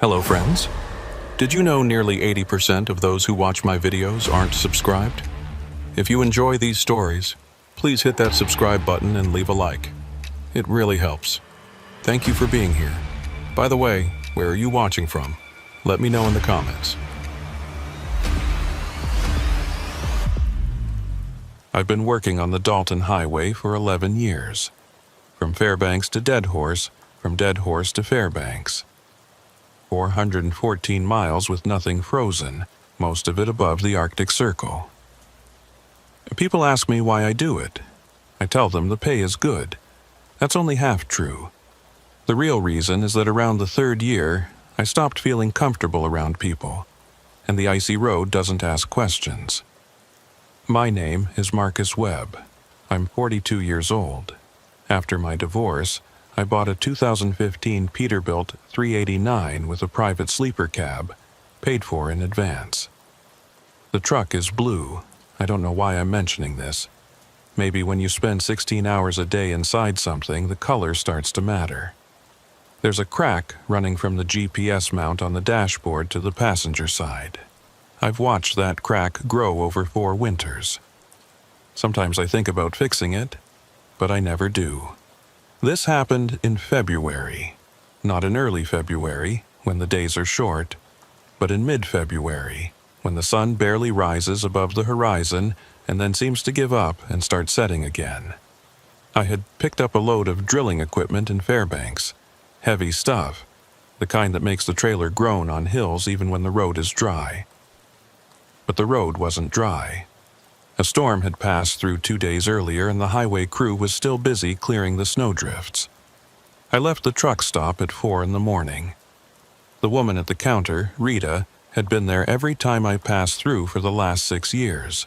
Hello friends. Did you know nearly 80% of those who watch my videos aren't subscribed? If you enjoy these stories, please hit that subscribe button and leave a like. It really helps. Thank you for being here. By the way, where are you watching from? Let me know in the comments. I've been working on the Dalton Highway for 11 years. From Fairbanks to Dead Horse, from Dead Horse to Fairbanks. 414 miles with nothing frozen, most of it above the Arctic Circle. People ask me why I do it. I tell them the pay is good. That's only half true. The real reason is that around the third year, I stopped feeling comfortable around people, and the icy road doesn't ask questions. My name is Marcus Webb. I'm 42 years old. After my divorce, I bought a 2015 Peterbilt 389 with a private sleeper cab, paid for in advance. The truck is blue. I don't know why I'm mentioning this. Maybe when you spend 16 hours a day inside something, the color starts to matter. There's a crack running from the GPS mount on the dashboard to the passenger side. I've watched that crack grow over 4 winters. Sometimes I think about fixing it, but I never do. This happened in February, not in early February, when the days are short, but in mid-February, when the sun barely rises above the horizon and then seems to give up and start setting again. I had picked up a load of drilling equipment in Fairbanks, heavy stuff, the kind that makes the trailer groan on hills even when the road is dry. But the road wasn't dry. A storm had passed through 2 days earlier and the highway crew was still busy clearing the snowdrifts. I left the truck stop at 4 in the morning. The woman at the counter, Rita, had been there every time I passed through for the last 6 years.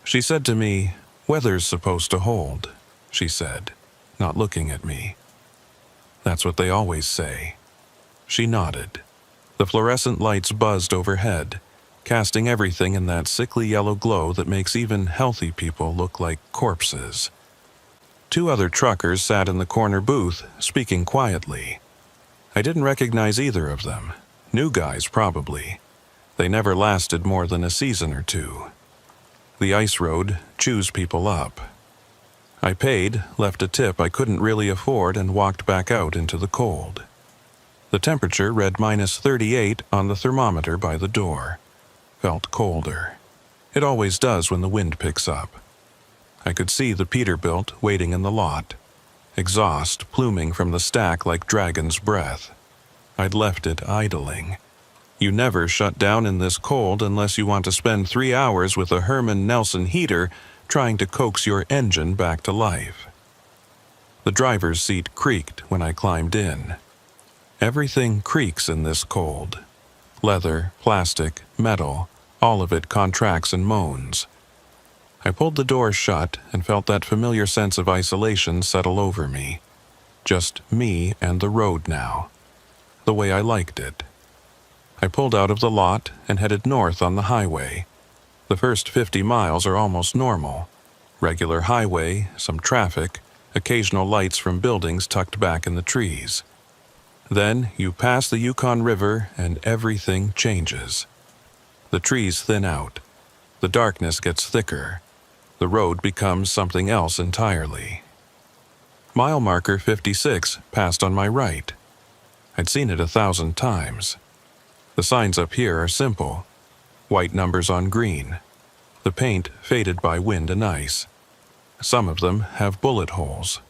She said to me, "Weather's supposed to hold," she said, not looking at me. That's what they always say. She nodded. The fluorescent lights buzzed overhead, casting everything in that sickly yellow glow that makes even healthy people look like corpses. 2 other truckers sat in the corner booth, speaking quietly. I didn't recognize either of them. New guys, probably. They never lasted more than a season or 2. The ice road chews people up. I paid, left a tip I couldn't really afford, and walked back out into the cold. The temperature read -38 on the thermometer by the door. Felt colder. It always does when the wind picks up. I could see the Peterbilt waiting in the lot, exhaust pluming from the stack like dragon's breath. I'd left it idling. You never shut down in this cold unless you want to spend 3 hours with a Herman Nelson heater trying to coax your engine back to life. The driver's seat creaked when I climbed in. Everything creaks in this cold. Leather, plastic, metal, all of it contracts and moans. I pulled the door shut and felt that familiar sense of isolation settle over me. Just me and the road now. The way I liked it. I pulled out of the lot and headed north on the highway. The first 50 miles are almost normal. Regular highway, some traffic, occasional lights from buildings tucked back in the trees. Then you pass the Yukon River and everything changes. The trees thin out. The darkness gets thicker. The road becomes something else entirely. Mile marker 56 passed on my right. I'd seen it 1,000 times. The signs up here are simple. White numbers on green. The paint faded by wind and ice. Some of them have bullet holes.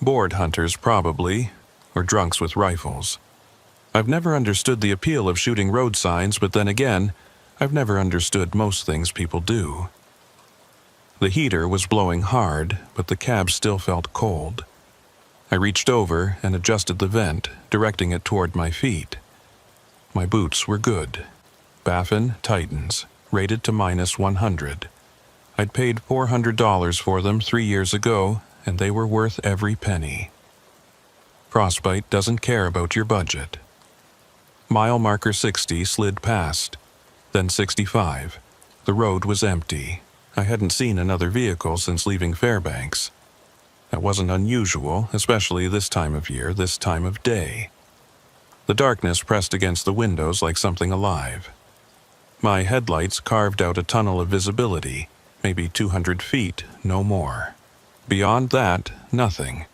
Board hunters probably, or drunks with rifles. I've never understood the appeal of shooting road signs, but then again, I've never understood most things people do. The heater was blowing hard, but the cab still felt cold. I reached over and adjusted the vent, directing it toward my feet. My boots were good. Baffin Titans, rated to -100. I'd paid $400 for them 3 years ago, and they were worth every penny. Frostbite doesn't care about your budget. Mile marker 60 slid past, then 65. The road was empty. I hadn't seen another vehicle since leaving Fairbanks. That wasn't unusual, especially this time of year, this time of day. The darkness pressed against the windows like something alive. My headlights carved out a tunnel of visibility, maybe 200 feet, no more. Beyond that, nothing.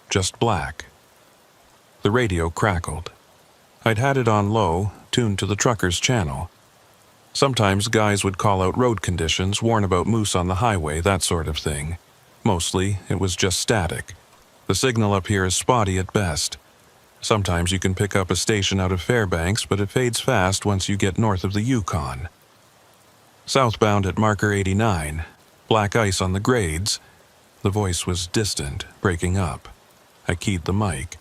Just black. The radio crackled. I'd had it on low, tuned to the trucker's channel. Sometimes guys would call out road conditions, warn about moose on the highway, that sort of thing. Mostly, it was just static. The signal up here is spotty at best. Sometimes you can pick up a station out of Fairbanks, but it fades fast once you get north of the Yukon. Southbound at marker 89, black ice on the grades. The voice was distant, breaking up. I keyed the mic.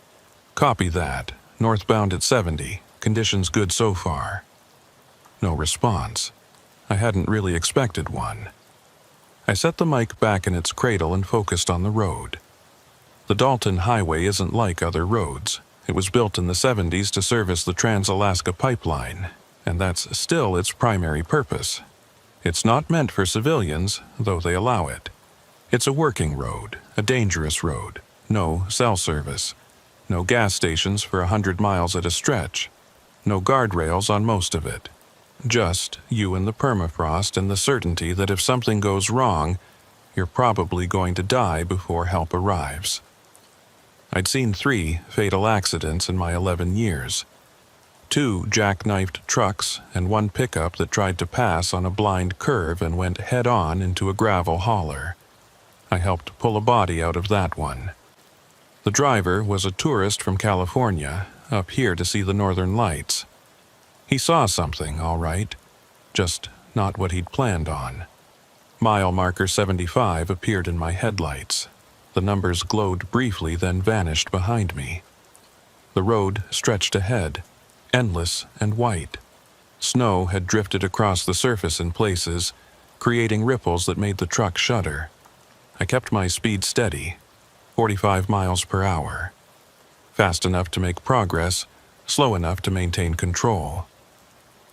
Copy that. Northbound at 70. Conditions good so far. No response. I hadn't really expected one. I set the mic back in its cradle and focused on the road. The Dalton Highway isn't like other roads. It was built in the 70s to service the Trans-Alaska Pipeline, and that's still its primary purpose. It's not meant for civilians, though they allow it. It's a working road, a dangerous road. No cell service. No gas stations for 100 miles at a stretch. No guardrails on most of it. Just you and the permafrost and the certainty that if something goes wrong, you're probably going to die before help arrives. I'd seen 3 fatal accidents in my 11 years. 2 jackknifed trucks and 1 pickup that tried to pass on a blind curve and went head-on into a gravel hauler. I helped pull a body out of that one. The driver was a tourist from California, up here to see the northern lights. He saw something, all right, just not what he'd planned on. Mile marker 75 appeared in my headlights. The numbers glowed briefly, then vanished behind me. The road stretched ahead, endless and white. Snow had drifted across the surface in places, creating ripples that made the truck shudder. I kept my speed steady, 45 miles per hour. Fast enough to make progress, slow enough to maintain control.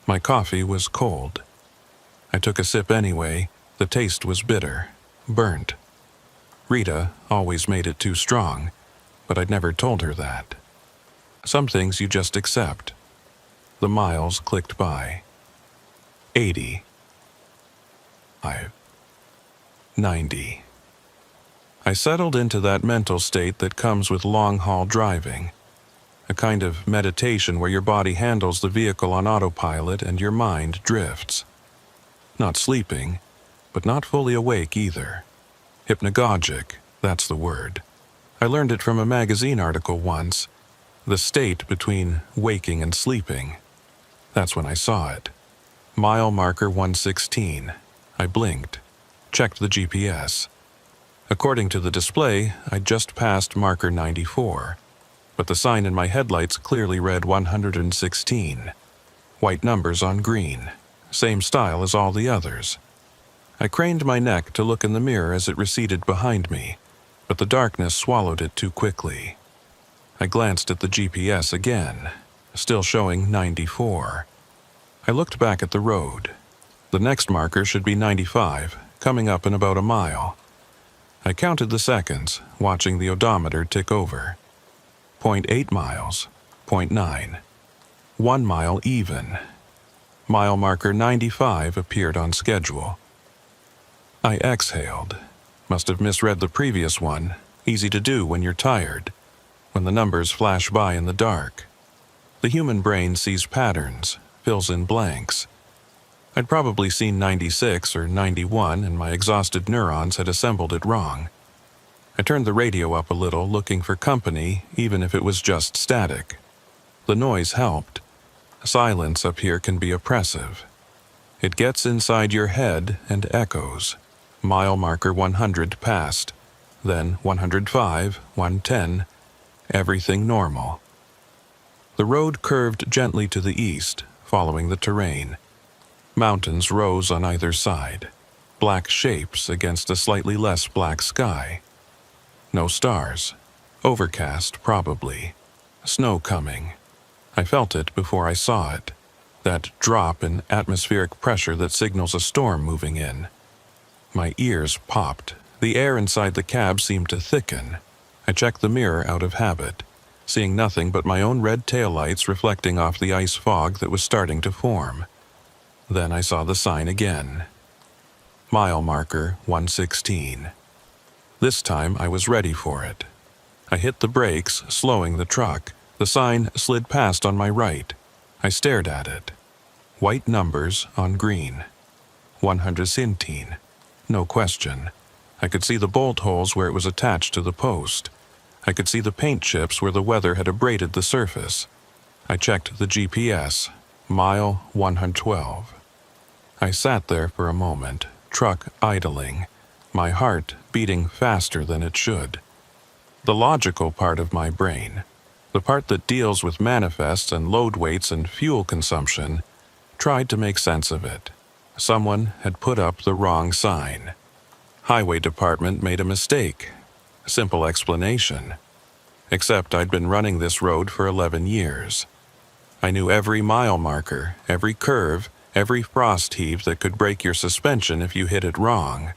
My coffee was cold. I took a sip anyway. The taste was bitter, burnt. Rita always made it too strong, but I'd never told her that. Some things you just accept. The miles clicked by. 80. 90. I settled into that mental state that comes with long-haul driving. A kind of meditation where your body handles the vehicle on autopilot and your mind drifts. Not sleeping, but not fully awake either. Hypnagogic, that's the word. I learned it from a magazine article once. The state between waking and sleeping. That's when I saw it. Mile marker 116. I blinked. Checked the GPS. According to the display, I'd just passed marker 94. But the sign in my headlights clearly read 116. White numbers on green. Same style as all the others. I craned my neck to look in the mirror as it receded behind me, but the darkness swallowed it too quickly. I glanced at the GPS again, still showing 94. I looked back at the road. The next marker should be 95, coming up in about a mile. I counted the seconds, watching the odometer tick over. 0.8 miles, 0.9. 1 mile even. Mile marker 95 appeared on schedule. I exhaled. Must have misread the previous one. Easy to do when you're tired. When the numbers flash by in the dark. The human brain sees patterns, fills in blanks. I'd probably seen 96 or 91 and my exhausted neurons had assembled it wrong. I turned the radio up a little, looking for company, even if it was just static. The noise helped. Silence up here can be oppressive. It gets inside your head and echoes. Mile marker 100 passed. Then 105, 110. Everything normal. The road curved gently to the east, following the terrain. Mountains rose on either side. Black shapes against a slightly less black sky. No stars. Overcast, probably. Snow coming. I felt it before I saw it. That drop in atmospheric pressure that signals a storm moving in. My ears popped. The air inside the cab seemed to thicken. I checked the mirror out of habit. seeing nothing but my own red taillights reflecting off the ice fog that was starting to form. Then I saw the sign again. Mile marker 116. This time I was ready for it. I hit the brakes, slowing the truck. The sign slid past on my right. I stared at it. White numbers on green. 117. No question. I could see the bolt holes where it was attached to the post. I could see the paint chips where the weather had abraded the surface. I checked the GPS. Mile 112. I sat there for a moment, truck idling, my heart beating faster than it should. The logical part of my brain, the part that deals with manifests and load weights and fuel consumption, tried to make sense of it. Someone had put up the wrong sign. Highway department made a mistake. Simple explanation. Except I'd been running this road for 11 years. I knew every mile marker, every curve, every frost heave that could break your suspension if you hit it wrong.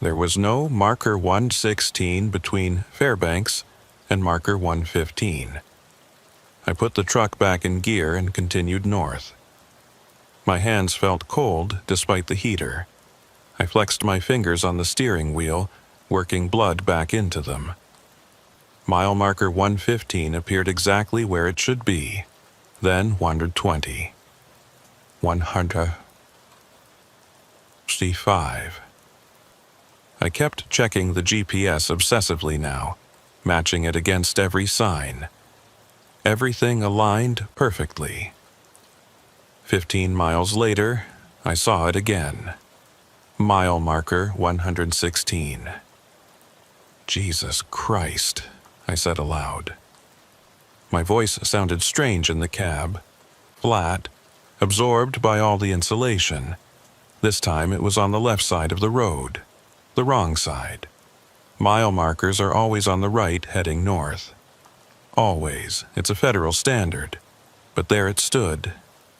There was no marker 116 between Fairbanks and marker 115. I put the truck back in gear and continued north. My hands felt cold despite the heater. I flexed my fingers on the steering wheel, working blood back into them. Mile marker 115 appeared exactly where it should be, then 120. 165. I kept checking the GPS obsessively now, matching it against every sign. Everything aligned perfectly. 15 miles later, I saw it again. Mile marker 116. Jesus Christ, I said aloud. My voice sounded strange in the cab, flat, absorbed by all the insulation. This time it was on the left side of the road, the wrong side. Mile markers are always on the right heading north. Always, it's a federal standard. But there it stood,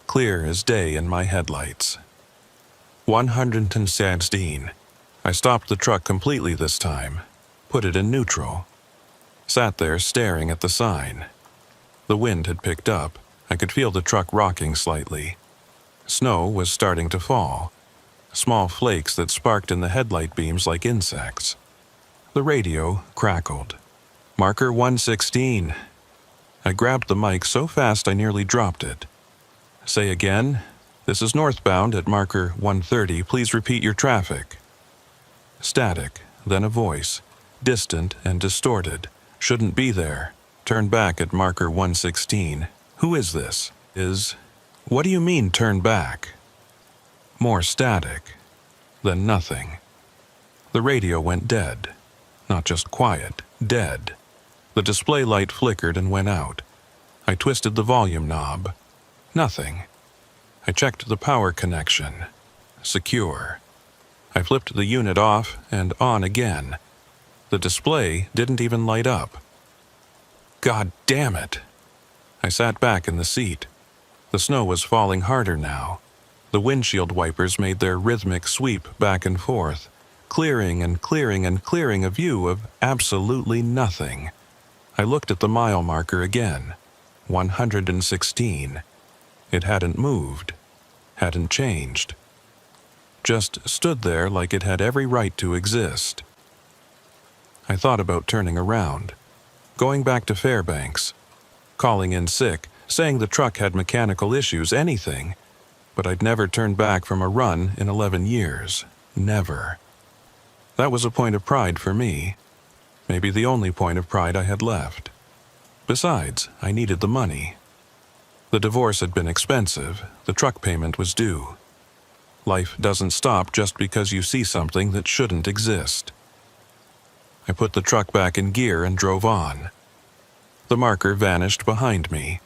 clear as day in my headlights. 116. I stopped the truck completely this time, put it in neutral. Sat there staring at the sign. The wind had picked up. I could feel the truck rocking slightly. Snow was starting to fall. Small flakes that sparked in the headlight beams like insects. The radio crackled. Marker 116. I grabbed the mic so fast I nearly dropped it. Say again. This is northbound at marker 130. Please repeat your traffic. Static, then a voice, distant and distorted. Shouldn't be there. Turn back at marker 116. Who is this? What do you mean turn back? More static. Then nothing. The radio went dead. Not just quiet, dead. The display light flickered and went out. I twisted the volume knob. Nothing. I checked the power connection. Secure. I flipped the unit off and on again. The display didn't even light up. God damn it! I sat back in the seat. The snow was falling harder now. The windshield wipers made their rhythmic sweep back and forth, clearing and clearing and clearing a view of absolutely nothing. I looked at the mile marker again. 116. It hadn't moved, hadn't changed. Just stood there like it had every right to exist. I thought about turning around, going back to Fairbanks, calling in sick, saying the truck had mechanical issues, anything, but I'd never turned back from a run in 11 years. Never. That was a point of pride for me. Maybe the only point of pride I had left. Besides, I needed the money. The divorce had been expensive. The truck payment was due. Life doesn't stop just because you see something that shouldn't exist. I put the truck back in gear and drove on. The marker vanished behind me.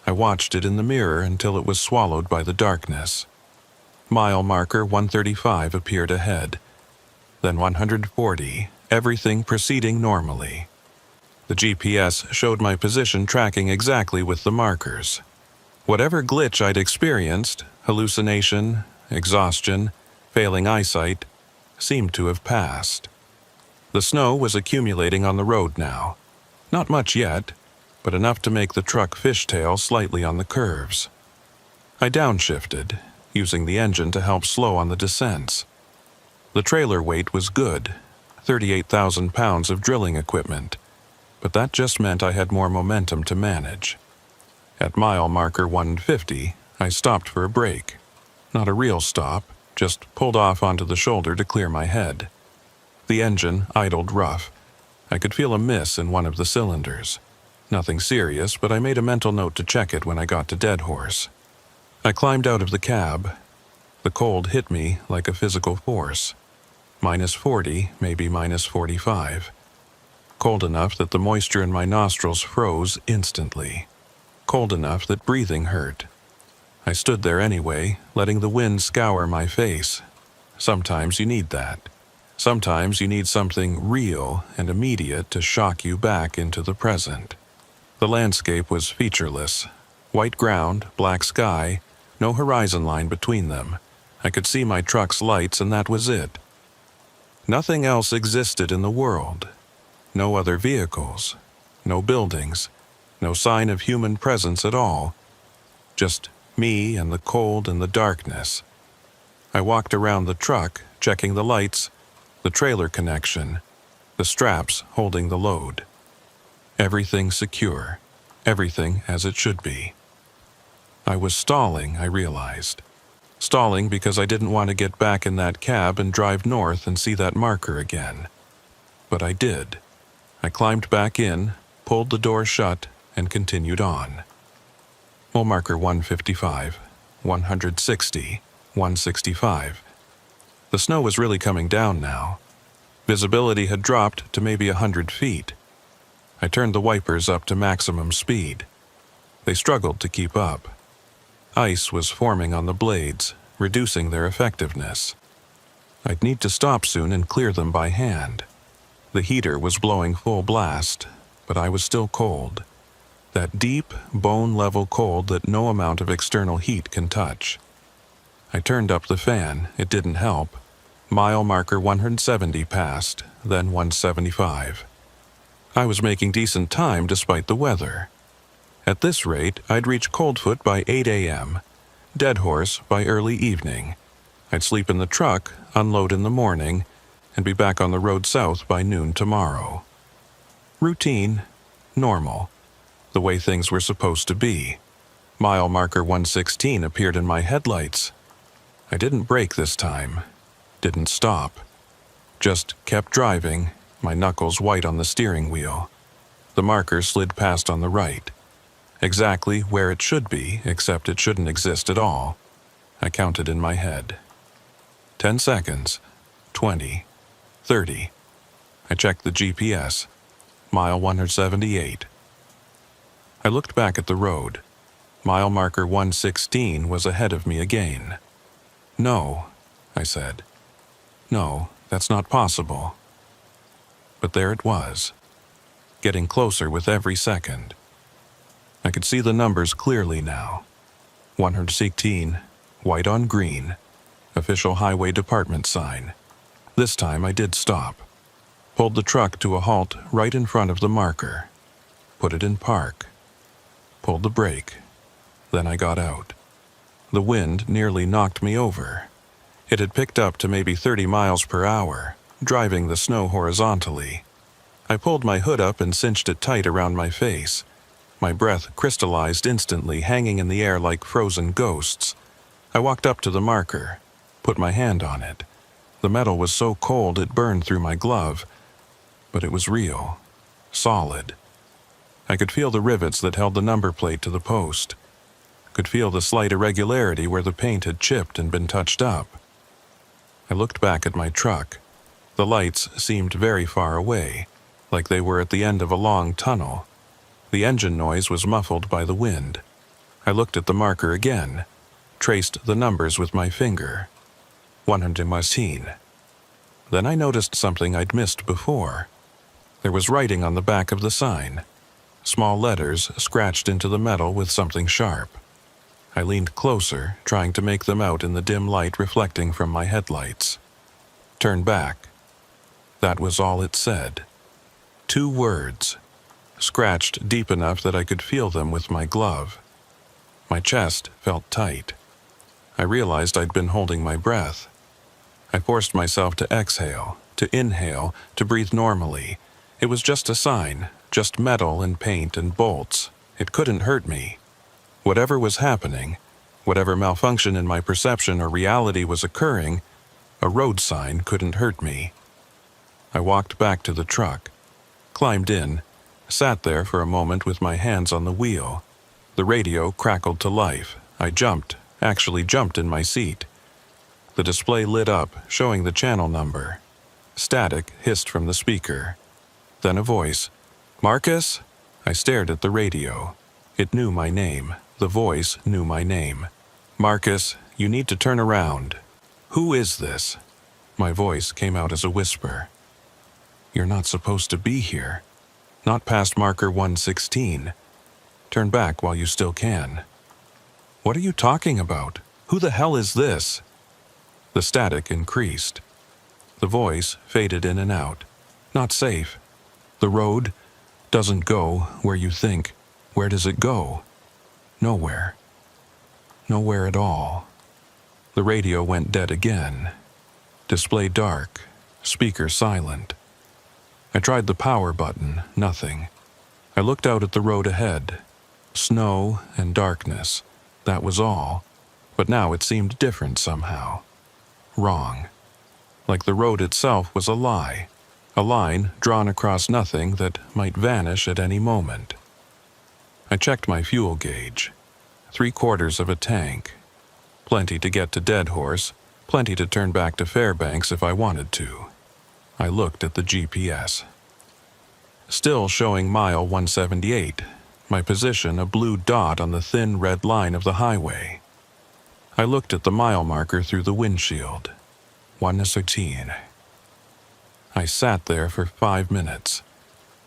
I watched it in the mirror until it was swallowed by the darkness. Mile marker 135 appeared ahead. Then 140, everything proceeding normally. The GPS showed my position tracking exactly with the markers. Whatever glitch I'd experienced, hallucination, exhaustion, failing eyesight, seemed to have passed. The snow was accumulating on the road now. Not much yet, but enough to make the truck fishtail slightly on the curves. I downshifted, using the engine to help slow on the descents. The trailer weight was good, 38,000 pounds of drilling equipment, but that just meant I had more momentum to manage. At mile marker 150, I stopped for a break. Not a real stop, just pulled off onto the shoulder to clear my head. The engine idled rough. I could feel a miss in one of the cylinders. Nothing serious, but I made a mental note to check it when I got to Dead Horse. I climbed out of the cab. The cold hit me like a physical force. -40, maybe -45. Cold enough that the moisture in my nostrils froze instantly. Cold enough that breathing hurt. I stood there anyway, letting the wind scour my face. Sometimes you need that. Sometimes you need something real and immediate to shock you back into the present. The landscape was featureless. White ground, black sky, no horizon line between them. I could see my truck's lights and that was it. Nothing else existed in the world. No other vehicles. No buildings. No sign of human presence at all. Just me and the cold and the darkness. I walked around the truck, checking the lights, the trailer connection, the straps holding the load. Everything secure. Everything as it should be. I was stalling, I realized. Stalling because I didn't want to get back in that cab and drive north and see that marker again. But I did. I climbed back in, pulled the door shut, and continued on. Mile marker 155, 160, 165. The snow was really coming down now. Visibility had dropped to maybe 100 feet. I turned the wipers up to maximum speed. They struggled to keep up. Ice was forming on the blades, reducing their effectiveness. I'd need to stop soon and clear them by hand. The heater was blowing full blast, but I was still cold. That deep, bone-level cold that no amount of external heat can touch. I turned up the fan. It didn't help. Mile marker 170 passed, then 175. I was making decent time despite the weather. At this rate, I'd reach Coldfoot by 8 a.m., Dead Horse by early evening. I'd sleep in the truck, unload in the morning, and be back on the road south by noon tomorrow. Routine, normal, the way things were supposed to be. Mile marker 116 appeared in my headlights. I didn't brake this time, didn't stop. Just kept driving, my knuckles white on the steering wheel. The marker slid past on the right. Exactly where it should be, except it shouldn't exist at all. I counted in my head. 10 seconds, 20, 30. I checked the GPS. Mile 178. I looked back at the road. Mile marker 116 was ahead of me again. No, I said. No, that's not possible. But there it was, getting closer with every second. I could see the numbers clearly now. 116, white on green, official highway department sign. This time I did stop. Pulled the truck to a halt right in front of the marker. Put it in park. Pulled the brake. Then I got out. The wind nearly knocked me over. It had picked up to maybe 30 miles per hour, driving the snow horizontally. I pulled my hood up and cinched it tight around my face. My breath crystallized instantly, hanging in the air like frozen ghosts. I walked up to the marker, put my hand on it. The metal was so cold it burned through my glove, but it was real, solid. I could feel the rivets that held the number plate to the post. Could feel the slight irregularity where the paint had chipped and been touched up. I looked back at my truck. The lights seemed very far away, like they were at the end of a long tunnel. The engine noise was muffled by the wind. I looked at the marker again, traced the numbers with my finger. 118. Then I noticed something I'd missed before. There was writing on the back of the sign, small letters scratched into the metal with something sharp. I leaned closer, trying to make them out in the dim light reflecting from my headlights. Turn back. That was all it said. 2 words. scratched deep enough that I could feel them with my glove. My chest felt tight. I realized I'd been holding my breath. I forced myself to exhale, to inhale, to breathe normally. It was just a sign, just metal and paint and bolts. It couldn't hurt me. Whatever was happening, whatever malfunction in my perception or reality was occurring, a road sign couldn't hurt me. I walked back to the truck, climbed in, sat there for a moment with my hands on the wheel. The radio crackled to life. I actually jumped in my seat. The display lit up, showing the channel number. Static hissed from the speaker. Then a voice. "Marcus?" I stared at the radio. It knew my name. The voice knew my name. "Marcus, you need to turn around." "Who is this?" My voice came out as a whisper. "You're not supposed to be here. Not past marker 116. Turn back while you still can." "What are you talking about? Who the hell is this?" The static increased. The voice faded in and out. "Not safe. The road doesn't go where you think. Where does it go? Nowhere. Nowhere at all." The radio went dead again. Display dark. Speaker silent. I tried the power button. Nothing. I looked out at the road ahead. Snow and darkness. That was all. But now it seemed different somehow. Wrong. Like the road itself was a lie. A line drawn across nothing that might vanish at any moment. I checked my fuel gauge. 3/4 of a tank. Plenty to get to Dead Horse, plenty to turn back to Fairbanks if I wanted to. I looked at the GPS. Still showing mile 178, my position a blue dot on the thin red line of the highway. I looked at the mile marker through the windshield. 116. I sat there for 5 minutes,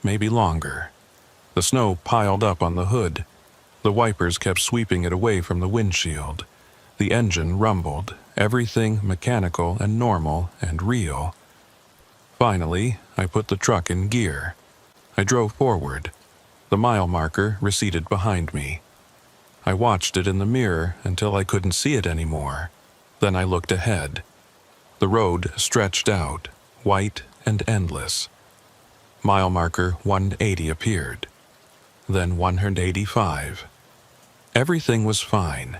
maybe longer. The snow piled up on the hood. The wipers kept sweeping it away from the windshield. The engine rumbled, everything mechanical and normal and real. Finally, I put the truck in gear. I drove forward. The mile marker receded behind me. I watched it in the mirror until I couldn't see it anymore. Then I looked ahead. The road stretched out, white and endless. Mile marker 180 appeared. Then 185. Everything was fine.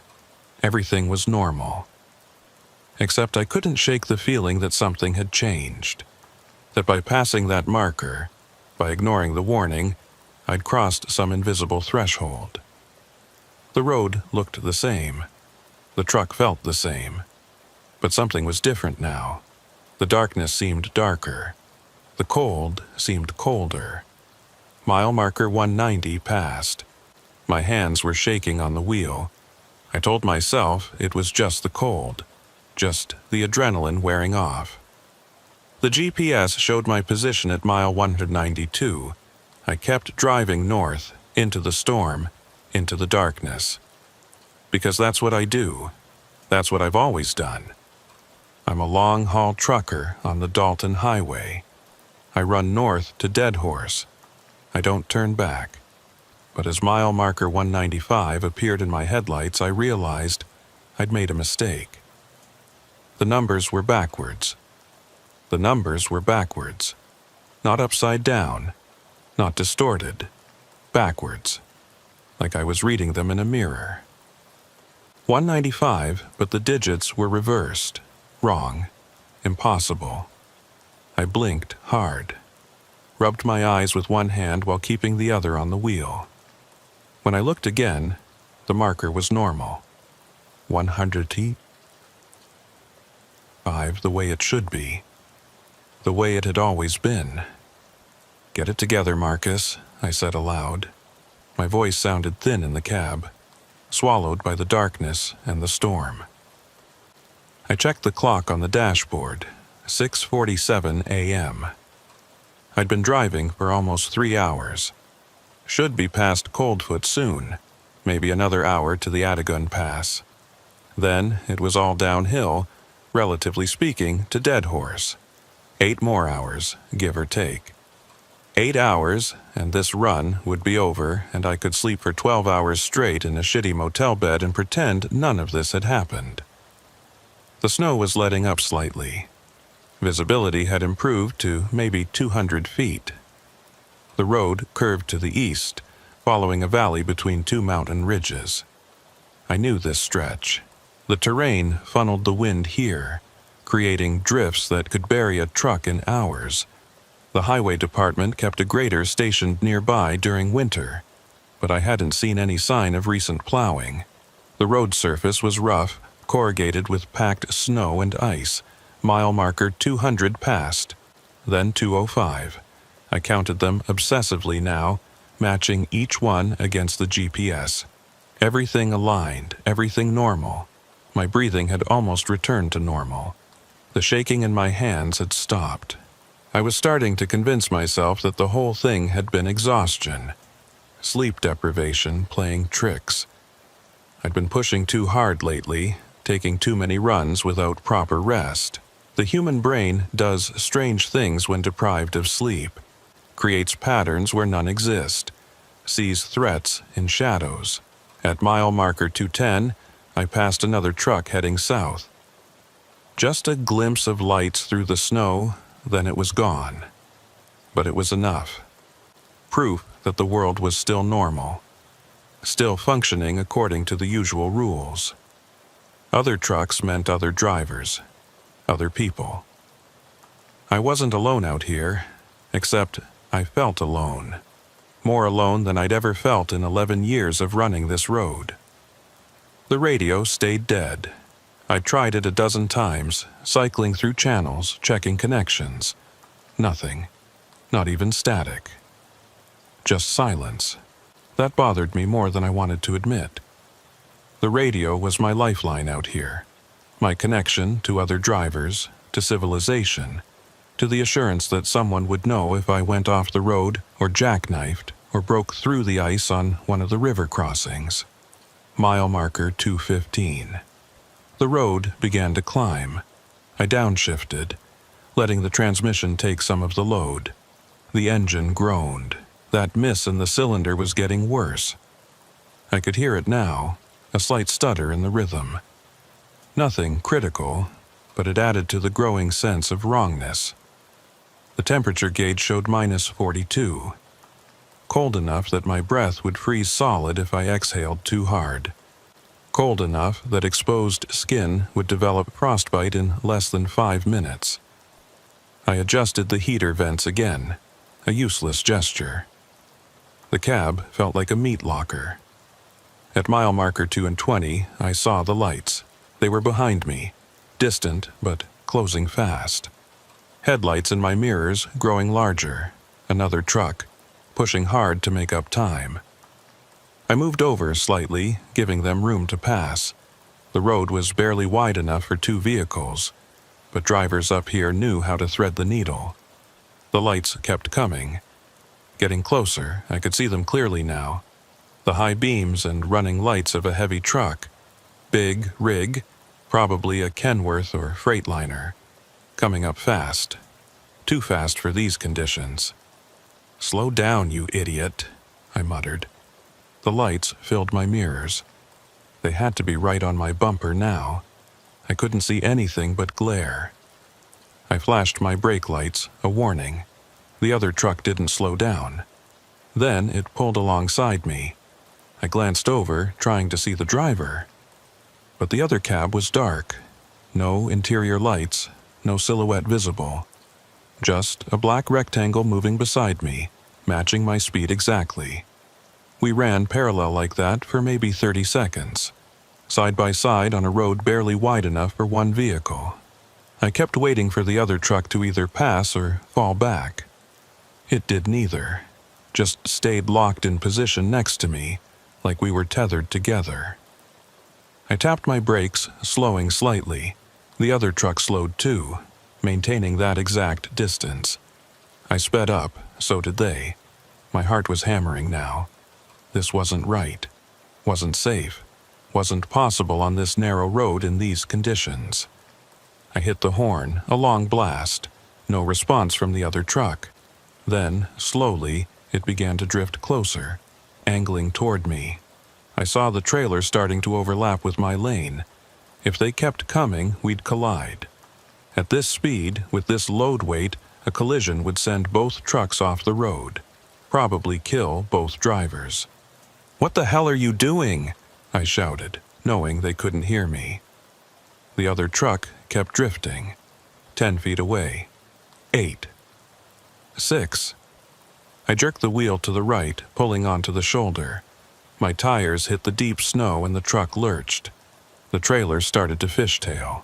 Everything was normal. Except I couldn't shake the feeling that something had changed. That by passing that marker, by ignoring the warning, I'd crossed some invisible threshold. The road looked the same. The truck felt the same. But something was different now. The darkness seemed darker. The cold seemed colder. Mile marker 190 passed. My hands were shaking on the wheel. I told myself it was just the cold, just the adrenaline wearing off. The GPS showed my position at mile 192. I kept driving north, into the storm, into the darkness. Because that's what I do. That's what I've always done. I'm a long-haul trucker on the Dalton Highway. I run north to Dead Horse. I don't turn back. But as mile marker 195 appeared in my headlights, I realized I'd made a mistake. The numbers were backwards. The numbers were backwards. Not upside down. Not distorted. Backwards. Like I was reading them in a mirror. 195, but the digits were reversed. Wrong. Impossible. I blinked hard. Rubbed my eyes with one hand while keeping the other on the wheel. When I looked again, the marker was normal. 105, the way it should be. The way it had always been. "Get it together, Marcus," I said aloud. My voice sounded thin in the cab, swallowed by the darkness and the storm. I checked the clock on the dashboard. 6:47 a.m. I'd been driving for almost 3 hours. Should be past Coldfoot soon, maybe another hour to the Atagun Pass. Then it was all downhill, relatively speaking, to Dead Horse. 8 more hours, give or take. 8 hours, and this run would be over, and I could sleep for 12 hours straight in a shitty motel bed and pretend none of this had happened. The snow was letting up slightly. Visibility had improved to maybe 200 feet. The road curved to the east, following a valley between two mountain ridges. I knew this stretch. The terrain funneled the wind here, creating drifts that could bury a truck in hours. The highway department kept a grader stationed nearby during winter, but I hadn't seen any sign of recent plowing. The road surface was rough, corrugated with packed snow and ice. Mile marker 200 passed, then 205. I counted them obsessively now, matching each one against the GPS. Everything aligned, everything normal. My breathing had almost returned to normal. The shaking in my hands had stopped. I was starting to convince myself that the whole thing had been exhaustion. Sleep deprivation playing tricks. I'd been pushing too hard lately, taking too many runs without proper rest. The human brain does strange things when deprived of sleep, creates patterns where none exist, sees threats in shadows. At mile marker 210, I passed another truck heading south. Just a glimpse of lights through the snow, then it was gone. But it was enough. Proof that the world was still normal, still functioning according to the usual rules. Other trucks meant other drivers, other people. I wasn't alone out here, except I felt alone. More alone than I'd ever felt in 11 years of running this road. The radio stayed dead. I tried it a dozen times, cycling through channels, checking connections. Nothing. Not even static. Just silence. That bothered me more than I wanted to admit. The radio was my lifeline out here. My connection to other drivers, to civilization, to the assurance that someone would know if I went off the road or jackknifed or broke through the ice on one of the river crossings. Mile marker 215. The road began to climb. I downshifted, letting the transmission take some of the load. The engine groaned. That miss in the cylinder was getting worse. I could hear it now, a slight stutter in the rhythm. Nothing critical, but it added to the growing sense of wrongness. The temperature gauge showed -42. Cold enough that my breath would freeze solid if I exhaled too hard. Cold enough that exposed skin would develop frostbite in less than 5 minutes. I adjusted the heater vents again, a useless gesture. The cab felt like a meat locker. At mile marker 220, I saw the lights. They were behind me, distant but closing fast. Headlights in my mirrors growing larger. Another truck, pushing hard to make up time. I moved over slightly, giving them room to pass. The road was barely wide enough for 2 vehicles, but drivers up here knew how to thread the needle. The lights kept coming. Getting closer, I could see them clearly now. The high beams and running lights of a heavy truck. Big rig, probably a Kenworth or Freightliner. Coming up fast. Too fast for these conditions. "Slow down, you idiot," I muttered. The lights filled my mirrors. They had to be right on my bumper now. I couldn't see anything but glare. I flashed my brake lights, a warning. The other truck didn't slow down. Then it pulled alongside me. I glanced over, trying to see the driver. But the other cab was dark. No interior lights, no silhouette visible. Just a black rectangle moving beside me, matching my speed exactly. We ran parallel like that for maybe 30 seconds, side by side on a road barely wide enough for one vehicle. I kept waiting for the other truck to either pass or fall back. It did neither, just stayed locked in position next to me, like we were tethered together. I tapped my brakes, slowing slightly. The other truck slowed too, maintaining that exact distance. I sped up, so did they. My heart was hammering now. This wasn't right, wasn't safe, wasn't possible on this narrow road in these conditions. I hit the horn, a long blast. No response from the other truck. Then, slowly, it began to drift closer, angling toward me. I saw the trailer starting to overlap with my lane. If they kept coming, we'd collide. At this speed, with this load weight, a collision would send both trucks off the road, probably kill both drivers. "What the hell are you doing?" I shouted, knowing they couldn't hear me. The other truck kept drifting. 10 feet away. 8. 6. I jerked the wheel to the right, pulling onto the shoulder. My tires hit the deep snow and the truck lurched. The trailer started to fishtail.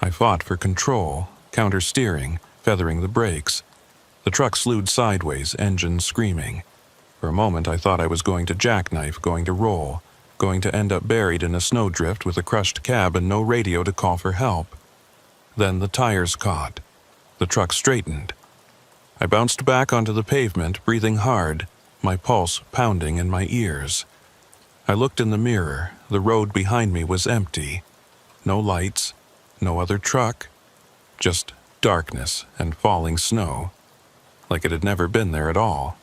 I fought for control, counter-steering, feathering the brakes. The truck slewed sideways, engine screaming. For a moment I thought I was going to jackknife, going to roll, going to end up buried in a snowdrift with a crushed cab and no radio to call for help. Then the tires caught. The truck straightened. I bounced back onto the pavement, breathing hard, my pulse pounding in my ears. I looked in the mirror. The road behind me was empty. No lights, no other truck, just darkness and falling snow, like it had never been there at all.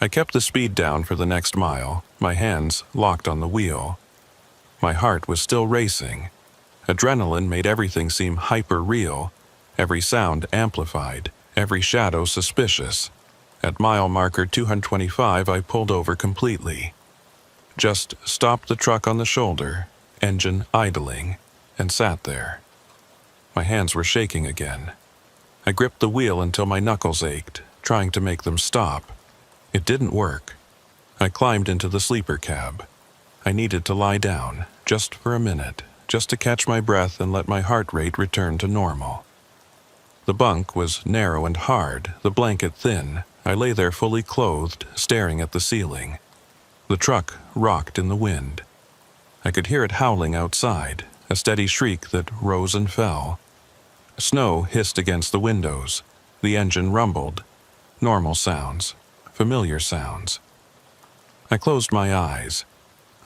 I kept the speed down for the next mile, my hands locked on the wheel. My heart was still racing. Adrenaline made everything seem hyper-real, every sound amplified, every shadow suspicious. At mile marker 225, I pulled over completely. Just stopped the truck on the shoulder, engine idling, and sat there. My hands were shaking again. I gripped the wheel until my knuckles ached, trying to make them stop. It didn't work. I climbed into the sleeper cab. I needed to lie down, just for a minute, just to catch my breath and let my heart rate return to normal. The bunk was narrow and hard, the blanket thin. I lay there fully clothed, staring at the ceiling. The truck rocked in the wind. I could hear it howling outside, a steady shriek that rose and fell. Snow hissed against the windows. The engine rumbled. Normal sounds, familiar sounds. I closed my eyes.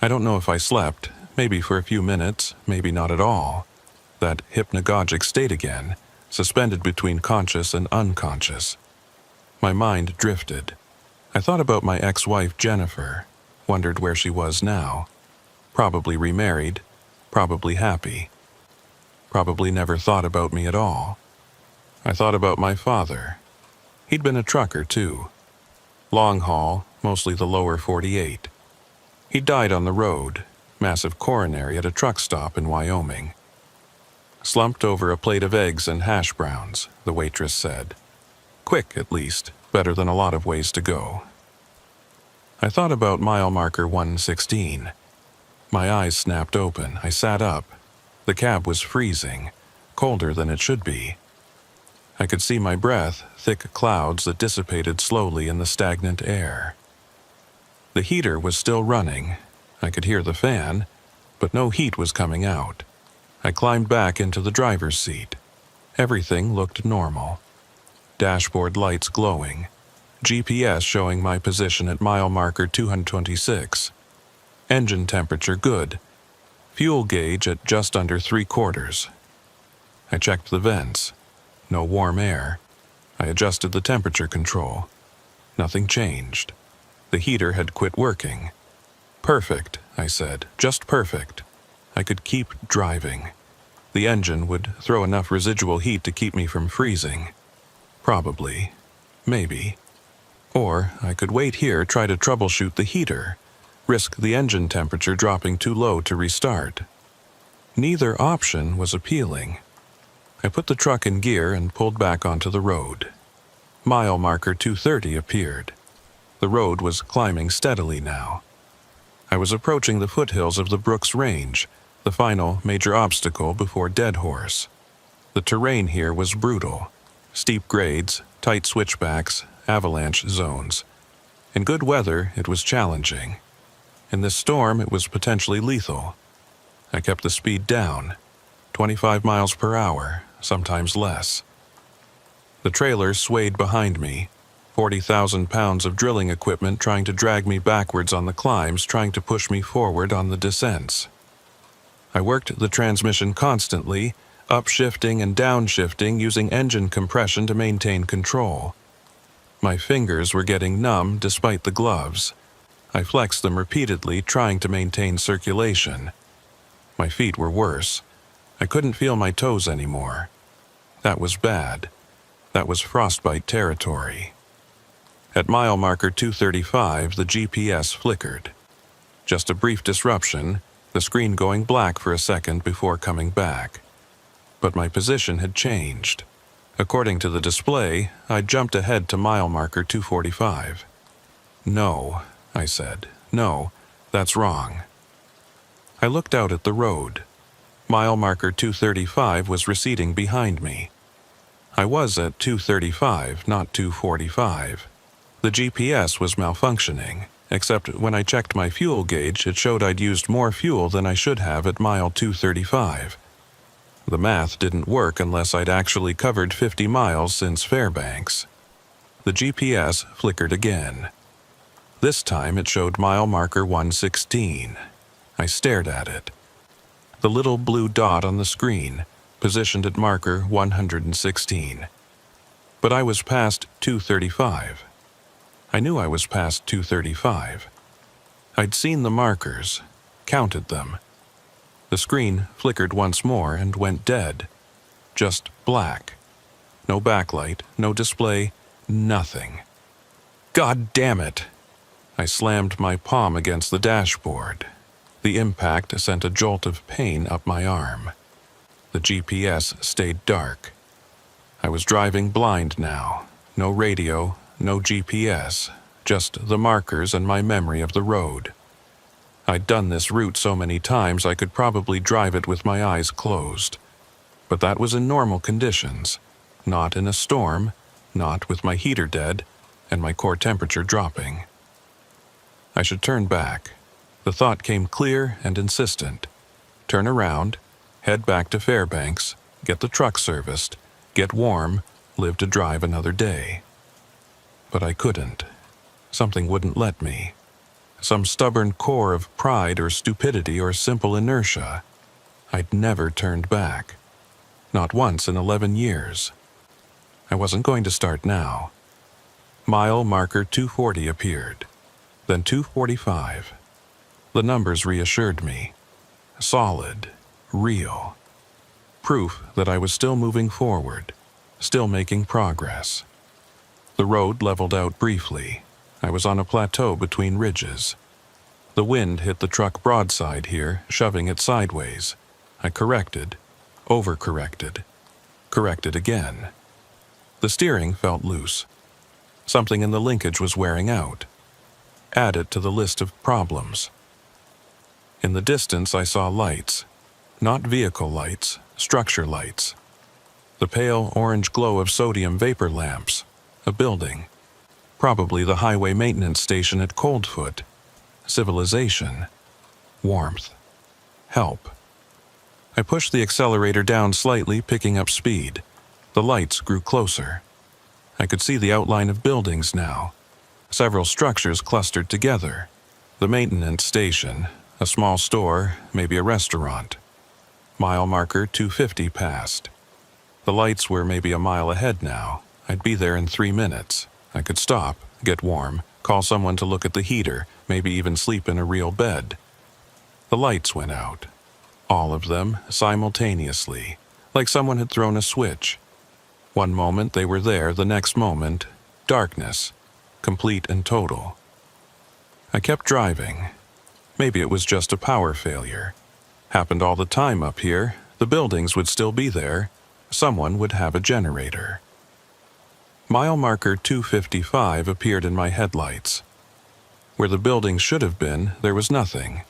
I don't know if I slept, maybe for a few minutes, maybe not at all. That hypnagogic state again, suspended between conscious and unconscious. My mind drifted. I thought about my ex-wife Jennifer, wondered where she was now. Probably remarried, probably happy. Probably never thought about me at all. I thought about my father. He'd been a trucker too. Long haul, mostly the lower 48. He died on the road, massive coronary at a truck stop in Wyoming. Slumped over a plate of eggs and hash browns, the waitress said. Quick, at least, better than a lot of ways to go. I thought about mile marker 116. My eyes snapped open. I sat up. The cab was freezing, colder than it should be. I could see my breath, thick clouds that dissipated slowly in the stagnant air. The heater was still running. I could hear the fan, but no heat was coming out. I climbed back into the driver's seat. Everything looked normal. Dashboard lights glowing. GPS showing my position at mile marker 226. Engine temperature good. Fuel gauge at just under 3/4. I checked the vents. No warm air. I adjusted the temperature control. Nothing changed. The heater had quit working. Perfect, I said. Just perfect. I could keep driving. The engine would throw enough residual heat to keep me from freezing. Probably. Maybe. Or I could wait here, try to troubleshoot the heater, risk the engine temperature dropping too low to restart. Neither option was appealing. I put the truck in gear and pulled back onto the road. Mile marker 230 appeared. The road was climbing steadily now. I was approaching the foothills of the Brooks Range, the final major obstacle before Dead Horse. The terrain here was brutal. Steep grades, tight switchbacks, avalanche zones. In good weather, it was challenging. In this storm, it was potentially lethal. I kept the speed down, 25 miles per hour, sometimes less. The trailer swayed behind me, 40,000 pounds of drilling equipment trying to drag me backwards on the climbs, trying to push me forward on the descents. I worked the transmission constantly, upshifting and downshifting using engine compression to maintain control. My fingers were getting numb despite the gloves. I flexed them repeatedly, trying to maintain circulation. My feet were worse. I couldn't feel my toes anymore. That was bad. That was frostbite territory. At mile marker 235, the GPS flickered. Just a brief disruption, the screen going black for a second before coming back. But my position had changed. According to the display, I'd jumped ahead to mile marker 245. "No," I said. "No, that's wrong." I looked out at the road. Mile marker 235 was receding behind me. I was at 235, not 245. The GPS was malfunctioning, except when I checked my fuel gauge, it showed I'd used more fuel than I should have at mile 235. The math didn't work unless I'd actually covered 50 miles since Fairbanks. The GPS flickered again. This time it showed mile marker 116. I stared at it. The little blue dot on the screen, positioned at marker 116. But I was past 235. I knew I was past 235. I'd seen the markers, counted them. The screen flickered once more and went dead. Just black. No backlight, no display, nothing. God damn it! I slammed my palm against the dashboard. The impact sent a jolt of pain up my arm. The GPS stayed dark. I was driving blind now. No radio, no GPS, just the markers and my memory of the road. I'd done this route so many times I could probably drive it with my eyes closed. But that was in normal conditions, not in a storm, not with my heater dead and my core temperature dropping. I should turn back. The thought came clear and insistent. Turn around, head back to Fairbanks, get the truck serviced, get warm, live to drive another day. But I couldn't. Something wouldn't let me. Some stubborn core of pride or stupidity or simple inertia. I'd never turned back. Not once in 11 years. I wasn't going to start now. Mile marker 240 appeared. Then 245. The numbers reassured me. Solid. Real. Proof that I was still moving forward. Still making progress. The road leveled out briefly. I was on a plateau between ridges. The wind hit the truck broadside here, shoving it sideways. I corrected, overcorrected, corrected again. The steering felt loose. Something in the linkage was wearing out. Add it to the list of problems. In the distance I saw lights. Not vehicle lights, structure lights. The pale orange glow of sodium vapor lamps. A building. Probably the highway maintenance station at Coldfoot. Civilization. Warmth. Help. I pushed the accelerator down slightly, picking up speed. The lights grew closer. I could see the outline of buildings now. Several structures clustered together. The maintenance station, a small store, maybe a restaurant. Mile marker 250 passed. The lights were maybe a mile ahead now. I'd be there in 3 minutes. I could stop, get warm, call someone to look at the heater, maybe even sleep in a real bed. The lights went out. All of them, simultaneously, like someone had thrown a switch. One moment they were there, the next moment, darkness, complete and total. I kept driving. Maybe it was just a power failure. Happened all the time up here. The buildings would still be there. Someone would have a generator. Mile marker 255 appeared in my headlights. Where the buildings should have been, there was nothing.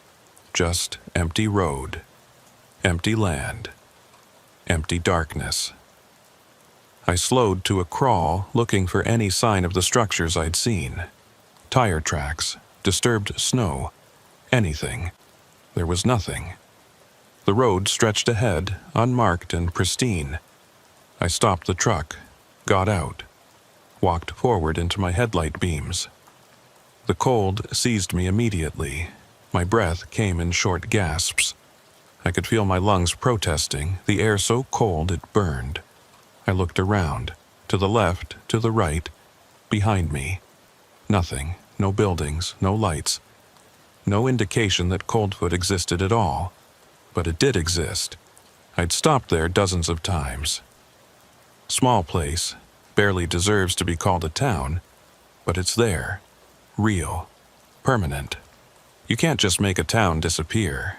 Just empty road. Empty land. Empty darkness. I slowed to a crawl, looking for any sign of the structures I'd seen. Tire tracks, disturbed snow, anything. There was nothing. The road stretched ahead, unmarked and pristine. I stopped the truck, got out, walked forward into my headlight beams. The cold seized me immediately. My breath came in short gasps. I could feel my lungs protesting, the air so cold it burned. I looked around, to the left, to the right. Behind me. Nothing. No buildings, no lights. No indication that Coldfoot existed at all. But it did exist. I'd stopped there dozens of times. Small place, barely deserves to be called a town, but it's there. Real. Permanent. You can't just make a town disappear.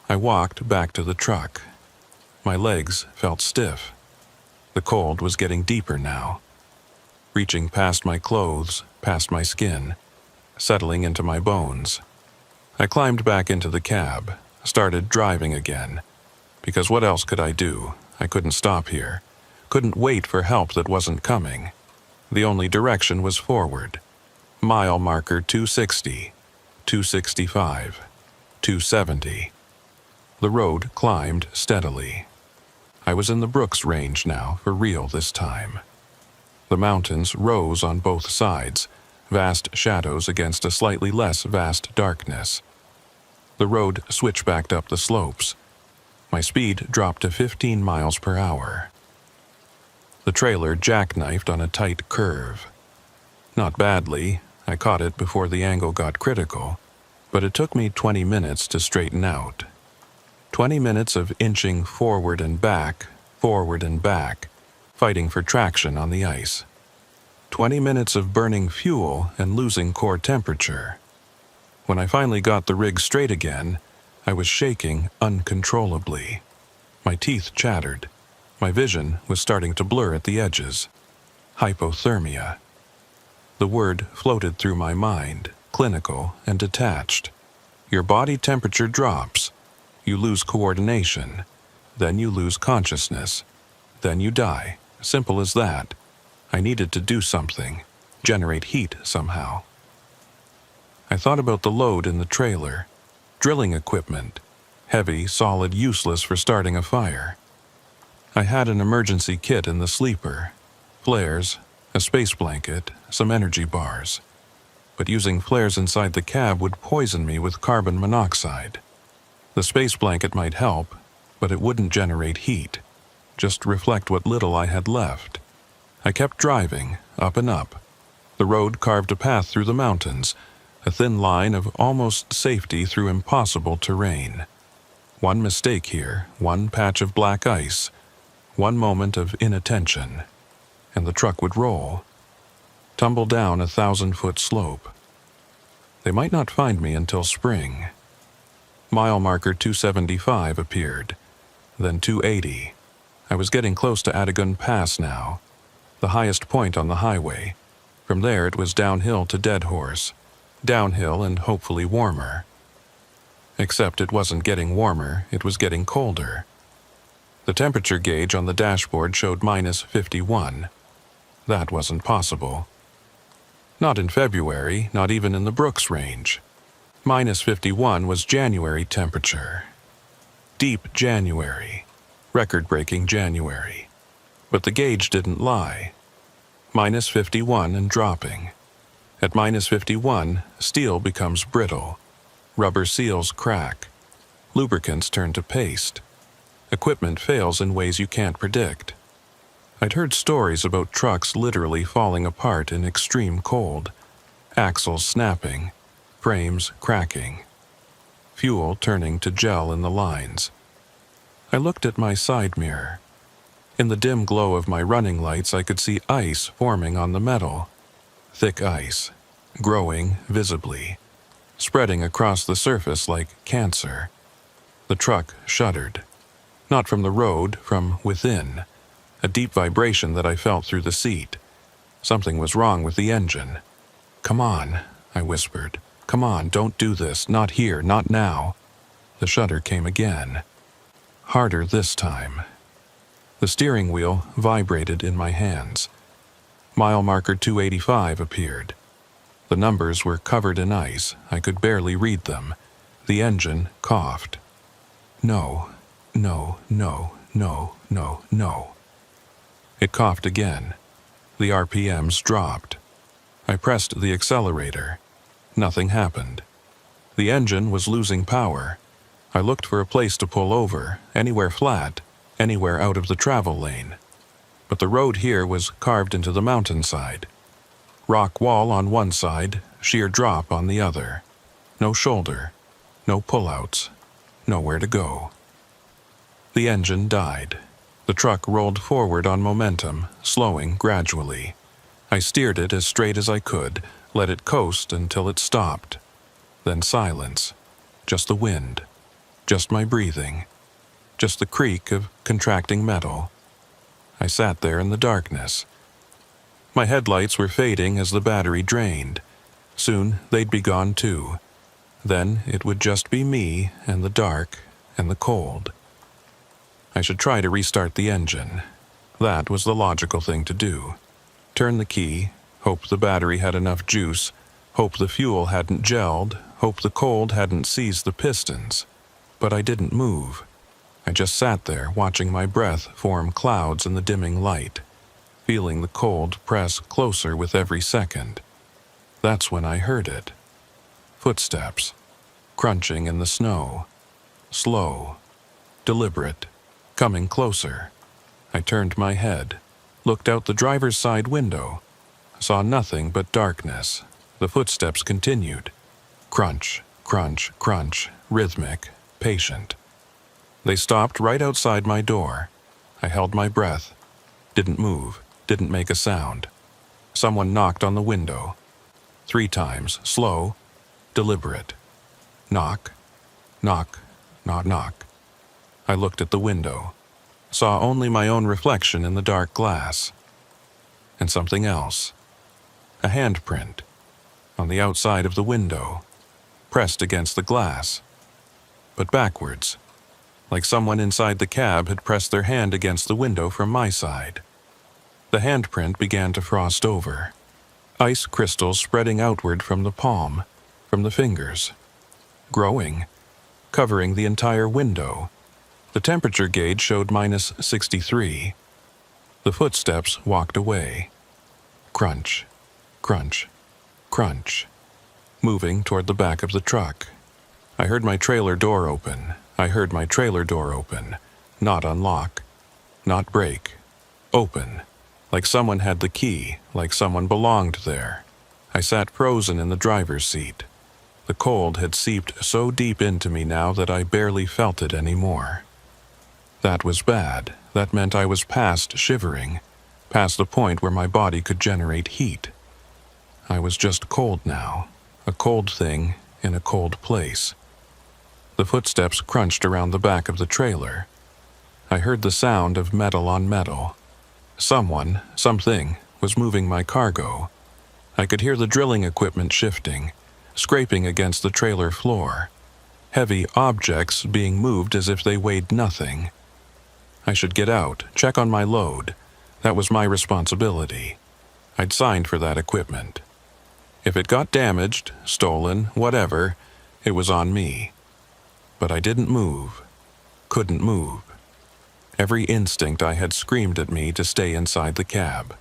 I walked back to the truck. My legs felt stiff. The cold was getting deeper now, reaching past my clothes, past my skin, settling into my bones. I climbed back into the cab, started driving again, because what else could I do? I couldn't stop here, couldn't wait for help that wasn't coming. The only direction was forward. Mile marker 260, 265, 270. The road climbed steadily. I was in the Brooks Range now, for real this time. The mountains rose on both sides, vast shadows against a slightly less vast darkness. The road switchbacked up the slopes. My speed dropped to 15 miles per hour. The trailer jackknifed on a tight curve. Not badly, I caught it before the angle got critical, but it took me 20 minutes to straighten out. 20 minutes of inching forward and back, fighting for traction on the ice. 20 minutes of burning fuel and losing core temperature. When I finally got the rig straight again, I was shaking uncontrollably. My teeth chattered. My vision was starting to blur at the edges. Hypothermia. The word floated through my mind, clinical and detached. Your body temperature drops. You lose coordination. Then you lose consciousness. Then you die. Simple as that. I needed to do something, generate heat somehow. I thought about the load in the trailer. Drilling equipment. Heavy, solid, useless for starting a fire. I had an emergency kit in the sleeper. Flares, a space blanket, some energy bars. But using flares inside the cab would poison me with carbon monoxide. The space blanket might help, but it wouldn't generate heat, just reflect what little I had left. I kept driving, up and up. The road carved a path through the mountains, a thin line of almost safety through impossible terrain. One mistake here, one patch of black ice, one moment of inattention, and the truck would roll, tumble down a 1,000-foot slope. They might not find me until spring. Mile marker 275 appeared, then 280. I was getting close to Adagun Pass now, the highest point on the highway. From there it was downhill to Dead Horse, downhill and hopefully warmer. Except it wasn't getting warmer, it was getting colder. The temperature gauge on the dashboard showed -51. That wasn't possible. Not in February, not even in the Brooks Range. -51 was January temperature. Deep January. Record-breaking January. But the gauge didn't lie. -51 and dropping. At -51, steel becomes brittle. Rubber seals crack. Lubricants turn to paste. Equipment fails in ways you can't predict. I'd heard stories about trucks literally falling apart in extreme cold. Axles snapping. Frames cracking. Fuel turning to gel in the lines. I looked at my side mirror. In the dim glow of my running lights, I could see ice forming on the metal. Thick ice, growing visibly, spreading across the surface like cancer. The truck shuddered. Not from the road, from within. A deep vibration that I felt through the seat. Something was wrong with the engine. "Come on," I whispered. "Come on, don't do this. Not here, not now." The shudder came again. Harder this time. The steering wheel vibrated in my hands. Mile marker 285 appeared. The numbers were covered in ice. I could barely read them. The engine coughed. No, no, no, no, no, no. It coughed again. The RPMs dropped. I pressed the accelerator. Nothing happened. The engine was losing power. I looked for a place to pull over, anywhere flat, anywhere out of the travel lane. But the road here was carved into the mountainside, Rock wall on one side, sheer drop on the other. No shoulder, no pullouts, nowhere to go. The engine died. The truck rolled forward on momentum, slowing gradually. I steered it as straight as I could, let it coast until it stopped. Then silence. Just the wind. Just my breathing. Just the creak of contracting metal. I sat there in the darkness. My headlights were fading as the battery drained. Soon they'd be gone too. Then it would just be me and the dark and the cold. I should try to restart the engine. That was the logical thing to do. Turn the key, hope the battery had enough juice, hope the fuel hadn't gelled, hope the cold hadn't seized the pistons. But I didn't move. I just sat there watching my breath form clouds in the dimming light, feeling the cold press closer with every second. That's when I heard it. Footsteps, crunching in the snow. Slow, deliberate, coming closer. I turned my head, looked out the driver's side window, saw nothing but darkness. The footsteps continued. Crunch, crunch, crunch, rhythmic, patient. They stopped right outside my door. I held my breath, didn't move, didn't make a sound. Someone knocked on the window. 3 times, slow, deliberate. Knock, knock, knock, knock. I looked at the window, saw only my own reflection in the dark glass. And something else. A handprint, on the outside of the window, pressed against the glass, but backwards, like someone inside the cab had pressed their hand against the window from my side. The handprint began to frost over, ice crystals spreading outward from the palm, from the fingers, growing, covering the entire window. The temperature gauge showed -63. The footsteps walked away. Crunch, crunch, crunch, moving toward the back of the truck. I heard my trailer door open. Not unlock, not break. Open, like someone had the key, like someone belonged there. I sat frozen in the driver's seat. The cold had seeped so deep into me now that I barely felt it anymore. That was bad. That meant I was past shivering, past the point where my body could generate heat. I was just cold now, a cold thing in a cold place. The footsteps crunched around the back of the trailer. I heard the sound of metal on metal. Someone, something, was moving my cargo. I could hear the drilling equipment shifting, scraping against the trailer floor. Heavy objects being moved as if they weighed nothing. I should get out, check on my load. That was my responsibility. I'd signed for that equipment. If it got damaged, stolen, whatever, it was on me. But I didn't move. Couldn't move. Every instinct I had screamed at me to stay inside the cab.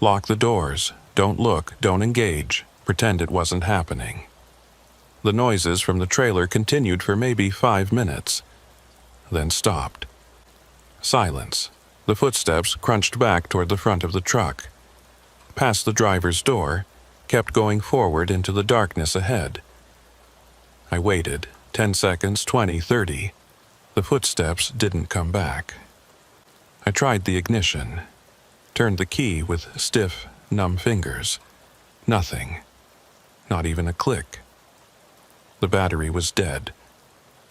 Lock the doors. Don't look. Don't engage. Pretend it wasn't happening. The noises from the trailer continued for maybe 5 minutes, then stopped. Silence. The footsteps crunched back toward the front of the truck, past the driver's door, kept going forward into the darkness ahead. I waited, 10 seconds, 20, 30. The footsteps didn't come back. I tried the ignition, turned the key with stiff, numb fingers. Nothing. Not even a click. The battery was dead,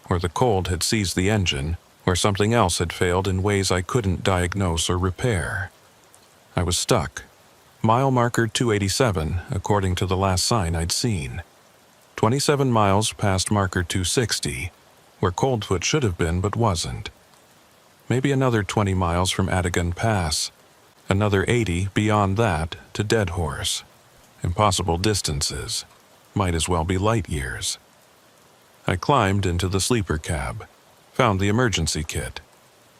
or the cold had seized the engine, or something else had failed in ways I couldn't diagnose or repair. I was stuck. Mile marker 287, according to the last sign I'd seen. 27 miles past marker 260, where Coldfoot should have been but wasn't. Maybe another 20 miles from Adigan Pass. Another 80 beyond that to Dead Horse. Impossible distances. Might as well be light years. I climbed into the sleeper cab, found the emergency kit.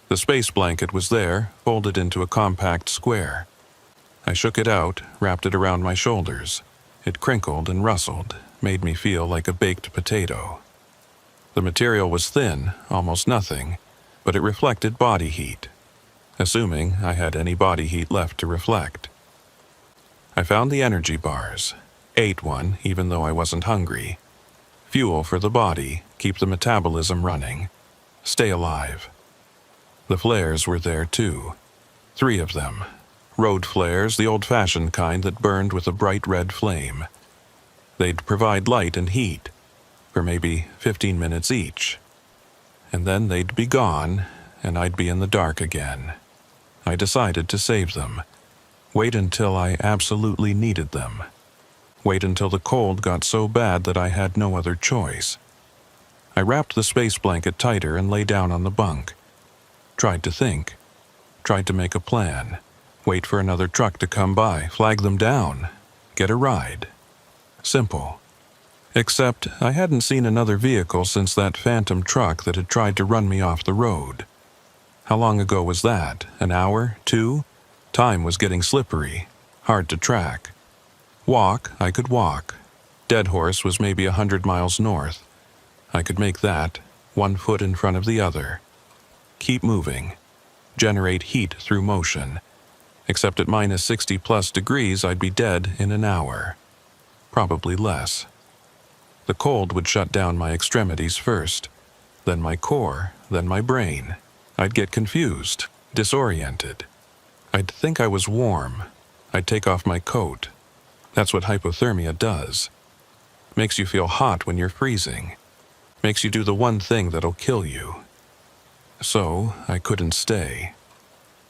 The space blanket was there, folded into a compact square. I shook it out, wrapped it around my shoulders. It crinkled and rustled, made me feel like a baked potato. The material was thin, almost nothing, but it reflected body heat, assuming I had any body heat left to reflect. I found the energy bars, ate one even though I wasn't hungry. Fuel for the body, keep the metabolism running, stay alive. The flares were there too. 3 of them. Road flares, the old-fashioned kind that burned with a bright red flame. They'd provide light and heat for maybe 15 minutes each. And then they'd be gone, and I'd be in the dark again. I decided to save them. Wait until I absolutely needed them. Wait until the cold got so bad that I had no other choice. I wrapped the space blanket tighter and lay down on the bunk. Tried to think. Tried to make a plan. Wait for another truck to come by, flag them down, get a ride. Simple. Except I hadn't seen another vehicle since that phantom truck that had tried to run me off the road. How long ago was that? An hour? 2? Time was getting slippery, hard to track. Walk, I could walk. Dead Horse was maybe 100 miles north. I could make that, 1 foot in front of the other. Keep moving. Generate heat through motion. Except at minus 60 plus degrees, I'd be dead in an hour. Probably less. The cold would shut down my extremities first, then my core, then my brain. I'd get confused, disoriented. I'd think I was warm. I'd take off my coat. That's what hypothermia does. Makes you feel hot when you're freezing. Makes you do the one thing that'll kill you. So I couldn't stay.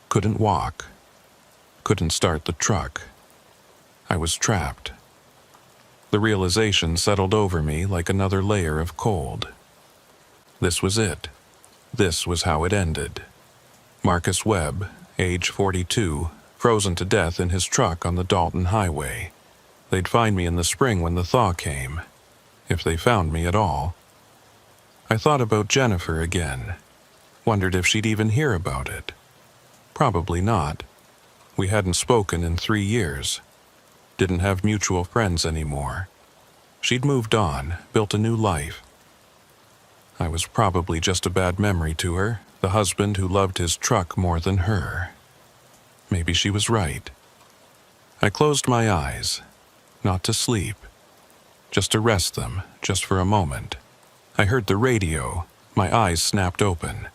Couldn't walk. Couldn't start the truck. I was trapped. The realization settled over me like another layer of cold. This was it. This was how it ended. Marcus Webb, age 42, frozen to death in his truck on the Dalton Highway. They'd find me in the spring when the thaw came, if they found me at all. I thought about Jennifer again. Wondered if she'd even hear about it. Probably not. We hadn't spoken in 3 years. Didn't have mutual friends anymore. She'd moved on, built a new life. I was probably just a bad memory to her, the husband who loved his truck more than her. Maybe she was right. I closed my eyes, not to sleep, just to rest them, just for a moment. I heard the radio, my eyes snapped open.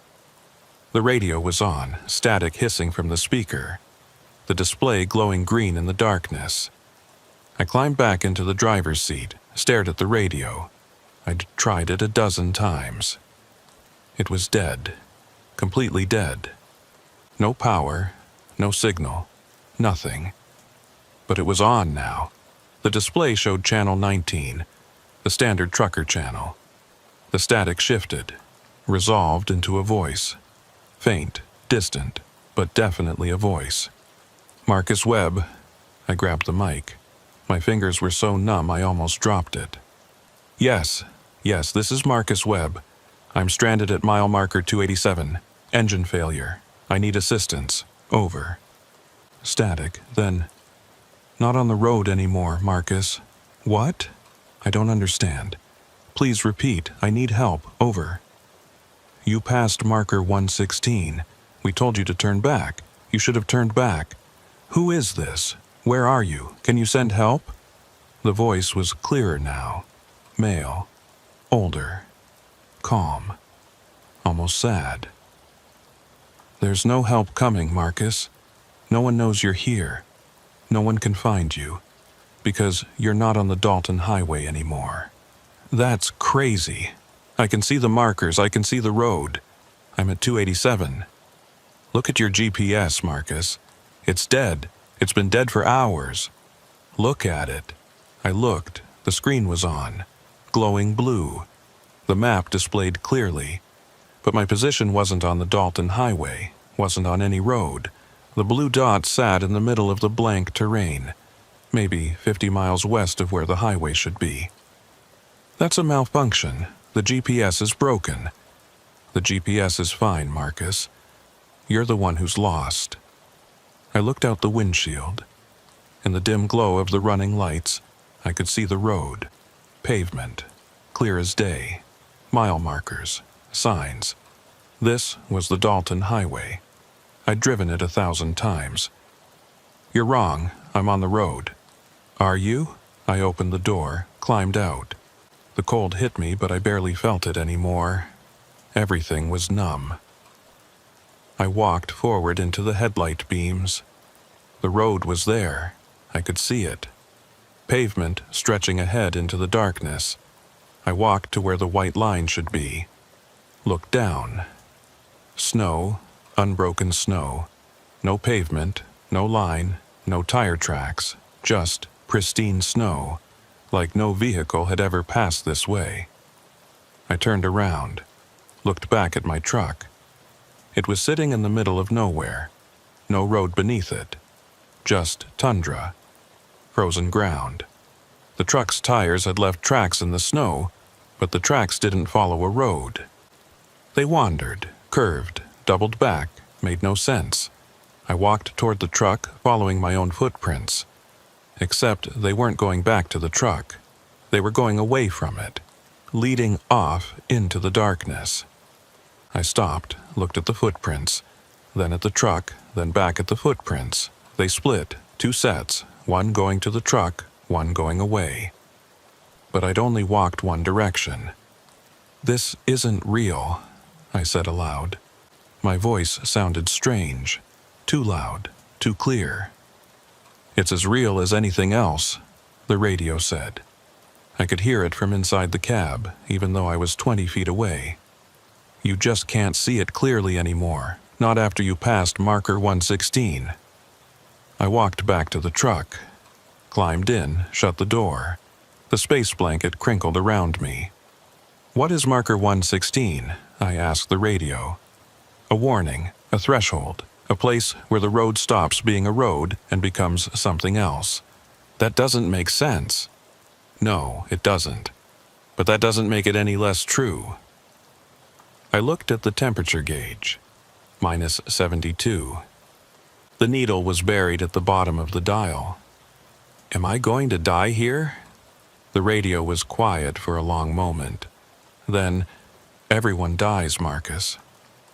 The radio was on, static hissing from the speaker, the display glowing green in the darkness. I climbed back into the driver's seat, stared at the radio. I'd tried it a dozen times. It was dead, completely dead. No power, no signal, nothing. But it was on now. The display showed channel 19, the standard trucker channel. The static shifted, resolved into a voice. Faint, distant, but definitely a voice. Marcus Webb. I grabbed the mic. My fingers were so numb I almost dropped it. Yes, this is Marcus Webb. I'm stranded at mile marker 287. Engine failure. I need assistance. Over. Static, then. Not on the road anymore, Marcus. What? I don't understand. Please repeat. I need help. Over. You passed marker 116. We told you to turn back. You should have turned back. Who is this? Where are you? Can you send help? The voice was clearer now. Male. Older. Calm. Almost sad. There's no help coming, Marcus. No one knows you're here. No one can find you. Because you're not on the Dalton Highway anymore. That's crazy. I can see the markers. I can see the road. I'm at 287. Look at your GPS, Marcus. It's dead. It's been dead for hours. Look at it. I looked. The screen was on. Glowing blue. The map displayed clearly. But my position wasn't on the Dalton Highway. Wasn't on any road. The blue dot sat in the middle of the blank terrain. Maybe 50 miles west of where the highway should be. That's a malfunction. The GPS is broken. The GPS is fine, Marcus. You're the one who's lost. I looked out the windshield. In the dim glow of the running lights, I could see the road. Pavement. Clear as day. Mile markers. Signs. This was the Dalton Highway. I'd driven it 1,000 times. You're wrong. I'm on the road. "Are you?" I opened the door, climbed out. The cold hit me, but I barely felt it anymore. Everything was numb. I walked forward into the headlight beams. The road was there. I could see it. Pavement stretching ahead into the darkness. I walked to where the white line should be. Looked down. Snow, unbroken snow. No pavement, no line, no tire tracks, just pristine snow, like no vehicle had ever passed this way. I turned around, looked back at my truck. It was sitting in the middle of nowhere. No road beneath it. Just tundra. Frozen ground. The truck's tires had left tracks in the snow, but the tracks didn't follow a road. They wandered, curved, doubled back, made no sense. I walked toward the truck, following my own footprints. Except they weren't going back to the truck. They were going away from it, leading off into the darkness. I stopped, looked at the footprints, then at the truck, then back at the footprints. They split, 2 sets, one going to the truck, one going away. But I'd only walked one direction. "This isn't real," I said aloud. My voice sounded strange, too loud, too clear. "It's as real as anything else," the radio said. I could hear it from inside the cab, even though I was 20 feet away. "You just can't see it clearly anymore, not after you passed marker 116. I walked back to the truck, climbed in, shut the door. The space blanket crinkled around me. "What is marker 116? I asked the radio. "A warning, a threshold, a place where the road stops being a road and becomes something else." "That doesn't make sense." "No, it doesn't. But that doesn't make it any less true." I looked at the temperature gauge. -72. The needle was buried at the bottom of the dial. "Am I going to die here?" The radio was quiet for a long moment. Then, "Everyone dies, Marcus.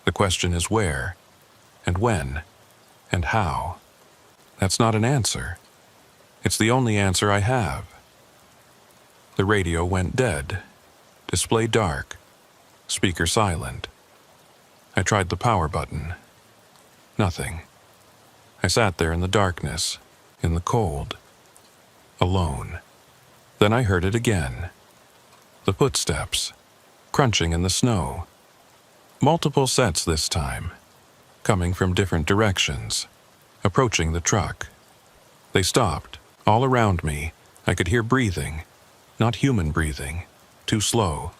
The question is where, and when, and how." That's not an answer. It's the only answer I have. The radio went dead. Display dark. Speaker silent. I tried the power button. Nothing. I sat there in the darkness, in the cold, alone. Then I heard it again. The footsteps, crunching in the snow. Multiple sets this time, coming from different directions, approaching the truck. They stopped, all around me. I could hear breathing, not human breathing, too slow,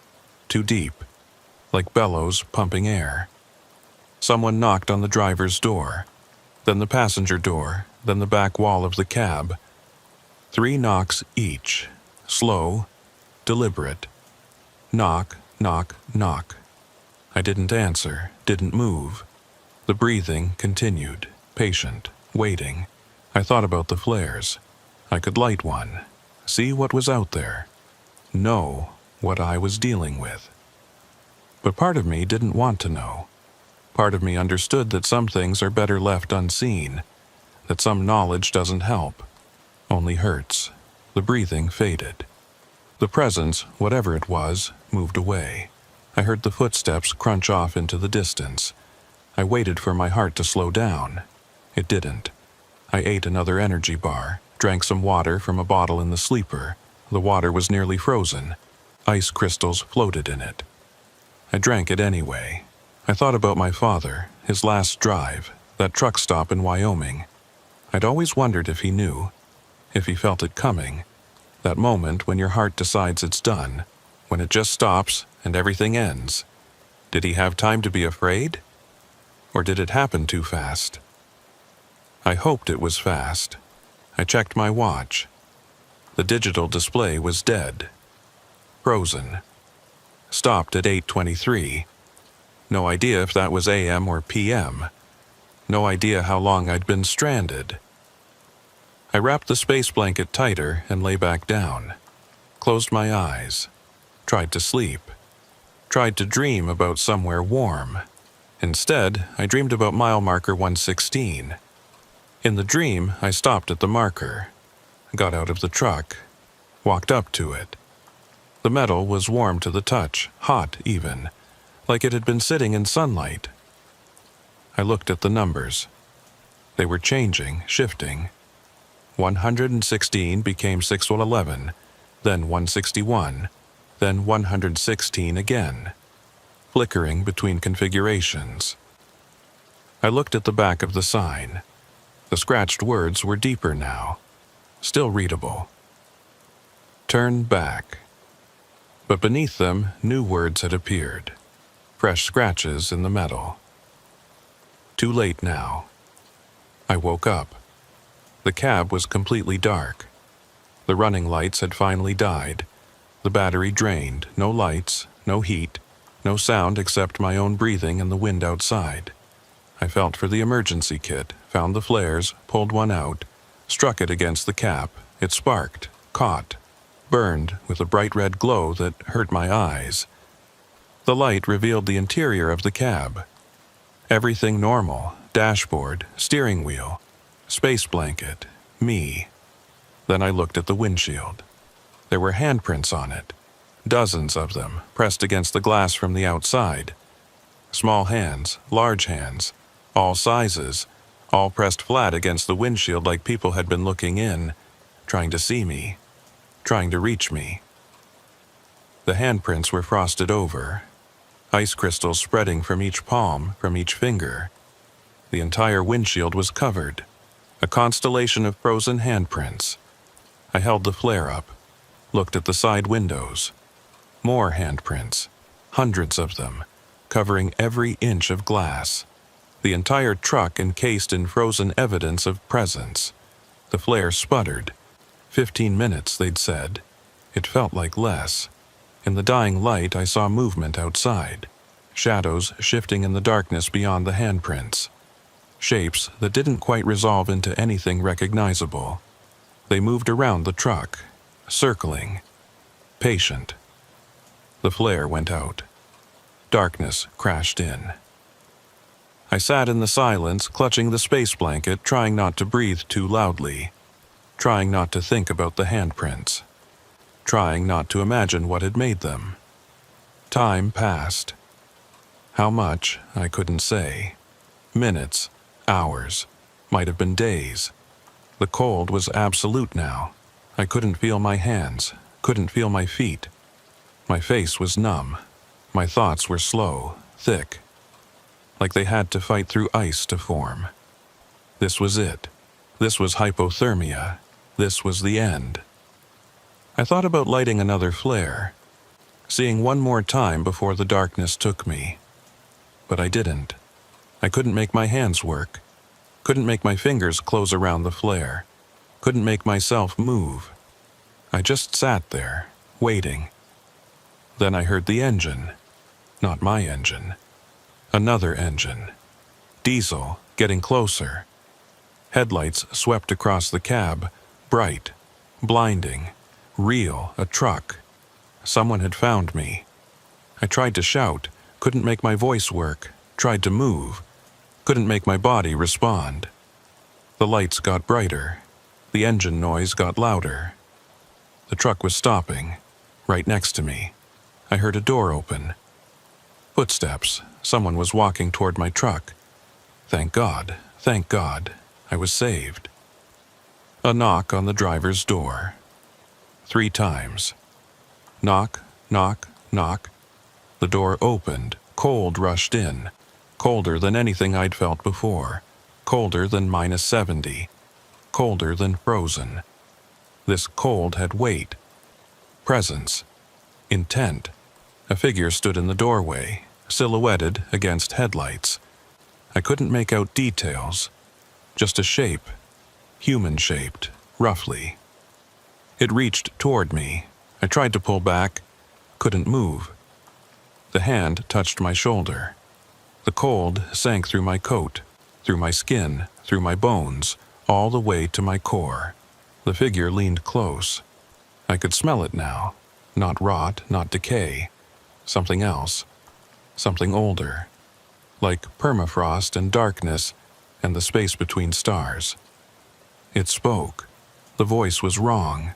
too deep, like bellows pumping air. Someone knocked on the driver's door, then the passenger door, then the back wall of the cab. 3 knocks each, slow, deliberate. Knock, knock, knock. I didn't answer, didn't move. The breathing continued, patient, waiting. I thought about the flares. I could light one, see what was out there, know what I was dealing with. But part of me didn't want to know. Part of me understood that some things are better left unseen, that some knowledge doesn't help, only hurts. The breathing faded. The presence, whatever it was, moved away. I heard the footsteps crunch off into the distance. I waited for my heart to slow down. It didn't. I ate another energy bar, drank some water from a bottle in the sleeper. The water was nearly frozen. Ice crystals floated in it. I drank it anyway. I thought about my father, his last drive, that truck stop in Wyoming. I'd always wondered if he knew, if he felt it coming. That moment when your heart decides it's done, when it just stops and everything ends. Did he have time to be afraid? Or did it happen too fast? I hoped it was fast. I checked my watch. The digital display was dead. Frozen. Stopped at 8:23. No idea if that was AM or PM. No idea how long I'd been stranded. I wrapped the space blanket tighter and lay back down. Closed my eyes. Tried to sleep. Tried to dream about somewhere warm. Instead, I dreamed about mile marker 116. In the dream, I stopped at the marker. got out of the truck, walked up to it. The metal was warm to the touch, hot even, like it had been sitting in sunlight. I looked at the numbers. They were changing, shifting. 116 became 611, then 161, then 116 again, flickering between configurations. I looked at the back of the sign. The scratched words were deeper now, still readable. Turn back. But beneath them, new words had appeared, fresh scratches in the metal. Too late now. I woke up. The cab was completely dark. The running lights had finally died. The battery drained, no lights, no heat, no sound except my own breathing and the wind outside. I felt for the emergency kit, found the flares, pulled one out, struck it against the cap. It sparked, caught, burned with a bright red glow that hurt my eyes. The light revealed the interior of the cab. Everything normal, dashboard, steering wheel, space blanket, me. Then I looked at the windshield. There were handprints on it, dozens of them, pressed against the glass from the outside. Small hands, large hands, all sizes, all pressed flat against the windshield like people had been looking in, trying to see me, trying to reach me. The handprints were frosted over, ice crystals spreading from each palm, from each finger. The entire windshield was covered, a constellation of frozen handprints. I held the flare up, looked at the side windows. More handprints, hundreds of them, covering every inch of glass. The entire truck encased in frozen evidence of presence. The flare sputtered. 15 minutes, they'd said. It felt like less. In the dying light, I saw movement outside. Shadows shifting in the darkness beyond the handprints. Shapes that didn't quite resolve into anything recognizable. They moved around the truck, circling, patient. The flare went out. Darkness crashed in. I sat in the silence, clutching the space blanket, trying not to breathe too loudly, trying not to think about the handprints, trying not to imagine what had made them. Time passed. How much, I couldn't say. Minutes, hours, might have been days. The cold was absolute now. I couldn't feel my hands, couldn't feel my feet. My face was numb. My thoughts were slow, thick, like they had to fight through ice to form. This was it. This was hypothermia. This was the end. I thought about lighting another flare, seeing one more time before the darkness took me. But I didn't. I couldn't make my hands work. Couldn't make my fingers close around the flare. Couldn't make myself move. I just sat there, waiting. Then I heard the engine. Not my engine. Another engine. Diesel, getting closer. Headlights swept across the cab, bright, blinding, real, a truck. Someone had found me. I tried to shout, couldn't make my voice work, tried to move, couldn't make my body respond. The lights got brighter. The engine noise got louder. The truck was stopping, right next to me. I heard a door open. Footsteps. Someone was walking toward my truck. Thank God, I was saved. A knock on the driver's door. 3 times. Knock, knock, knock. The door opened. Cold rushed in. Colder than anything I'd felt before. Colder than -70. Colder than frozen. This cold had weight. Presence. Intent. A figure stood in the doorway, silhouetted against headlights. I couldn't make out details. Just a shape. Human-shaped, roughly. It reached toward me. I tried to pull back. Couldn't move. The hand touched my shoulder. The cold sank through my coat, through my skin, through my bones, all the way to my core. The figure leaned close. I could smell it now. Not rot, not decay. Something else. Something older. Like permafrost and darkness and the space between stars. It spoke. The voice was wrong.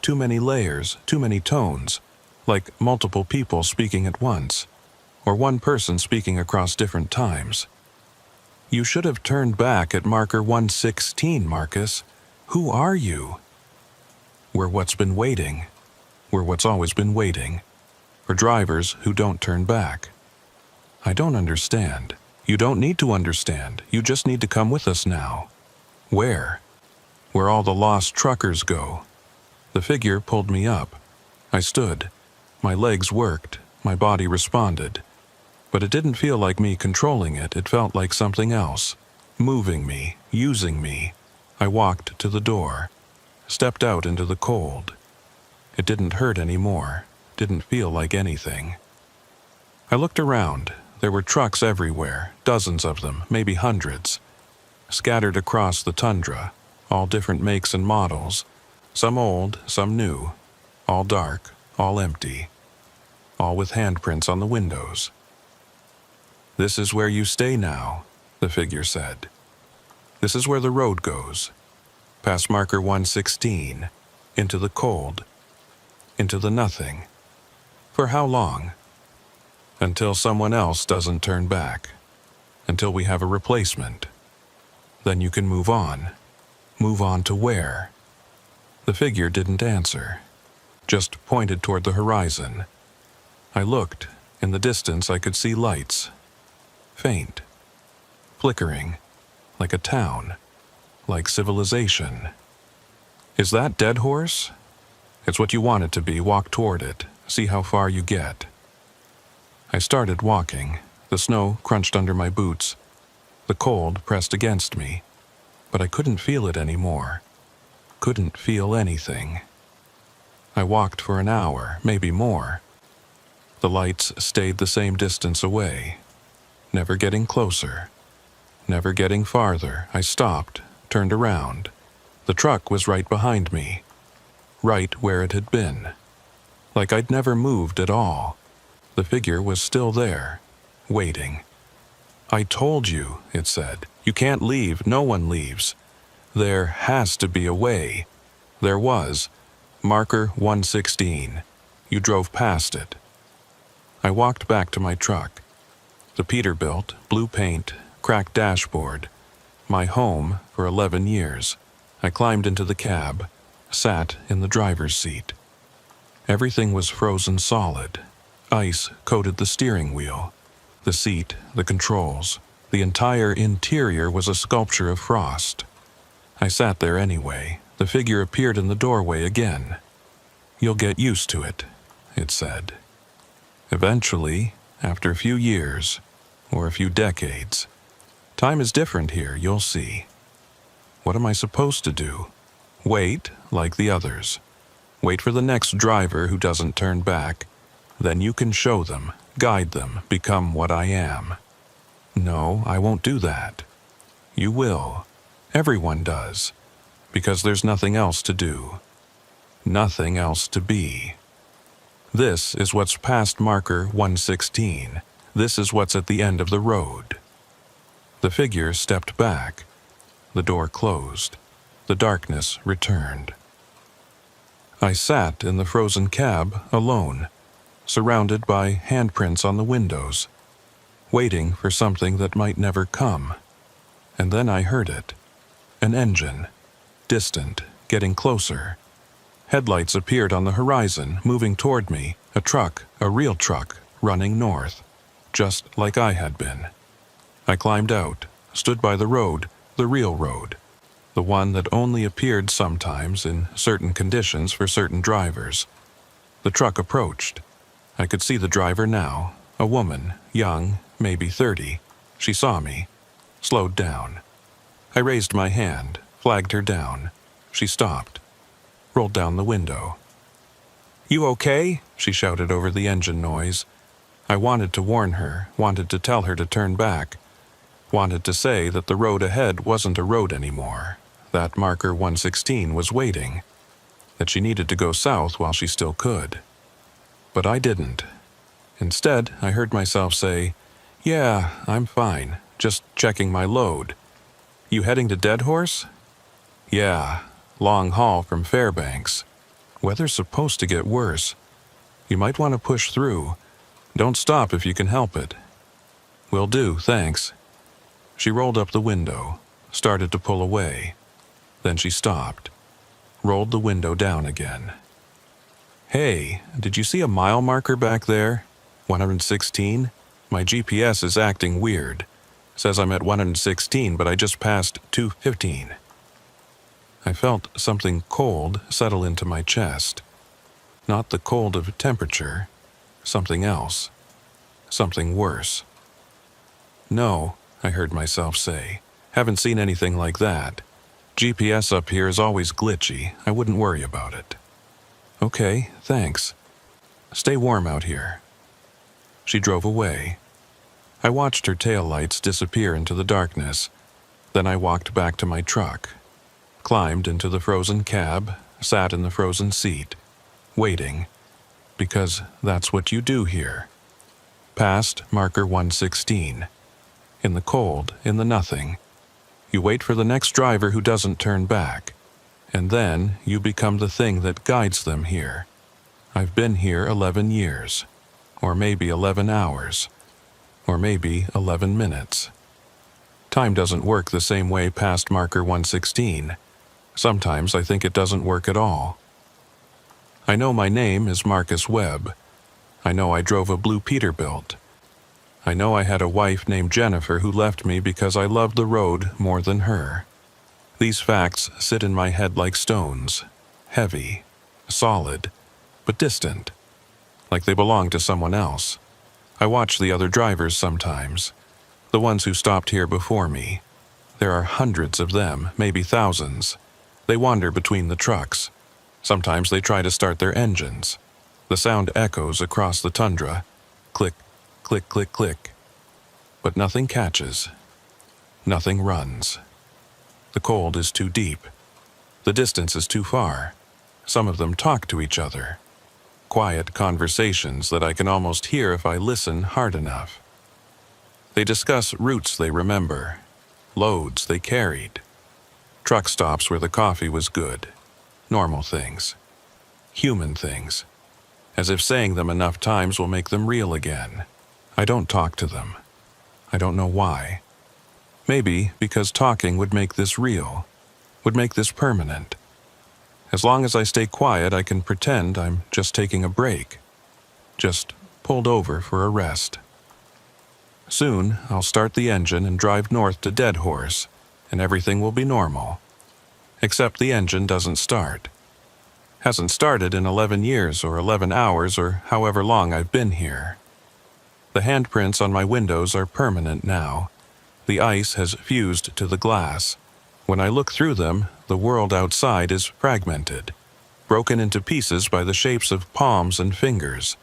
Too many layers, too many tones, like multiple people speaking at once, or one person speaking across different times. You should have turned back at marker 116, Marcus. Who are you? We're what's been waiting. We're what's always been waiting. For drivers who don't turn back. I don't understand. You don't need to understand. You just need to come with us now. Where? Where all the lost truckers go. The figure pulled me up. I stood. My legs worked. My body responded. But it didn't feel like me controlling it. It felt like something else. Moving me, using me. I walked to the door. Stepped out into the cold. It didn't hurt anymore. Didn't feel like anything. I looked around. There were trucks everywhere, dozens of them, maybe hundreds. Scattered across the tundra, all different makes and models. Some old, some new. All dark, all empty. All with handprints on the windows. This is where you stay now, the figure said. This is where the road goes. Past marker 116, into the cold, into the nothing. For how long? Until someone else doesn't turn back. Until we have a replacement. Then you can move on. Move on to where? The figure didn't answer. Just pointed toward the horizon. I looked. In the distance I could see lights. Faint. Flickering. Like a town. Like civilization. Is that Dead Horse? It's what you want it to be. Walk toward it. See how far you get. I started walking. The snow crunched under my boots. The cold pressed against me. But I couldn't feel it anymore. Couldn't feel anything. I walked for an hour, maybe more. The lights stayed the same distance away. Never getting closer. Never getting farther. I stopped, turned around. The truck was right behind me. Right where it had been. Like I'd never moved at all. The figure was still there, waiting. I told you, it said. You can't leave. No one leaves. There has to be a way. There was. Marker 116. You drove past it. I walked back to my truck. The Peterbilt, blue paint, cracked dashboard. My home for 11 years. I climbed into the cab, sat in the driver's seat. Everything was frozen solid. Ice coated the steering wheel, the seat, the controls. The entire interior was a sculpture of frost. I sat there anyway. The figure appeared in the doorway again. You'll get used to it, it said. Eventually, after a few years, or a few decades. Time is different here, you'll see. What am I supposed to do? Wait, like the others. Wait for the next driver who doesn't turn back. Then you can show them, guide them, become what I am. No, I won't do that. You will. Everyone does. Because there's nothing else to do. Nothing else to be. This is what's past marker 116. This is what's at the end of the road. The figure stepped back. The door closed. The darkness returned. I sat in the frozen cab alone, surrounded by handprints on the windows, waiting for something that might never come. And then I heard it. An engine. Distant, getting closer. Headlights appeared on the horizon, moving toward me. A truck, a real truck, running north. Just like I had been. I climbed out, stood by the road, the real road. The one that only appeared sometimes in certain conditions for certain drivers. The truck approached. I could see the driver now, a woman, young, maybe 30. She saw me, slowed down. I raised my hand, flagged her down. She stopped, rolled down the window. "You okay?" she shouted over the engine noise. I wanted to warn her, wanted to tell her to turn back. Wanted to say that the road ahead wasn't a road anymore. That marker 116 was waiting. That she needed to go south while she still could. But I didn't. Instead, I heard myself say, "Yeah, I'm fine, just checking my load. You heading to Dead Horse?" "Yeah, Long haul from Fairbanks. Weather's supposed to get worse. You might want to push through. Don't stop if you can help it. Will do, thanks. She rolled up the window, started to pull away. Then she stopped, rolled the window down again. Hey, did you see a mile marker back there? 116? My GPS is acting weird. Says I'm at 116, but I just passed 215. I felt something cold settle into my chest. Not the cold of temperature, something else. Something worse. No, I heard myself say. Haven't seen anything like that. GPS up here is always glitchy. I wouldn't worry about it. Okay, thanks. Stay warm out here. She drove away. I watched her taillights disappear into the darkness. Then I walked back to my truck, climbed into the frozen cab, sat in the frozen seat, waiting, because that's what you do here. Past marker 116. In the cold, in the nothing. You wait for the next driver who doesn't turn back, and then you become the thing that guides them here. I've been here 11 years, or maybe 11 hours, or maybe 11 minutes. Time doesn't work the same way past marker 116. Sometimes I think it doesn't work at all. I know my name is Marcus Webb. I know I drove a blue Peterbilt. I know I had a wife named Jennifer who left me because I loved the road more than her. These facts sit in my head like stones, heavy, solid, but distant, like they belong to someone else. I watch the other drivers sometimes, the ones who stopped here before me. There are hundreds of them, maybe thousands. They wander between the trucks. Sometimes they try to start their engines. The sound echoes across the tundra. Click, click, click, click. But nothing catches. Nothing runs. The cold is too deep. The distance is too far. Some of them talk to each other. Quiet conversations that I can almost hear if I listen hard enough. They discuss routes they remember, loads they carried, truck stops where the coffee was good, normal things, human things, as if saying them enough times will make them real again. I don't talk to them. I don't know why. Maybe because talking would make this real, would make this permanent. As long as I stay quiet, I can pretend I'm just taking a break, just pulled over for a rest. Soon, I'll start the engine and drive north to Dead Horse, and everything will be normal. Except the engine doesn't start. Hasn't started in 11 years or 11 hours or however long I've been here. The handprints on my windows are permanent now. The ice has fused to the glass. When I look through them, the world outside is fragmented, broken into pieces by the shapes of palms and fingers.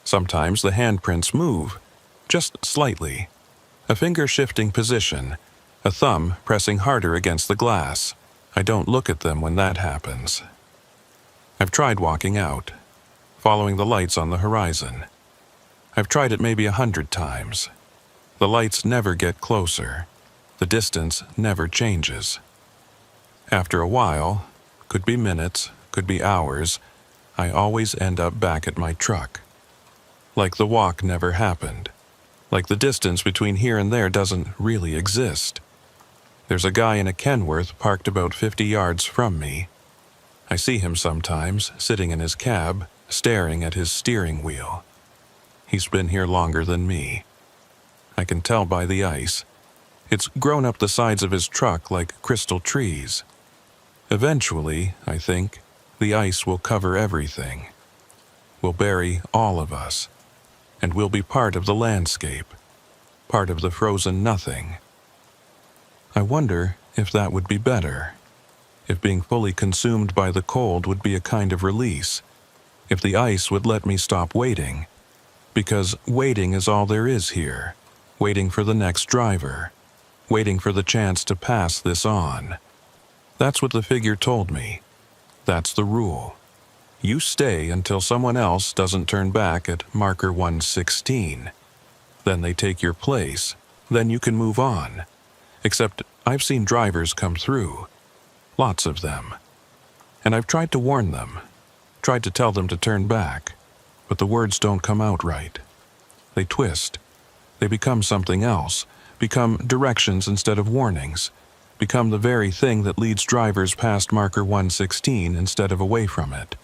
Sometimes the handprints move, just slightly. A finger shifting position, a thumb pressing harder against the glass. I don't look at them when that happens. I've tried walking out, following the lights on the horizon. I've tried it maybe 100 times. The lights never get closer. The distance never changes. After a while, could be minutes, could be hours, I always end up back at my truck. Like the walk never happened. Like the distance between here and there doesn't really exist. There's a guy in a Kenworth parked about 50 yards from me. I see him sometimes, sitting in his cab, staring at his steering wheel. He's been here longer than me. I can tell by the ice. It's grown up the sides of his truck like crystal trees. Eventually, I think, the ice will cover everything. Will bury all of us. And we'll be part of the landscape. Part of the frozen nothing. I wonder if that would be better. If being fully consumed by the cold would be a kind of release. If the ice would let me stop waiting. Because waiting is all there is here. Waiting for the next driver. Waiting for the chance to pass this on. That's what the figure told me. That's the rule. You stay until someone else doesn't turn back at marker 116. Then they take your place. Then you can move on. Except I've seen drivers come through. Lots of them. And I've tried to warn them, tried to tell them to turn back, but the words don't come out right. They twist. They become something else, become directions instead of warnings, become the very thing that leads drivers past marker 116 instead of away from it.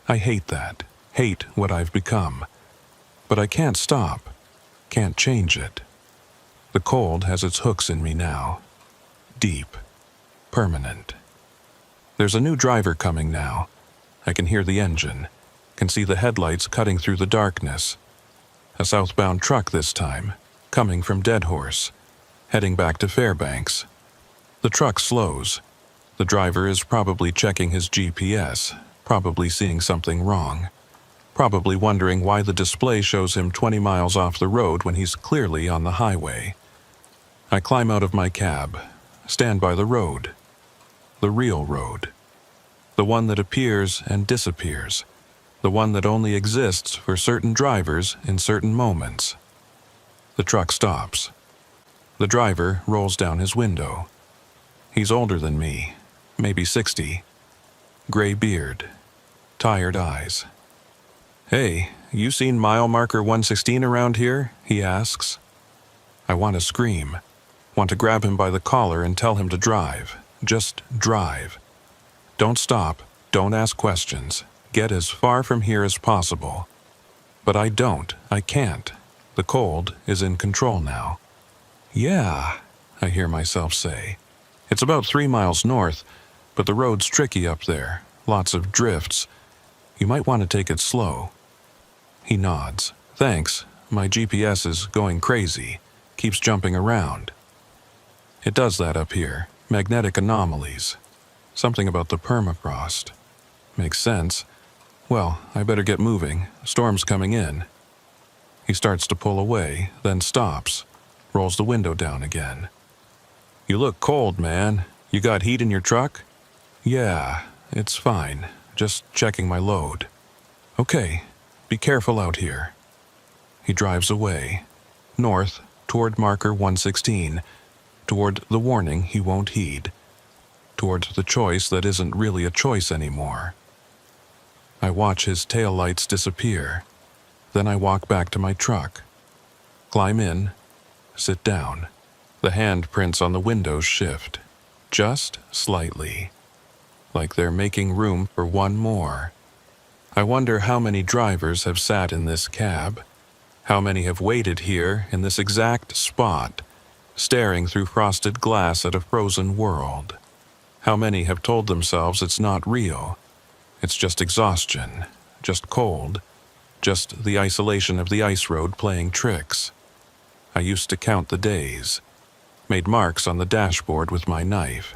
I hate that, hate what I've become. But I can't stop, can't change it. The cold has its hooks in me now. Deep, permanent. There's a new driver coming now. I can hear the engine, can see the headlights cutting through the darkness. A southbound truck this time, coming from Deadhorse, heading back to Fairbanks. The truck slows. The driver is probably checking his GPS, probably seeing something wrong, probably wondering why the display shows him 20 miles off the road when he's clearly on the highway. I climb out of my cab, stand by the road. The real road. The one that appears and disappears. The one that only exists for certain drivers in certain moments. The truck stops. The driver rolls down his window. He's older than me, maybe 60. Gray beard, tired eyes. "Hey, you seen mile marker 116 around here?" he asks. I want to scream, want to grab him by the collar and tell him to drive. Just drive. Don't stop, don't ask questions. Get as far from here as possible. But I don't, I can't. The cold is in control now. "Yeah," I hear myself say. It's about 3 miles north, but the road's tricky up there, lots of drifts. You might want to take it slow. He nods. "Thanks, my GPS is going crazy, keeps jumping around." It does that up here, magnetic anomalies. Something about the permafrost. Makes sense. Well, I better get moving, storm's coming in. He starts to pull away, then stops, rolls the window down again. "You look cold, man. You got heat in your truck?" "Yeah, it's fine. Just checking my load." "Okay, be careful out here." He drives away, north, toward marker 116, toward the warning he won't heed, toward the choice that isn't really a choice anymore. I watch his taillights disappear. Then I walk back to my truck. Climb in, sit down. The handprints on the windows shift, just slightly, like they're making room for one more. I wonder how many drivers have sat in this cab, how many have waited here in this exact spot, staring through frosted glass at a frozen world. How many have told themselves it's not real, it's just exhaustion, just cold, just the isolation of the ice road playing tricks. I used to count the days, made marks on the dashboard with my knife.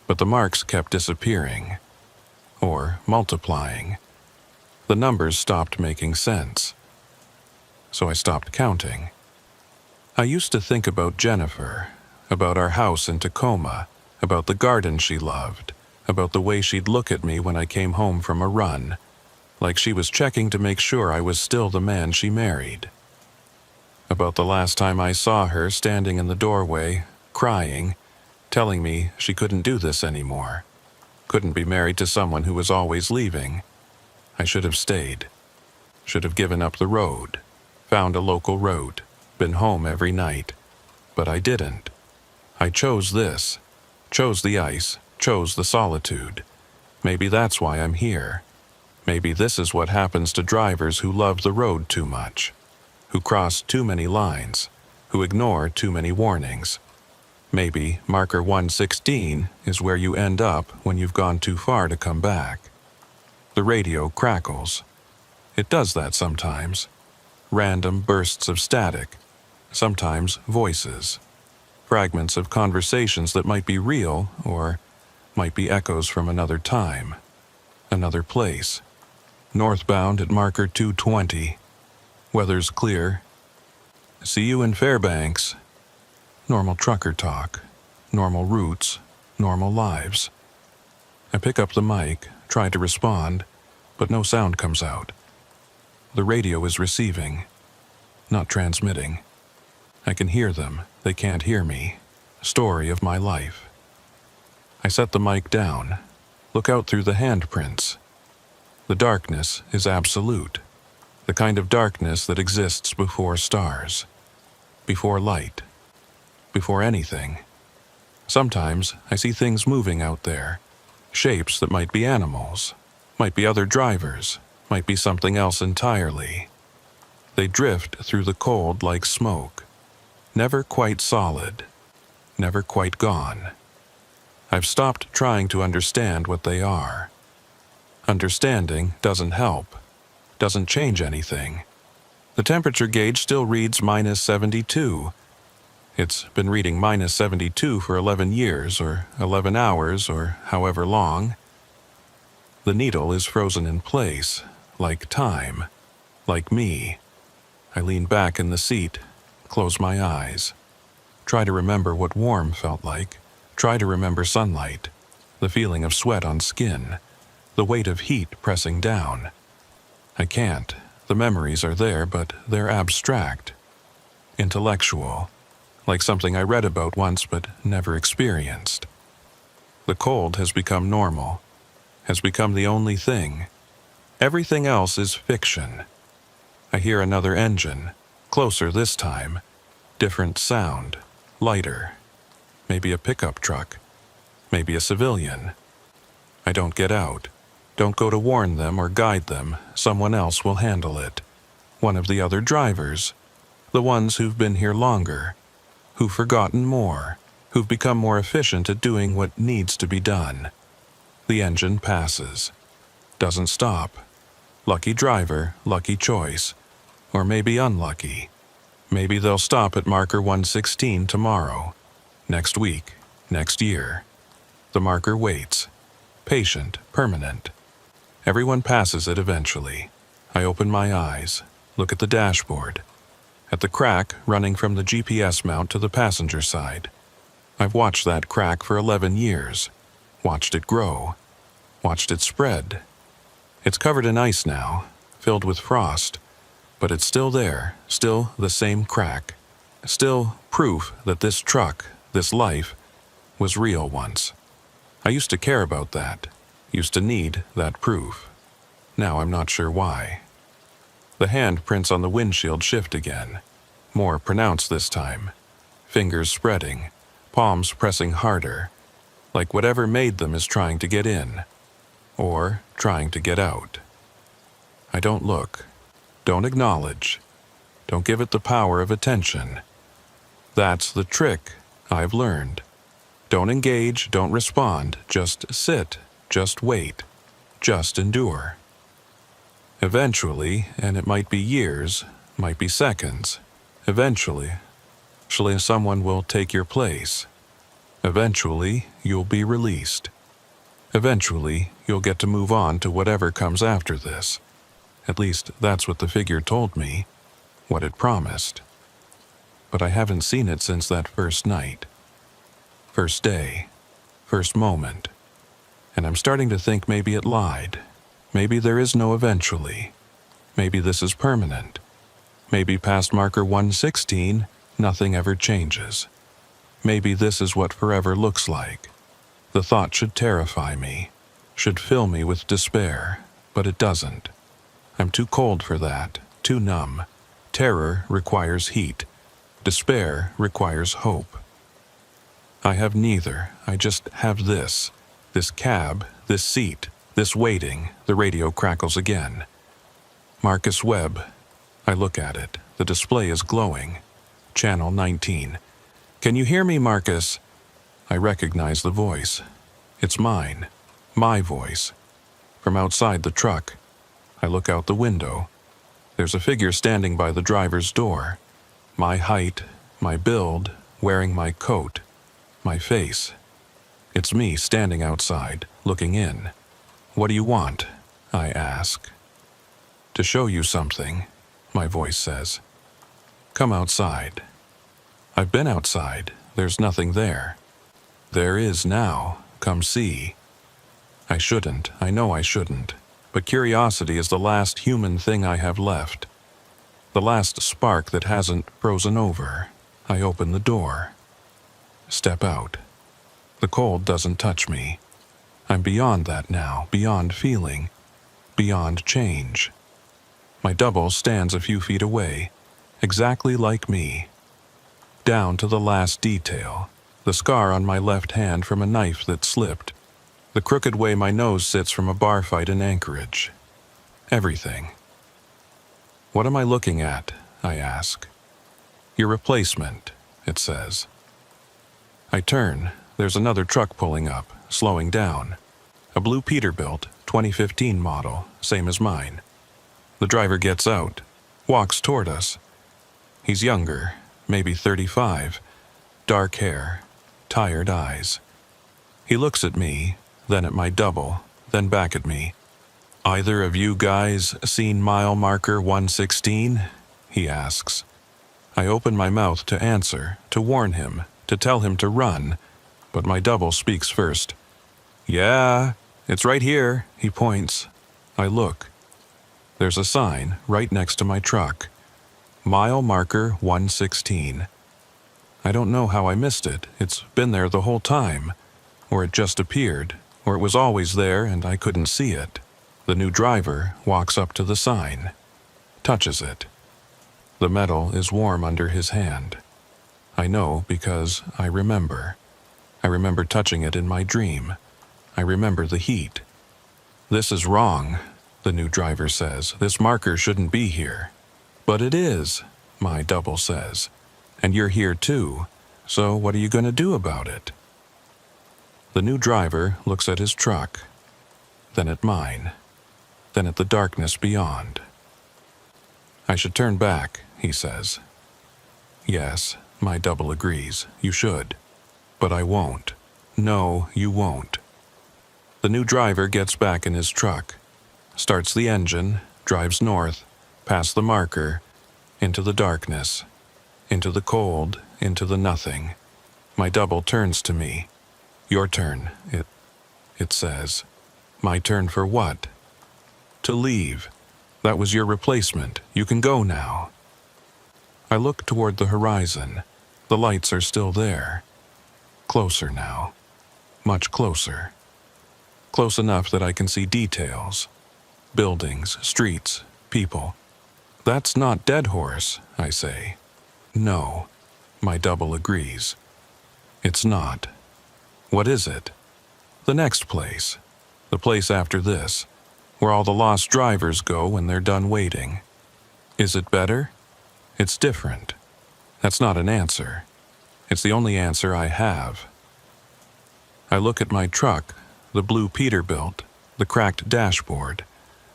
But the marks kept disappearing, or multiplying. The numbers stopped making sense. So I stopped counting. I used to think about Jennifer, about our house in Tacoma, about the garden she loved, about the way she'd look at me when I came home from a run, like she was checking to make sure I was still the man she married. About the last time I saw her standing in the doorway, crying, telling me she couldn't do this anymore, couldn't be married to someone who was always leaving. I should have stayed, should have given up the road, found a local route, been home every night. But I didn't. I chose this, chose the ice, chose the solitude. Maybe that's why I'm here. Maybe this is what happens to drivers who love the road too much, who cross too many lines, who ignore too many warnings. Maybe marker 116 is where you end up when you've gone too far to come back. The radio crackles. It does that sometimes. Random bursts of static, sometimes voices. Fragments of conversations that might be real or might be echoes from another time, another place. Northbound at marker 220. Weather's clear. "See you in Fairbanks." Normal trucker talk, normal routes, normal lives. I pick up the mic, try to respond, but no sound comes out. The radio is receiving, not transmitting. I can hear them, they can't hear me. Story of my life. I set the mic down, Look out through the handprints. The darkness is absolute. The kind of darkness that exists before stars, before light, before anything. Sometimes I see things moving out there, shapes that might be animals, might be other drivers, might be something else entirely. They drift through the cold like smoke, never quite solid, never quite gone. I've stopped trying to understand what they are. Understanding doesn't help, doesn't change anything. The temperature gauge still reads -72. It's been reading -72 for 11 years, or 11 hours, or however long. The needle is frozen in place, like time, like me. I lean back in the seat, close my eyes. Try to remember what warm felt like. Try to remember sunlight, the feeling of sweat on skin, the weight of heat pressing down. I can't. The memories are there, but they're abstract, intellectual, like something I read about once but never experienced. The cold has become normal, has become the only thing. Everything else is fiction. I hear another engine, closer this time, different sound, lighter. Maybe a pickup truck, maybe a civilian. I don't get out. Don't go to warn them or guide them. Someone else will handle it. One of the other drivers. The ones who've been here longer. Who've forgotten more. Who've become more efficient at doing what needs to be done. The engine passes. Doesn't stop. Lucky driver, lucky choice. Or maybe unlucky. Maybe they'll stop at marker 116 tomorrow. Next week. Next year. The marker waits. Patient, permanent. Everyone passes it eventually. I open my eyes, look at the dashboard, at the crack running from the GPS mount to the passenger side. I've watched that crack for 11 years, watched it grow, watched it spread. It's covered in ice now, filled with frost, but it's still there, still the same crack, still proof that this truck, this life, was real once. I used to care about that, used to need that proof. Now I'm not sure why. The handprints on the windshield shift again, more pronounced this time. Fingers spreading, palms pressing harder, like whatever made them is trying to get in, or trying to get out. I don't look, don't acknowledge, don't give it the power of attention. That's the trick I've learned. Don't engage, don't respond, just sit, just wait, just endure. Eventually, and it might be years, might be seconds, eventually someone will take your place. Eventually, you'll be released. Eventually, you'll get to move on to whatever comes after this. At least, that's what the figure told me, what it promised. But I haven't seen it since that first night. First day, first moment, and I'm starting to think maybe it lied. Maybe there is no eventually. Maybe this is permanent. Maybe past marker 116, nothing ever changes. Maybe this is what forever looks like. The thought should terrify me, should fill me with despair, but it doesn't. I'm too cold for that, too numb. Terror requires heat. Despair requires hope. I have neither. I just have this cab, this seat, this waiting. The radio crackles again. Marcus Webb. I look at it. The display is glowing. Channel 19. Can you hear me, Marcus? I recognize the voice. It's mine. My voice. From outside the truck, I look out the window. There's a figure standing by the driver's door. My height, my build, wearing my coat. My face. It's me standing outside, looking in. What do you want? I ask. To show you something, my voice says. Come outside. I've been outside. There's nothing there. There is now. Come see. I shouldn't. I know I shouldn't. But curiosity is the last human thing I have left. The last spark that hasn't frozen over. I open the door. Step out. The cold doesn't touch me. I'm beyond that now, beyond feeling, beyond change. My double stands a few feet away, exactly like me. Down to the last detail, the scar on my left hand from a knife that slipped, the crooked way my nose sits from a bar fight in Anchorage. Everything. What am I looking at? I ask. Your replacement, it says. I turn. There's another truck pulling up, slowing down. A blue Peterbilt, 2015 model, same as mine. The driver gets out, walks toward us. He's younger, maybe 35, dark hair, tired eyes. He looks at me, then at my double, then back at me. Either of you guys seen mile marker 116? He asks. I open my mouth to answer, to warn him, to tell him to run, but my double speaks first. Yeah, it's right here, he points. I look. There's a sign right next to my truck. Mile marker 116. I don't know how I missed it. It's been there the whole time. Or it just appeared, or it was always there and I couldn't see it. The new driver walks up to the sign, touches it. The metal is warm under his hand. I know because I remember. I remember touching it in my dream. I remember the heat. This is wrong, the new driver says. This marker shouldn't be here. But it is, my double says. And you're here too. So what are you going to do about it? The new driver looks at his truck, then at mine, then at the darkness beyond. I should turn back, he says. Yes, my double agrees. You should. But I won't. No, you won't. The new driver gets back in his truck, starts the engine, drives north, past the marker, into the darkness, into the cold, into the nothing. My double turns to me. Your turn, it says. My turn for what? To leave. That was your replacement. You can go now. I look toward the horizon. The lights are still there. Closer now. Much closer. Close enough that I can see details. Buildings, streets, people. That's not Dead Horse, I say. No, my double agrees. It's not. What is it? The next place. The place after this, where all the lost drivers go when they're done waiting. Is it better? It's different. That's not an answer. It's the only answer I have. I look at my truck, the blue Peterbilt, the cracked dashboard,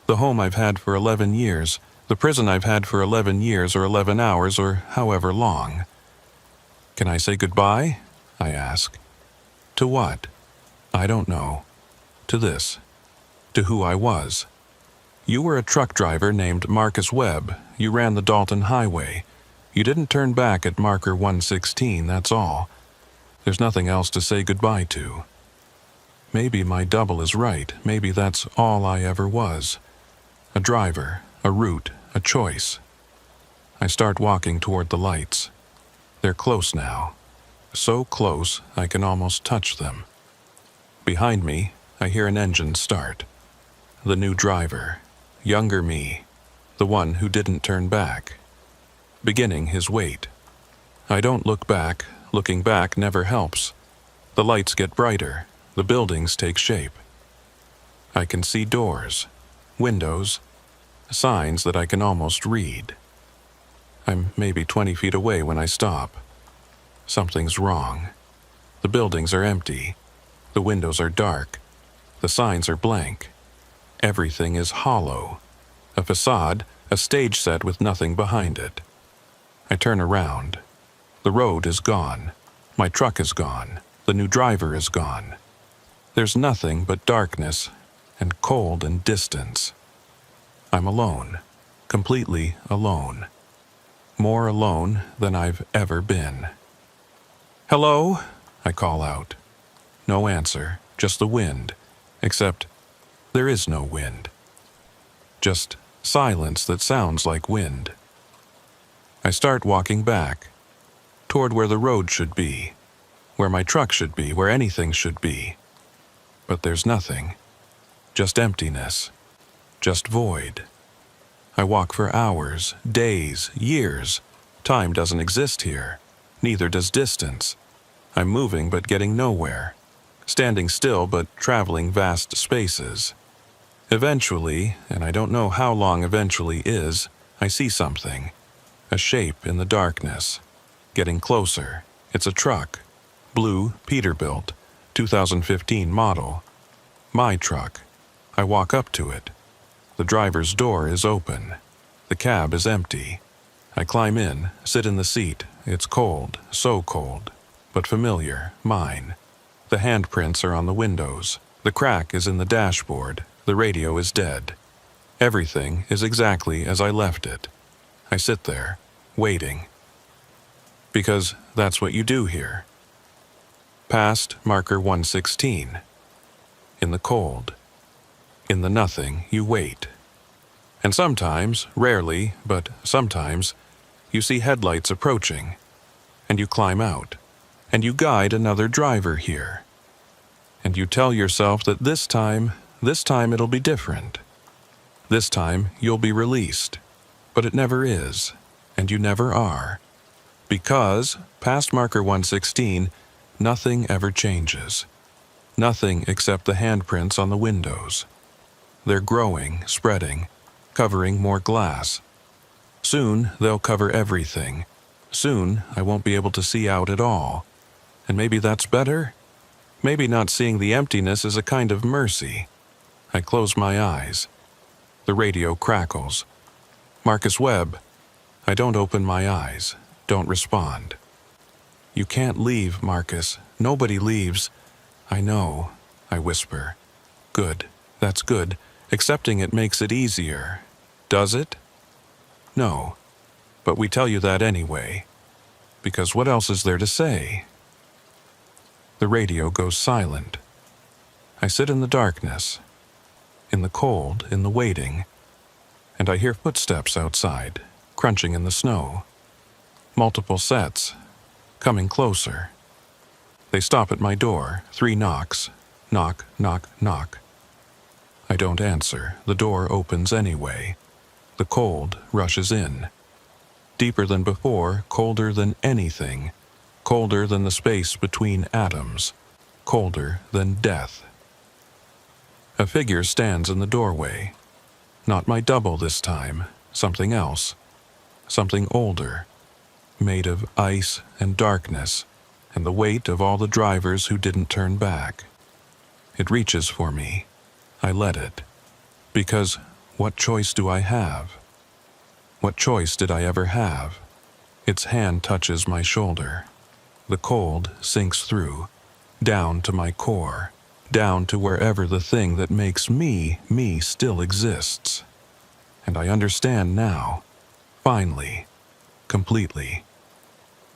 the home I've had for 11 years, the prison I've had for 11 years or 11 hours or however long. Can I say goodbye? I ask. To what? I don't know. To this. To who I was. You were a truck driver named Marcus Webb. You ran the Dalton Highway. You didn't turn back at marker 116, that's all. There's nothing else to say goodbye to. Maybe my double is right. Maybe that's all I ever was. A driver, a route, a choice. I start walking toward the lights. They're close now. So close I can almost touch them. Behind me, I hear an engine start. The new driver, younger me, the one who didn't turn back, beginning his wait. I don't look back. Looking back never helps. The lights get brighter. The buildings take shape. I can see doors, windows, signs that I can almost read. I'm maybe 20 feet away when I stop. Something's wrong. The buildings are empty. The windows are dark. The signs are blank. Everything is hollow. A facade, a stage set with nothing behind it. I turn around. The road is gone. My truck is gone. The new driver is gone. There's nothing but darkness and cold and distance. I'm alone. Completely alone. More alone than I've ever been. Hello? I call out. No answer, just the wind, except there is no wind. Just silence that sounds like wind. I start walking back, toward where the road should be, where my truck should be, where anything should be. But there's nothing. Just emptiness. Just void. I walk for hours, days, years. Time doesn't exist here. Neither does distance. I'm moving but getting nowhere. Standing still but traveling vast spaces. Eventually, and I don't know how long eventually is, I see something. A shape in the darkness. Getting closer. It's a truck. Blue, Peterbilt, 2015 model. My truck. I walk up to it. The driver's door is open. The cab is empty. I climb in, sit in the seat. It's cold, so cold, but familiar, mine. The handprints are on the windows. The crack is in the dashboard. The radio is dead. Everything is exactly as I left it. I sit there, waiting. Because that's what you do here. Past marker 116. In the cold. In the nothing, you wait. And sometimes, rarely, but sometimes, you see headlights approaching, and you climb out, and you guide another driver here. And you tell yourself that this time it'll be different. This time you'll be released, but it never is, and you never are. Because, past marker 116, nothing ever changes. Nothing except the handprints on the windows. They're growing, spreading, covering more glass. Soon they'll cover everything. Soon I won't be able to see out at all. And maybe that's better? Maybe not seeing the emptiness is a kind of mercy. I close my eyes. The radio crackles. Marcus Webb. I don't open my eyes. Don't respond. You can't leave, Marcus. Nobody leaves. I know, I whisper. Good. That's good. Accepting it makes it easier. Does it? No. But we tell you that anyway. Because what else is there to say? The radio goes silent. I sit in the darkness, in the cold, in the waiting, and I hear footsteps outside, crunching in the snow. Multiple sets, coming closer. They stop at my door, 3 knocks. Knock, knock, knock. I don't answer. The door opens anyway. The cold rushes in. Deeper than before, colder than anything. Colder than the space between atoms. Colder than death. A figure stands in the doorway. Not my double this time. Something else. Something older. Made of ice and darkness, and the weight of all the drivers who didn't turn back. It reaches for me. I let it. Because what choice do I have? What choice did I ever have? Its hand touches my shoulder. The cold sinks through, down to my core, down to wherever the thing that makes me still exists. And I understand now, finally, completely.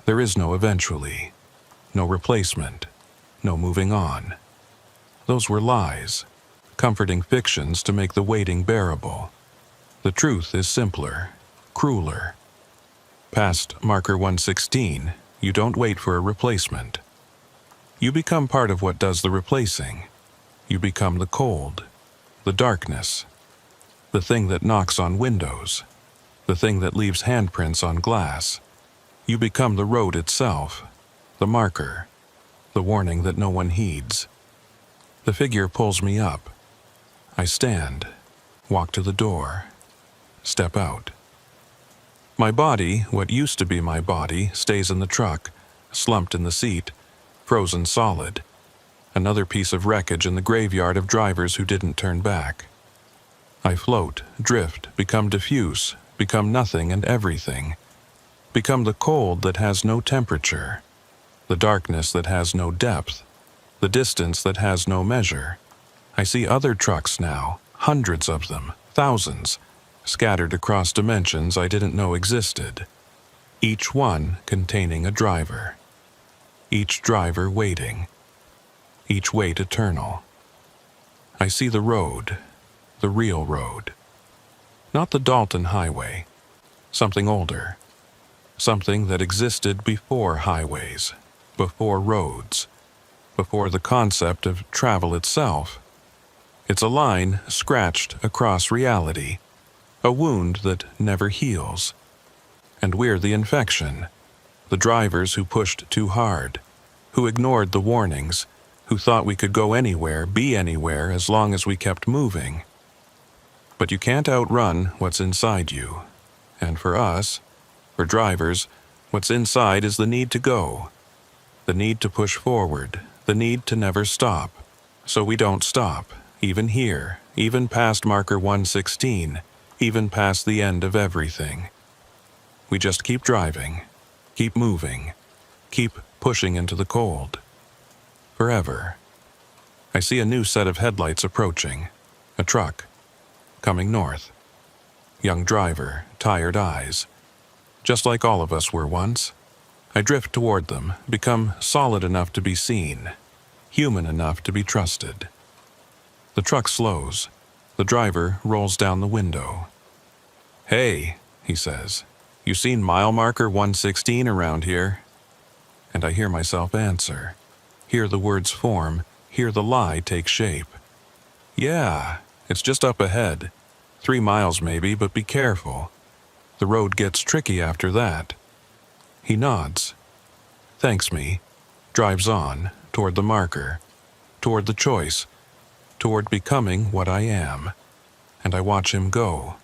There is no eventually, no replacement, no moving on. Those were lies, comforting fictions to make the waiting bearable. The truth is simpler, crueler. Past marker 116, you don't wait for a replacement. You become part of what does the replacing. You become the cold, the darkness, the thing that knocks on windows, the thing that leaves handprints on glass. You become the road itself, the marker, the warning that no one heeds. The figure pulls me up. I stand, walk to the door, step out. My body, what used to be my body, stays in the truck, slumped in the seat, frozen solid. Another piece of wreckage in the graveyard of drivers who didn't turn back. I float, drift, become diffuse, become nothing and everything. Become the cold that has no temperature, the darkness that has no depth, the distance that has no measure. I see other trucks now, hundreds of them, thousands, scattered across dimensions I didn't know existed, each one containing a driver, each driver waiting, each wait eternal. I see the road, the real road, not the Dalton Highway, something older, something that existed before highways, before roads, before the concept of travel itself. It's a line scratched across reality, a wound that never heals. And we're the infection, the drivers who pushed too hard, who ignored the warnings, who thought we could go anywhere, be anywhere as long as we kept moving. But you can't outrun what's inside you. And for us, for drivers, what's inside is the need to go, the need to push forward, the need to never stop. So we don't stop, even here, even past marker 116, even past the end of everything. We just keep driving, keep moving, keep pushing into the cold. Forever. I see a new set of headlights approaching, a truck, coming north. Young driver, tired eyes. Just like all of us were once. I drift toward them, become solid enough to be seen, human enough to be trusted. The truck slows. The driver rolls down the window. "Hey," he says, "you seen mile marker 116 around here?" And I hear myself answer, hear the words form, hear the lie take shape. "Yeah, it's just up ahead. 3 miles maybe, but be careful. The road gets tricky after that." He nods, thanks me, drives on, toward the marker, toward the choice, toward becoming what I am. And I watch him go,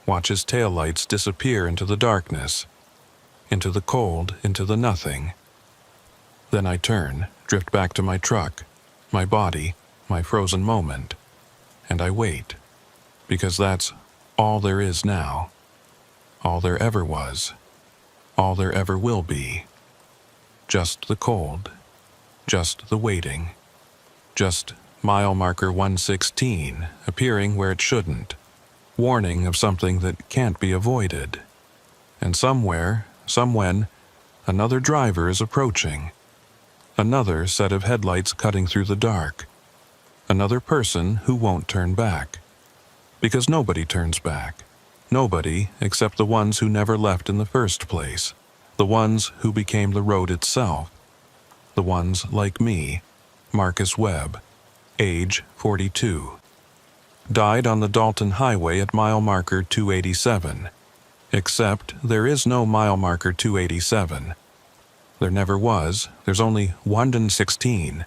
watch his taillights disappear into the darkness, into the cold, into the nothing. Then I turn, drift back to my truck, my body, my frozen moment, and I wait, because that's all there is now, all there ever was, all there ever will be. Just the cold, just the waiting, just mile marker 116 appearing where it shouldn't, warning of something that can't be avoided. And somewhere, somewhen, another driver is approaching, another set of headlights cutting through the dark, another person who won't turn back. Because nobody turns back. Nobody except the ones who never left in the first place, the ones who became the road itself, the ones like me, Marcus Webb, age 42. Died on the Dalton Highway at mile marker 287, except there is no mile marker 287. There never was, there's only 116.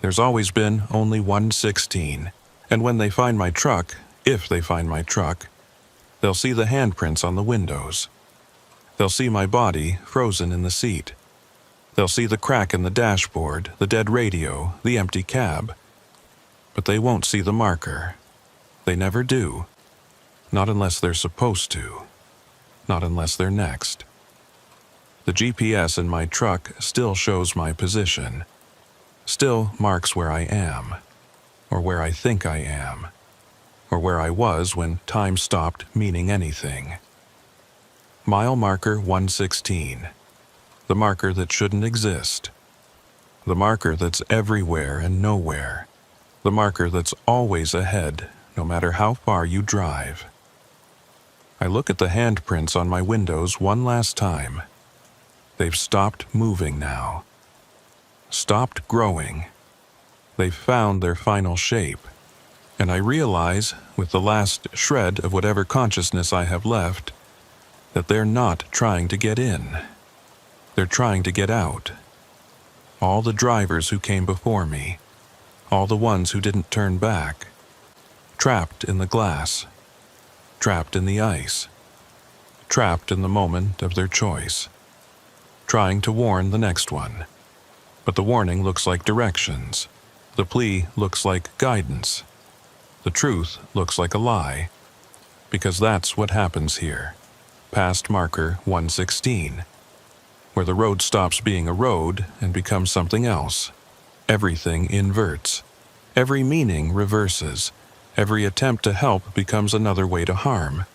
There's always been only 116, and when they find my truck, if they find my truck, they'll see the handprints on the windows. They'll see my body frozen in the seat. They'll see the crack in the dashboard, the dead radio, the empty cab. But they won't see the marker. They never do. Not unless they're supposed to. Not unless they're next. The GPS in my truck still shows my position. Still marks where I am. Or where I think I am. Or where I was when time stopped meaning anything. Mile marker 116. The marker that shouldn't exist. The marker that's everywhere and nowhere. The marker that's always ahead, no matter how far you drive. I look at the handprints on my windows one last time. They've stopped moving now. Stopped growing. They've found their final shape. And I realize, with the last shred of whatever consciousness I have left, that they're not trying to get in. They're trying to get out. All the drivers who came before me, all the ones who didn't turn back, trapped in the glass, trapped in the ice, trapped in the moment of their choice, trying to warn the next one. But the warning looks like directions. The plea looks like guidance. The truth looks like a lie, because that's what happens here, past marker 116, where the road stops being a road and becomes something else. Everything inverts. Every meaning reverses. Every attempt to help becomes another way to harm.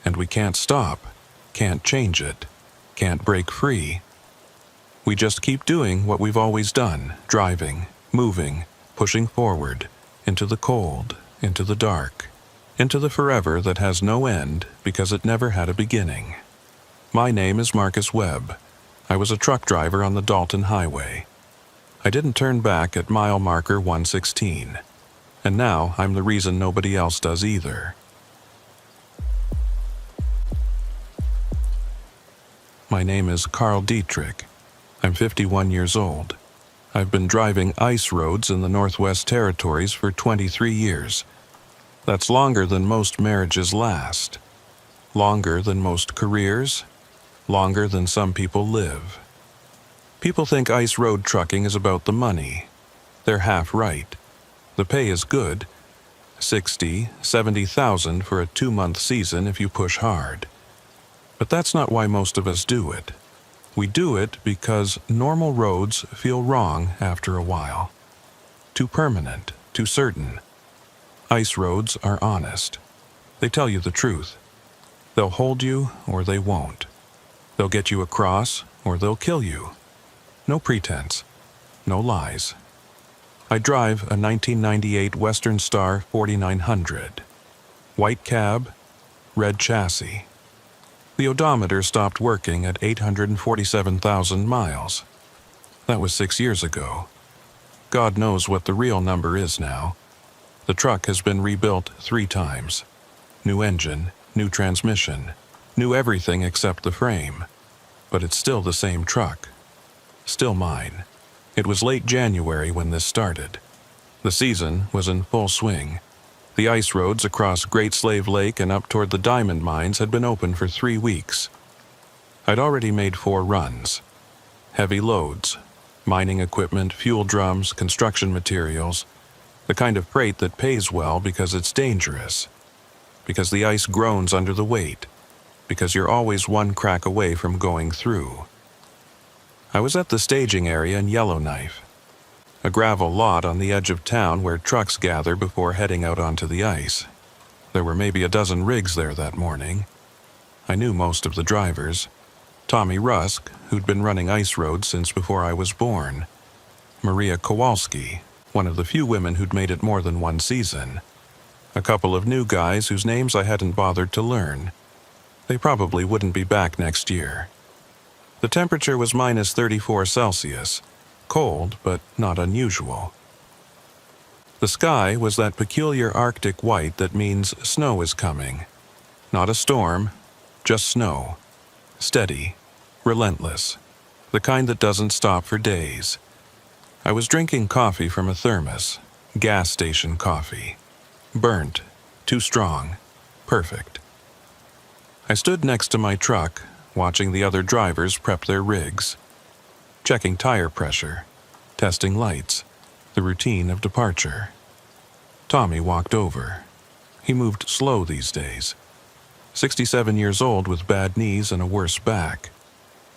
And we can't stop, can't change it, can't break free. We just keep doing what we've always done, driving, moving, pushing forward, into the cold, into the dark, into the forever that has no end because it never had a beginning. My name is Marcus Webb. I was a truck driver on the Dalton Highway. I didn't turn back at mile marker 116, and now I'm the reason nobody else does either. My name is Carl Dietrich. I'm 51 years old. I've been driving ice roads in the Northwest Territories for 23 years. That's longer than most marriages last. Longer than most careers. Longer than some people live. People think ice road trucking is about the money. They're half right. The pay is good. 60, 70,000 for a 2-month season if you push hard. But that's not why most of us do it. We do it because normal roads feel wrong after a while. Too permanent, too certain. Ice roads are honest. They tell you the truth. They'll hold you or they won't. They'll get you across or they'll kill you. No pretense. No lies. I drive a 1998 Western Star 4900. White cab, red chassis. The odometer stopped working at 847,000 miles. That was 6 years ago. God knows what the real number is now. The truck has been rebuilt 3 times. New engine, new transmission, new everything except the frame. But it's still the same truck. Still mine. It was late January when this started. The season was in full swing. The ice roads across Great Slave Lake and up toward the diamond mines had been open for 3 weeks. I'd already made 4 runs. Heavy loads, mining equipment, fuel drums, construction materials, the kind of freight that pays well because it's dangerous, because the ice groans under the weight, because you're always one crack away from going through. I was at the staging area in Yellowknife, a gravel lot on the edge of town where trucks gather before heading out onto the ice. There were maybe a dozen rigs there that morning. I knew most of the drivers. Tommy Rusk, who'd been running ice roads since before I was born. Maria Kowalski, one of the few women who'd made it more than 1 season. A couple of new guys whose names I hadn't bothered to learn. They probably wouldn't be back next year. The temperature was minus 34 Celsius. Cold, but not unusual. The sky was that peculiar Arctic white that means snow is coming. Not a storm, just snow. Steady, relentless, the kind that doesn't stop for days. I was drinking coffee from a thermos, gas station coffee. Burnt, too strong, perfect. I stood next to my truck, watching the other drivers prep their rigs. Checking tire pressure, testing lights, the routine of departure. Tommy walked over. He moved slow these days. 67 years old with bad knees and a worse back.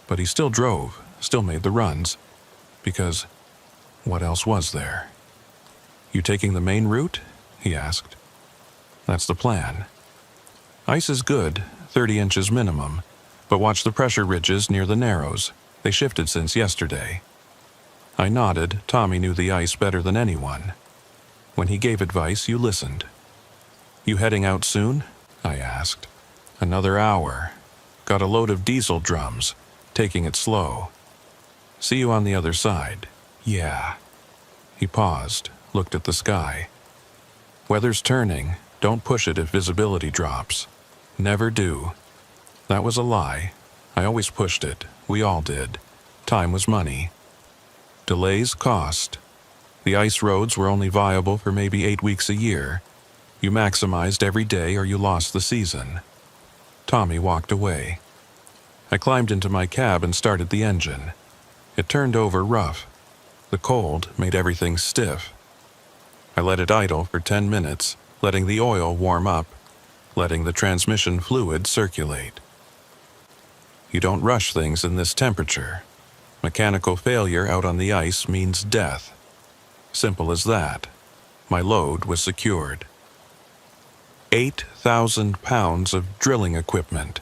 But he still drove, still made the runs. Because what else was there? You taking the main route? He asked. That's the plan. Ice is good, 30 inches minimum, but watch the pressure ridges near the narrows. They shifted since yesterday. I nodded. Tommy knew the ice better than anyone. When he gave advice, you listened. You heading out soon? I asked. Another hour. Got a load of diesel drums. Taking it slow. See you on the other side. Yeah. He paused, looked at the sky. Weather's turning. Don't push it if visibility drops. Never do. That was a lie. I always pushed it. We all did. Time was money. Delays cost. The ice roads were only viable for maybe 8 weeks a year. You maximized every day or you lost the season. Tommy walked away. I climbed into my cab and started the engine. It turned over rough. The cold made everything stiff. I let it idle for 10 minutes, letting the oil warm up, letting the transmission fluid circulate. You don't rush things in this temperature. Mechanical failure out on the ice means death. Simple as that. My load was secured. 8,000 pounds of drilling equipment.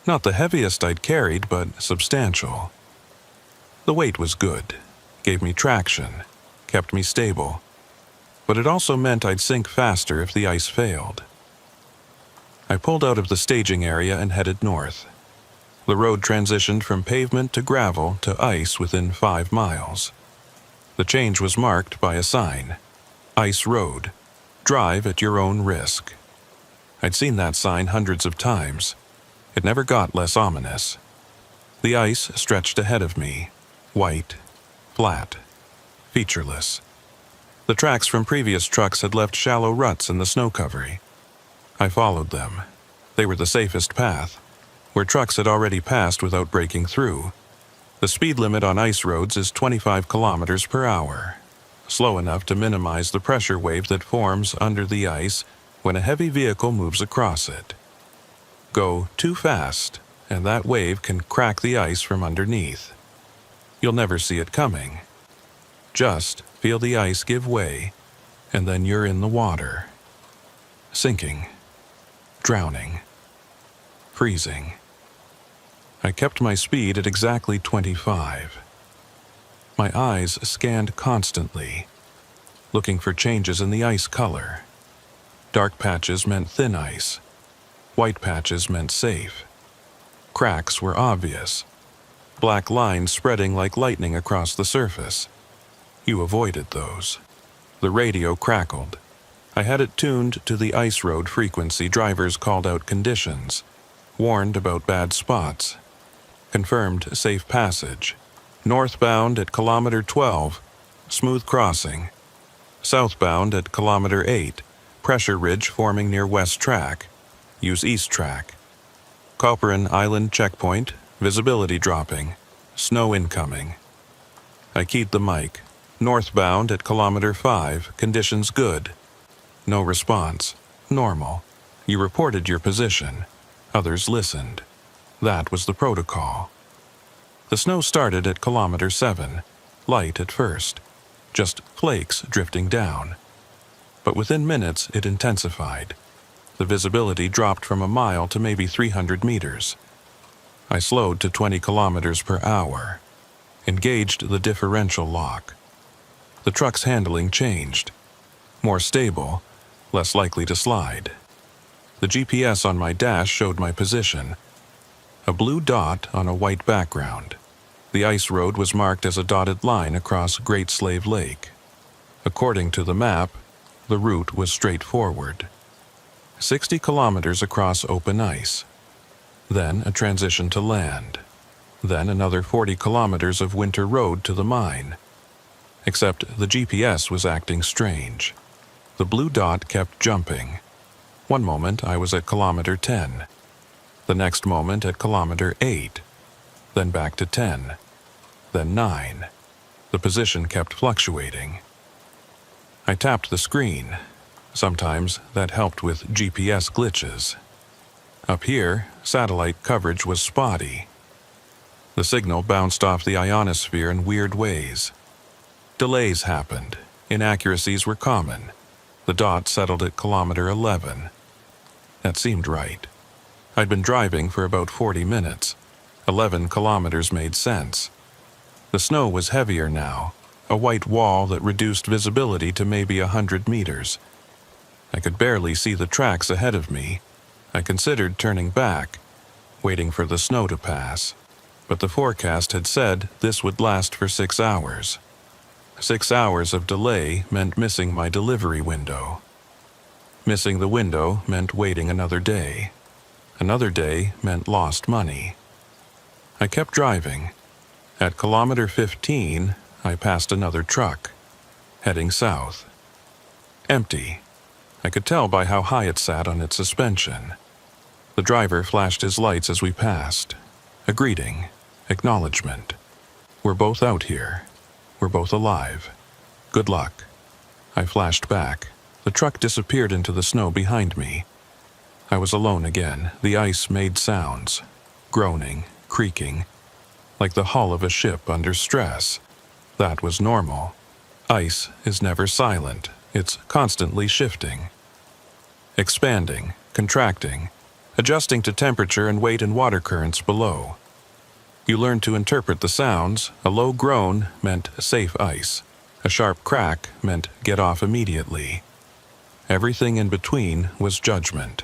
Not the heaviest I'd carried, but substantial. The weight was good, gave me traction, kept me stable. But it also meant I'd sink faster if the ice failed. I pulled out of the staging area and headed north. The road transitioned from pavement to gravel to ice within 5 miles. The change was marked by a sign: Ice Road. Drive at your own risk. I'd seen that sign hundreds of times. It never got less ominous. The ice stretched ahead of me, white, flat, featureless. The tracks from previous trucks had left shallow ruts in the snow covering. I followed them. They were the safest path, where trucks had already passed without breaking through. The speed limit on ice roads is 25 kilometers per hour, slow enough to minimize the pressure wave that forms under the ice when a heavy vehicle moves across it. Go too fast, and that wave can crack the ice from underneath. You'll never see it coming. Just feel the ice give way, and then you're in the water. Sinking. Drowning. Freezing. I kept my speed at exactly 25. My eyes scanned constantly, looking for changes in the ice color. Dark patches meant thin ice. White patches meant safe. Cracks were obvious. Black lines spreading like lightning across the surface. You avoided those. The radio crackled. I had it tuned to the ice road frequency. Drivers called out conditions, warned about bad spots, confirmed safe passage. Northbound at kilometer 12, smooth crossing. Southbound at kilometer 8, pressure ridge forming near west track. Use east track. Copperin Island checkpoint, visibility dropping, snow incoming. I keyed the mic. Northbound at kilometer 5, conditions good. No response. Normal. You reported your position. Others listened. That was the protocol. The snow started at kilometer 7, light at first, just flakes drifting down. But within minutes it intensified. The visibility dropped from a mile to maybe 300 meters. I slowed to 20 kilometers per hour, engaged the differential lock. The truck's handling changed. More stable, less likely to slide. The GPS on my dash showed my position. A blue dot on a white background. The ice road was marked as a dotted line across Great Slave Lake. According to the map, the route was straightforward. 60 kilometers across open ice. Then a transition to land. Then another 40 kilometers of winter road to the mine. Except the GPS was acting strange. The blue dot kept jumping. One moment I was at kilometer 10. The next moment at kilometer 8. Then back to 10. Then 9. The position kept fluctuating. I tapped the screen. Sometimes that helped with GPS glitches. Up here, satellite coverage was spotty. The signal bounced off the ionosphere in weird ways. Delays happened. Inaccuracies were common. The dot settled at kilometer 11. That seemed right. I'd been driving for about 40 minutes. 11 kilometers made sense. The snow was heavier now, a white wall that reduced visibility to maybe 100 meters. I could barely see the tracks ahead of me. I considered turning back, waiting for the snow to pass. But the forecast had said this would last for 6 hours. 6 hours of delay meant missing my delivery window. Missing the window meant waiting another day. Another day meant lost money. I kept driving. At kilometer 15, I passed another truck, heading south. Empty. I could tell by how high it sat on its suspension. The driver flashed his lights as we passed. A greeting, acknowledgement. We're both out here. We're both alive. Good luck. I flashed back. The truck disappeared into the snow behind me. I was alone again. The ice made sounds, groaning, creaking, like the hull of a ship under stress. That was normal. Ice is never silent. It's constantly shifting, expanding, contracting, adjusting to temperature and weight and water currents below. You learn to interpret the sounds. A low groan meant safe ice. A sharp crack meant get off immediately. Everything in between was judgment.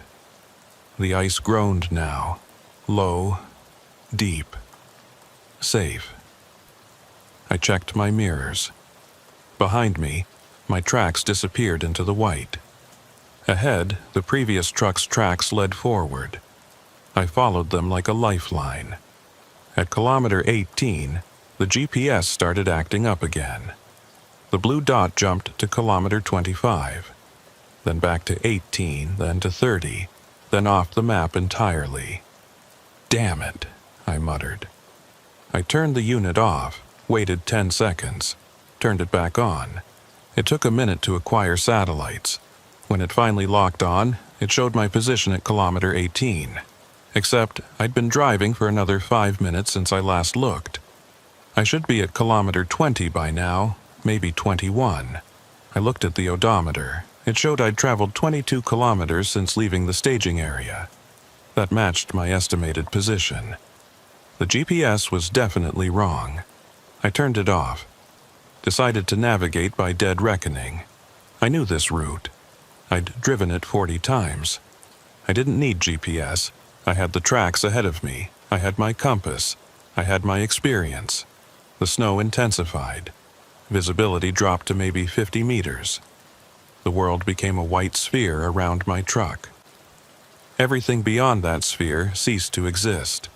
The ice groaned now, low, deep, safe. I checked my mirrors. Behind me, my tracks disappeared into the white. Ahead, the previous truck's tracks led forward. I followed them like a lifeline. At kilometer 18, the GPS started acting up again. The blue dot jumped to kilometer 25, then back to 18, then to 30, then off the map entirely. "Damn it," I muttered. I turned the unit off, waited 10 seconds, turned it back on. It took a minute to acquire satellites. When it finally locked on, it showed my position at kilometer 18. Except I'd been driving for another 5 minutes since I last looked. I should be at kilometer 20 by now, maybe 21. I looked at the odometer. It showed I'd traveled 22 kilometers since leaving the staging area. That matched my estimated position. The GPS was definitely wrong. I turned it off. Decided to navigate by dead reckoning. I knew this route. I'd driven it 40 times. I didn't need GPS. I had the tracks ahead of me. I had my compass. I had my experience. The snow intensified. Visibility dropped to maybe 50 meters. The world became a white sphere around my truck. Everything beyond that sphere ceased to exist.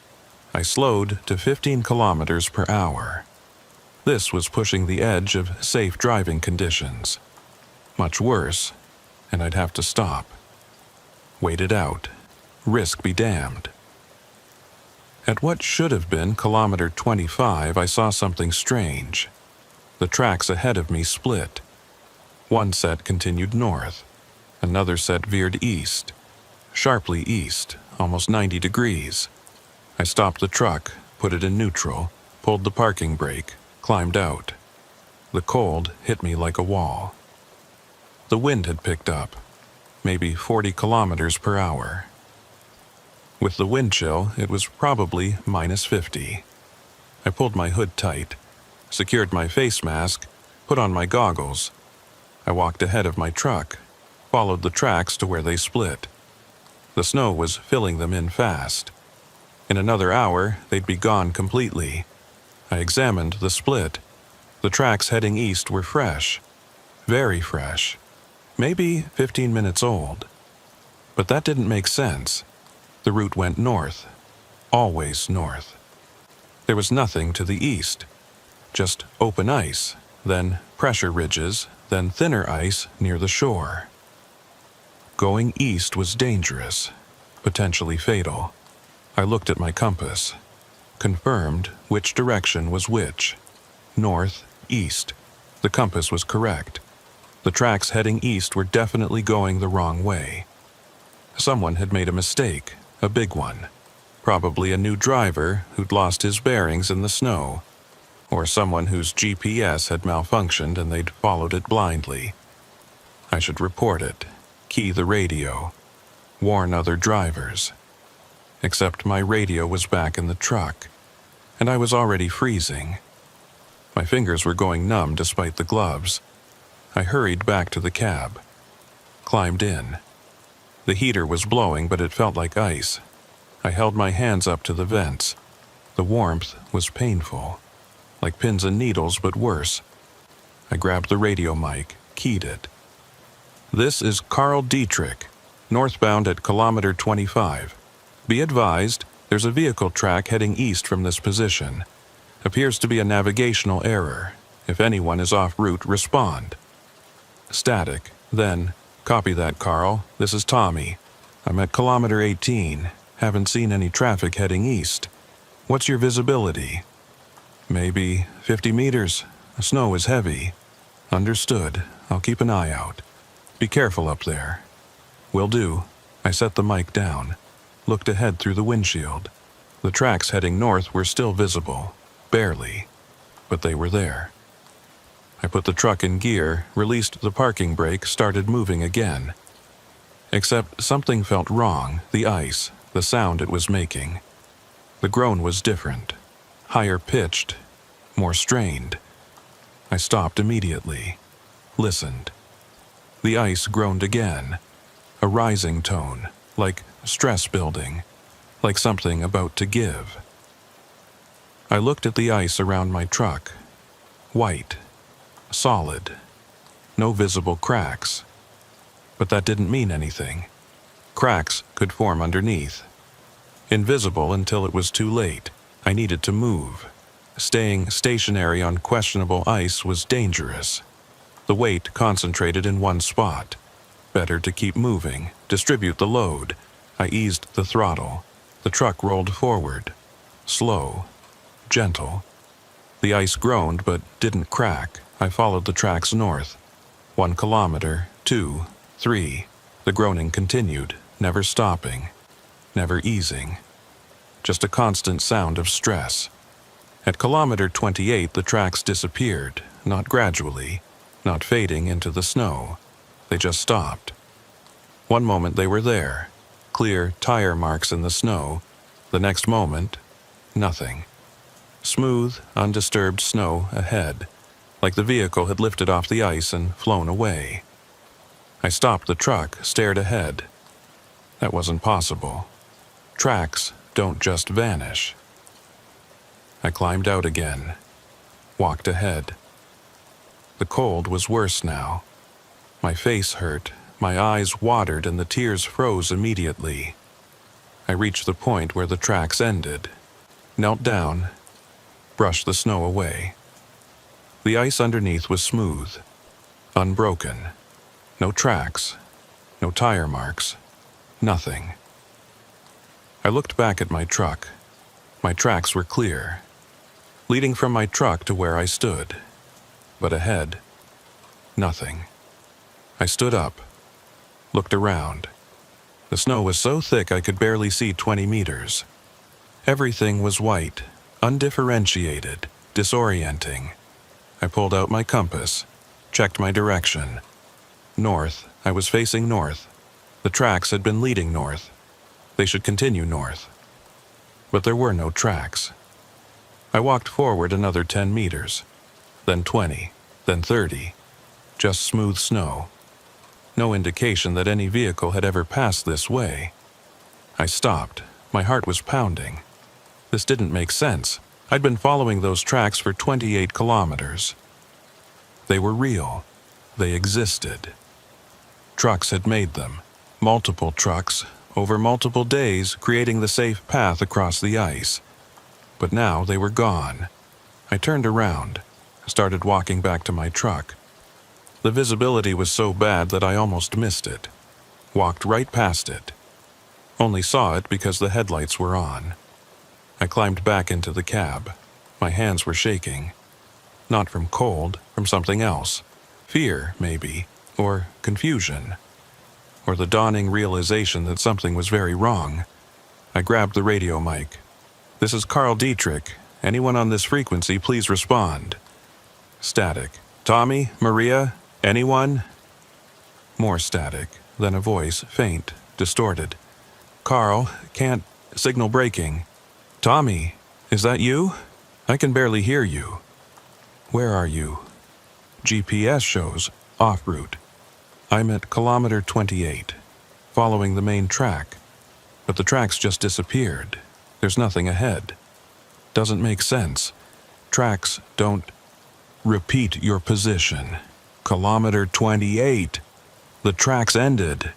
I slowed to 15 kilometers per hour. This was pushing the edge of safe driving conditions. Much worse, and I'd have to stop. Wait it out. Risk be damned. At what should have been kilometer 25, I saw something strange. The tracks ahead of me split. One set continued north. Another set veered east. Sharply east, almost 90 degrees. I stopped the truck, put it in neutral, pulled the parking brake, climbed out. The cold hit me like a wall. The wind had picked up, maybe 40 kilometers per hour. With the wind chill, it was probably minus 50. I pulled my hood tight, secured my face mask, put on my goggles. I walked ahead of my truck, followed the tracks to where they split. The snow was filling them in fast. In another hour, they'd be gone completely. I examined the split. The tracks heading east were fresh. Very fresh. Maybe 15 minutes old. But that didn't make sense. The route went north. Always north. There was nothing to the east. Just open ice, then pressure ridges, then thinner ice near the shore. Going east was dangerous, potentially fatal. I looked at my compass. Confirmed which direction was which. North, east. The compass was correct. The tracks heading east were definitely going the wrong way. Someone had made a mistake, a big one. Probably a new driver who'd lost his bearings in the snow, or someone whose GPS had malfunctioned and they'd followed it blindly. I should report it, key the radio, warn other drivers. Except my radio was back in the truck, and I was already freezing. My fingers were going numb despite the gloves. I hurried back to the cab, climbed in. The heater was blowing, but it felt like ice. I held my hands up to the vents. The warmth was painful, like pins and needles, but worse. I grabbed the radio mic, keyed it. "This is Carl Dietrich, northbound at kilometer 25. Be advised, there's a vehicle track heading east from this position. Appears to be a navigational error. If anyone is off route, respond." Static. Then, "Copy that, Carl. This is Tommy. I'm at kilometer 18. Haven't seen any traffic heading east. What's your visibility?" "Maybe 50 meters. The snow is heavy." "Understood. I'll keep an eye out. Be careful up there." "Will do." I set the mic down, looked ahead through the windshield. The tracks heading north were still visible, barely, but they were there. I put the truck in gear, released the parking brake, started moving again. Except something felt wrong, the ice, the sound it was making. The groan was different, higher pitched, more strained. I stopped immediately, listened. The ice groaned again, a rising tone, like stress building, like something about to give. I looked at the ice around my truck. White. solid. No visible cracks. But that didn't mean anything. Cracks could form underneath. Invisible until it was too late. I needed to move. Staying stationary on questionable ice was dangerous. The weight concentrated in one spot. Better to keep moving, distribute the load. I eased the throttle. The truck rolled forward. Slow, gentle. The ice groaned but didn't crack. I followed the tracks north. 1 kilometer, 2, 3. The groaning continued, never stopping, never easing. Just a constant sound of stress. At kilometer 28, the tracks disappeared, not gradually, not fading into the snow. They just stopped. One moment they were there, clear tire marks in the snow. The next moment, nothing. Smooth, undisturbed snow ahead, like the vehicle had lifted off the ice and flown away. I stopped the truck, stared ahead. That wasn't possible. Tracks don't just vanish. I climbed out again, walked ahead. The cold was worse now. My face hurt, my eyes watered, and the tears froze immediately. I reached the point where the tracks ended, knelt down, brushed the snow away. The ice underneath was smooth, unbroken. No tracks, no tire marks, nothing. I looked back at my truck. My tracks were clear, leading from my truck to where I stood. But ahead, nothing. I stood up, looked around. The snow was so thick I could barely see 20 meters. Everything was white, undifferentiated, disorienting. I pulled out my compass, checked my direction. North. I was facing north. The tracks had been leading north. They should continue north. But there were no tracks. I walked forward another 10 meters, then 20, then 30. Just smooth snow. No indication that any vehicle had ever passed this way. I stopped. My heart was pounding. This didn't make sense. I'd been following those tracks for 28 kilometers. They were real. They existed. Trucks had made them. Multiple trucks, over multiple days, creating the safe path across the ice. But now they were gone. I turned around, started walking back to my truck. The visibility was so bad that I almost missed it. Walked right past it. Only saw it because the headlights were on. I climbed back into the cab. My hands were shaking. Not from cold, from something else. Fear, maybe, or confusion, or the dawning realization that something was very wrong. I grabbed the radio mic. "This is Carl Dietrich. Anyone on this frequency, please respond." Static. "Tommy? Maria? Anyone?" More static, then a voice, faint, distorted. "Carl, can't... signal breaking." "Tommy, is that you? I can barely hear you." "Where are you?" "GPS shows off route. I'm at kilometer 28, following the main track. But the tracks just disappeared. There's nothing ahead. Doesn't make sense. Tracks don't..." "Repeat your position. Kilometer 28. The tracks ended.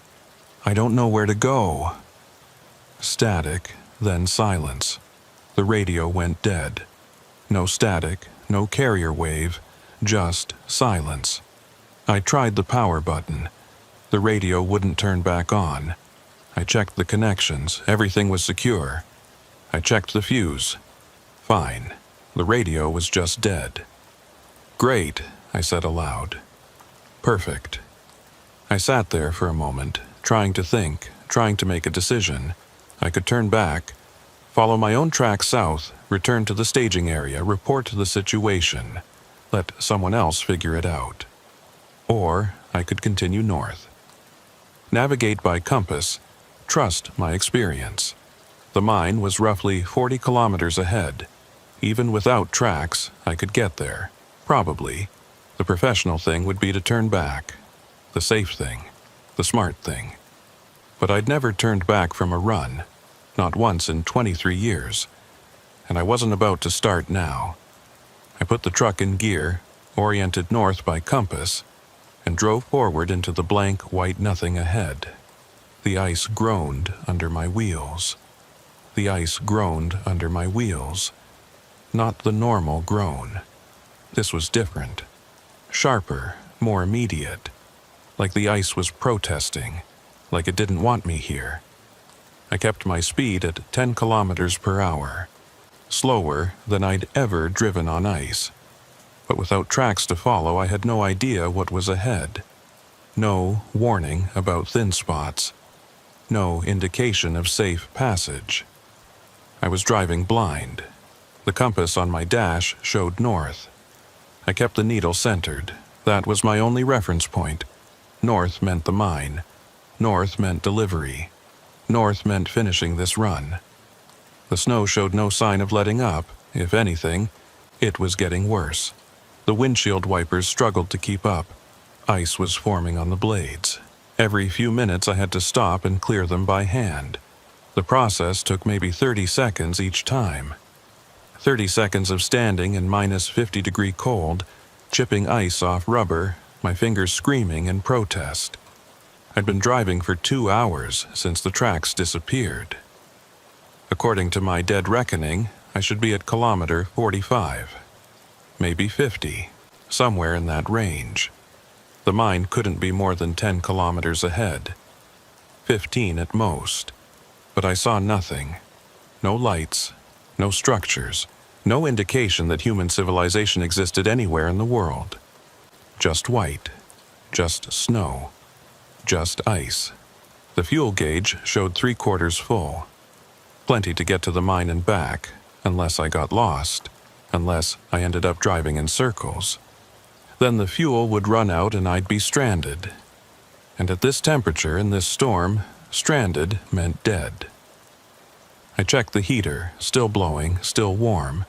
I don't know where to go." Static, then silence. The radio went dead. No static, no carrier wave, just silence. I tried the power button. The radio wouldn't turn back on. I checked the connections. Everything was secure. I checked the fuse. Fine. The radio was just dead. "Great," I said aloud. "Perfect." I sat there for a moment, trying to think, trying to make a decision. I could turn back, follow my own track south, return to the staging area, report the situation, let someone else figure it out. Or I could continue north. Navigate by compass, trust my experience. The mine was roughly 40 kilometers ahead. Even without tracks, I could get there. Probably. The professional thing would be to turn back. The safe thing. The smart thing. But I'd never turned back from a run. Not once in 23 years. And I wasn't about to start now. I put the truck in gear, oriented north by compass, and drove forward into the blank white nothing ahead. The ice groaned under my wheels. The ice groaned under my wheels. Not the normal groan. This was different. Sharper, more immediate. Like the ice was protesting. Like it didn't want me here. I kept my speed at 10 kilometers per hour. Slower than I'd ever driven on ice. But without tracks to follow, I had no idea what was ahead. No warning about thin spots. No indication of safe passage. I was driving blind. The compass on my dash showed north. I kept the needle centered. That was my only reference point. North meant the mine. North meant delivery. North meant finishing this run. The snow showed no sign of letting up. If anything, it was getting worse. The windshield wipers struggled to keep up. Ice was forming on the blades. Every few minutes I had to stop and clear them by hand. The process took maybe 30 seconds each time. 30 seconds of standing in minus 50-degree cold, chipping ice off rubber, my fingers screaming in protest. I'd been driving for 2 hours since the tracks disappeared. According to my dead reckoning, I should be at kilometer 45. Maybe 50, somewhere in that range. The mine couldn't be more than 10 kilometers ahead. 15 at most. But I saw nothing. No lights, no structures, no indication that human civilization existed anywhere in the world. Just white, just snow, just ice. The fuel gauge showed 3/4 full. Plenty to get to the mine and back, unless I got lost, unless I ended up driving in circles. Then the fuel would run out and I'd be stranded. And at this temperature in this storm, stranded meant dead. I checked the heater, still blowing, still warm.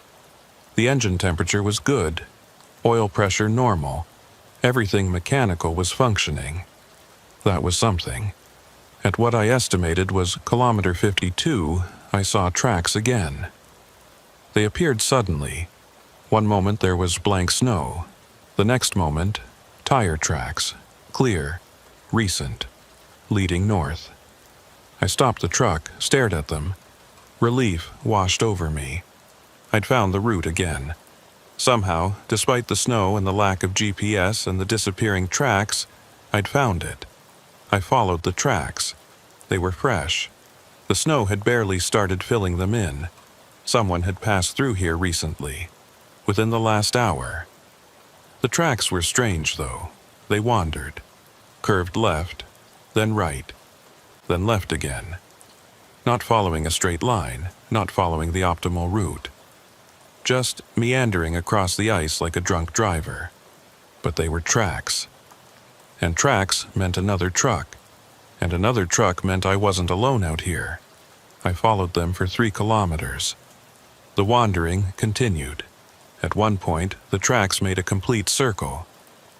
The engine temperature was good, oil pressure normal, everything mechanical was functioning. That was something. At what I estimated was kilometer 52, I saw tracks again. They appeared suddenly. One moment there was blank snow. The next moment, tire tracks, clear, recent, leading north. I stopped the truck, stared at them. Relief washed over me. I'd found the route again. Somehow, despite the snow and the lack of GPS and the disappearing tracks, I'd found it. I followed the tracks. They were fresh. The snow had barely started filling them in. Someone had passed through here recently, within the last hour. The tracks were strange, though. They wandered, curved left, then right, then left again. Not following a straight line, not following the optimal route. Just meandering across the ice like a drunk driver. But they were tracks. And tracks meant another truck. And another truck meant I wasn't alone out here. I followed them for 3 kilometers. The wandering continued. At one point, the tracks made a complete circle,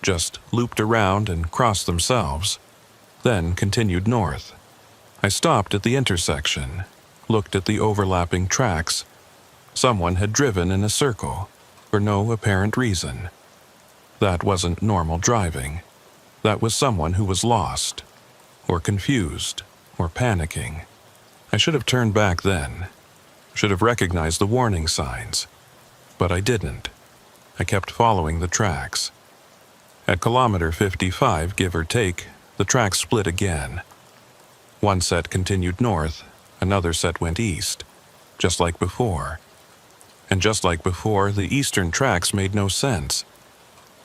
just looped around and crossed themselves, then continued north. I stopped at the intersection, looked at the overlapping tracks. Someone had driven in a circle, for no apparent reason. That wasn't normal driving. That was someone who was lost, or confused, or panicking. I should have turned back then, should have recognized the warning signs. But I didn't. I kept following the tracks. At kilometer 55, give or take, the tracks split again. One set continued north, another set went east, just like before. And just like before, the eastern tracks made no sense.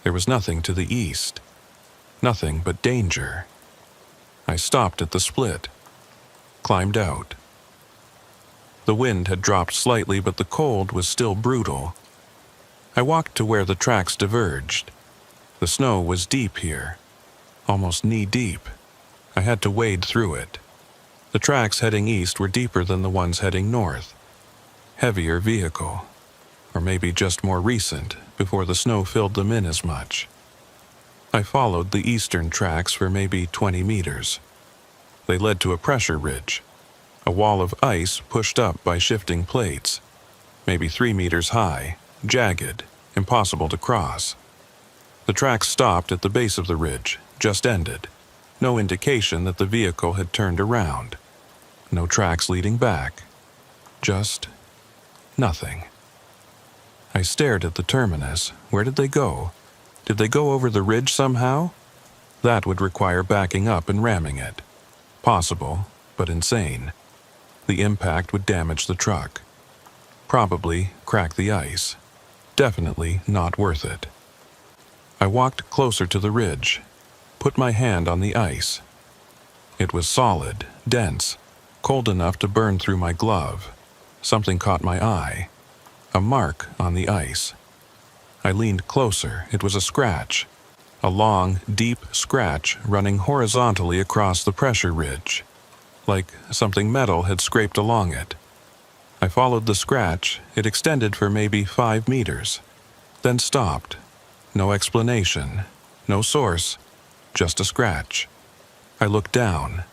There was nothing to the east. Nothing but danger. I stopped at the split. Climbed out. The wind had dropped slightly, but the cold was still brutal. I walked to where the tracks diverged. The snow was deep here, almost knee-deep. I had to wade through it. The tracks heading east were deeper than the ones heading north. Heavier vehicle, or maybe just more recent, before the snow filled them in as much. I followed the eastern tracks for maybe 20 meters. They led to a pressure ridge, a wall of ice pushed up by shifting plates, maybe 3 meters high, jagged, impossible to cross. The tracks stopped at the base of the ridge, just ended. No indication that the vehicle had turned around. No tracks leading back. Just nothing. I stared at the terminus. Where did they go? Did they go over the ridge somehow? That would require backing up and ramming it. Possible, but insane. The impact would damage the truck. Probably crack the ice. Definitely not worth it. I walked closer to the ridge, put my hand on the ice. It was solid, dense, cold enough to burn through my glove. Something caught my eye. A mark on the ice. I leaned closer. It was a scratch. A long, deep scratch running horizontally across the pressure ridge, like something metal had scraped along it. I followed the scratch. It extended for maybe 5 meters, then stopped. No explanation, no source, just a scratch. I looked down.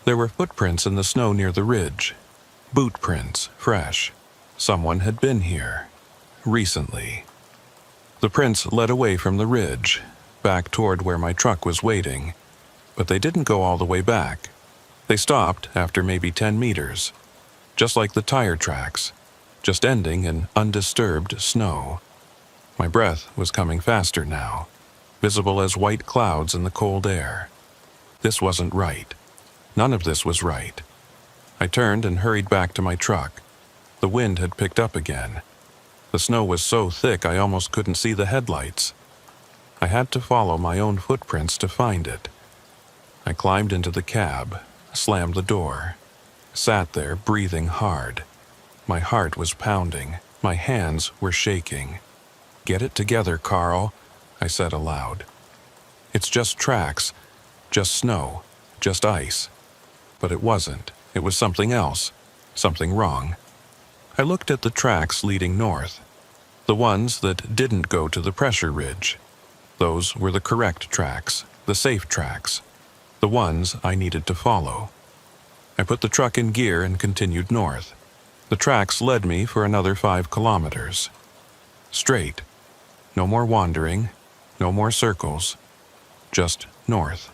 There were footprints in the snow near the ridge. Boot prints, fresh. Someone had been here. Recently. The prints led away from the ridge, back toward where my truck was waiting. But they didn't go all the way back. They stopped after maybe 10 meters. Just like the tire tracks. Just ending in undisturbed snow. My breath was coming faster now, visible as white clouds in the cold air. This wasn't right. None of this was right. I turned and hurried back to my truck. The wind had picked up again. The snow was so thick I almost couldn't see the headlights. I had to follow my own footprints to find it. I climbed into the cab, slammed the door, sat there breathing hard. My heart was pounding. My hands were shaking. "Get it together, Carl," I said aloud. "It's just tracks, just snow, just ice." But it wasn't. It was something else, something wrong. I looked at the tracks leading north, the ones that didn't go to the pressure ridge. Those were the correct tracks, the safe tracks, the ones I needed to follow. I put the truck in gear and continued north. The tracks led me for another 5 kilometers. Straight. No more wandering, no more circles. Just north.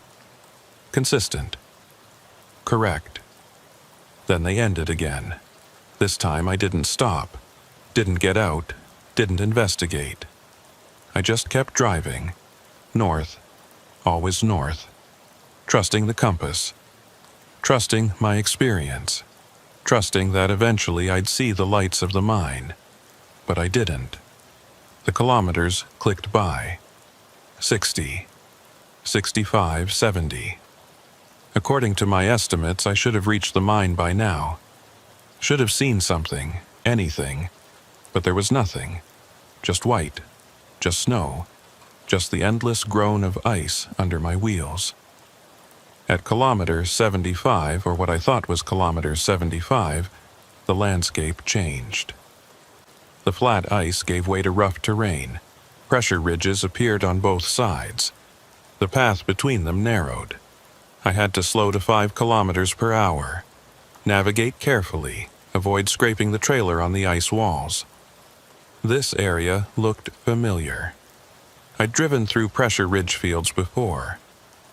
Consistent. Correct. Then they ended again. This time I didn't stop, didn't get out, didn't investigate. I just kept driving. North. Always north. Trusting the compass. Trusting my experience. Trusting that eventually I'd see the lights of the mine. But I didn't. The kilometers clicked by. 60. 65, 70. According to my estimates, I should have reached the mine by now. Should have seen something, anything. But there was nothing. Just white. Just snow. Just the endless groan of ice under my wheels. At kilometer 75, or what I thought was kilometer 75, the landscape changed. The flat ice gave way to rough terrain. Pressure ridges appeared on both sides. The path between them narrowed. I had to slow to 5 kilometers per hour. Navigate carefully, avoid scraping the trailer on the ice walls. This area looked familiar. I'd driven through pressure ridge fields before.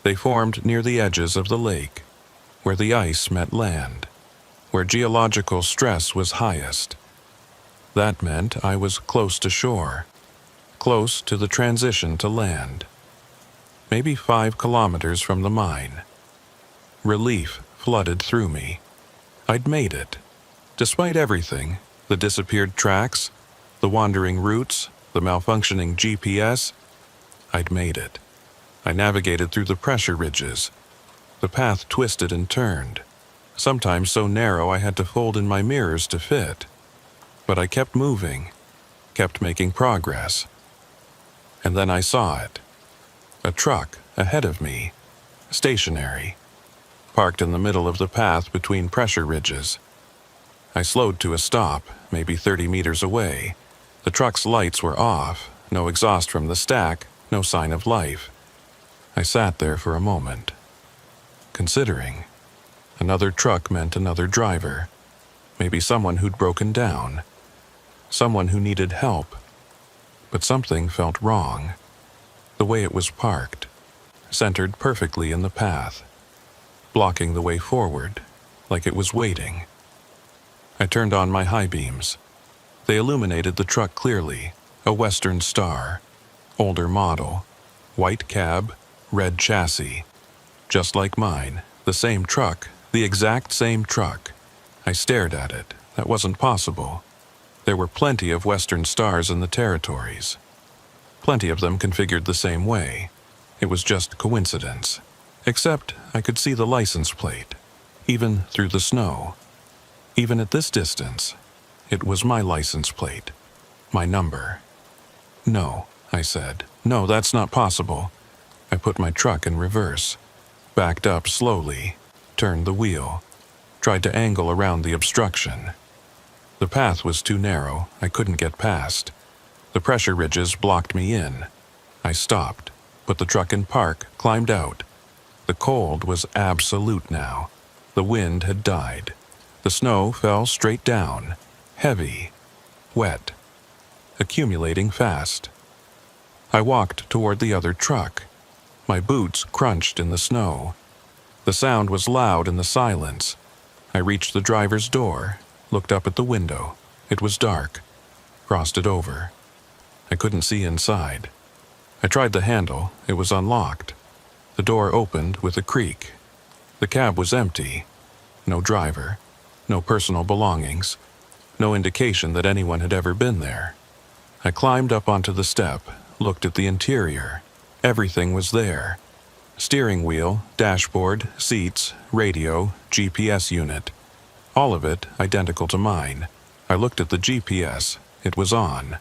They formed near the edges of the lake, where the ice met land, where geological stress was highest. That meant I was close to shore, close to the transition to land. Maybe 5 kilometers from the mine. Relief flooded through me. I'd made it. Despite everything, the disappeared tracks, the wandering routes, the malfunctioning GPS, I'd made it. I navigated through the pressure ridges. The path twisted and turned, sometimes so narrow I had to fold in my mirrors to fit. But I kept moving, kept making progress. And then I saw it. A truck ahead of me, stationary, parked in the middle of the path between pressure ridges. I slowed to a stop, maybe 30 meters away. The truck's lights were off, no exhaust from the stack, no sign of life. I sat there for a moment, considering. Another truck meant another driver, maybe someone who'd broken down, someone who needed help. But something felt wrong. The way it was parked, centered perfectly in the path, blocking the way forward, like it was waiting. I turned on my high beams. They illuminated the truck clearly, a Western Star, older model, white cab, red chassis. Just like mine, the same truck, the exact same truck. I stared at it. That wasn't possible. There were plenty of Western Stars in the territories. Plenty of them configured the same way. It was just coincidence. Except I could see the license plate, even through the snow. Even at this distance, it was my license plate, my number. "No," I said. "No, that's not possible." I put my truck in reverse, backed up slowly, turned the wheel, tried to angle around the obstruction. The path was too narrow. I couldn't get past. The pressure ridges blocked me in. I stopped, put the truck in park, climbed out. The cold was absolute now. The wind had died. The snow fell straight down, heavy, wet, accumulating fast. I walked toward the other truck. My boots crunched in the snow. The sound was loud in the silence. I reached the driver's door, looked up at the window. It was dark. Crossed it over. I couldn't see inside. I tried the handle. It was unlocked. The door opened with a creak. The cab was empty. No driver. No personal belongings. No indication that anyone had ever been there. I climbed up onto the step, looked at the interior. Everything was there. Steering wheel, dashboard, seats, radio, GPS unit. All of it identical to mine. I looked at the GPS. It was on.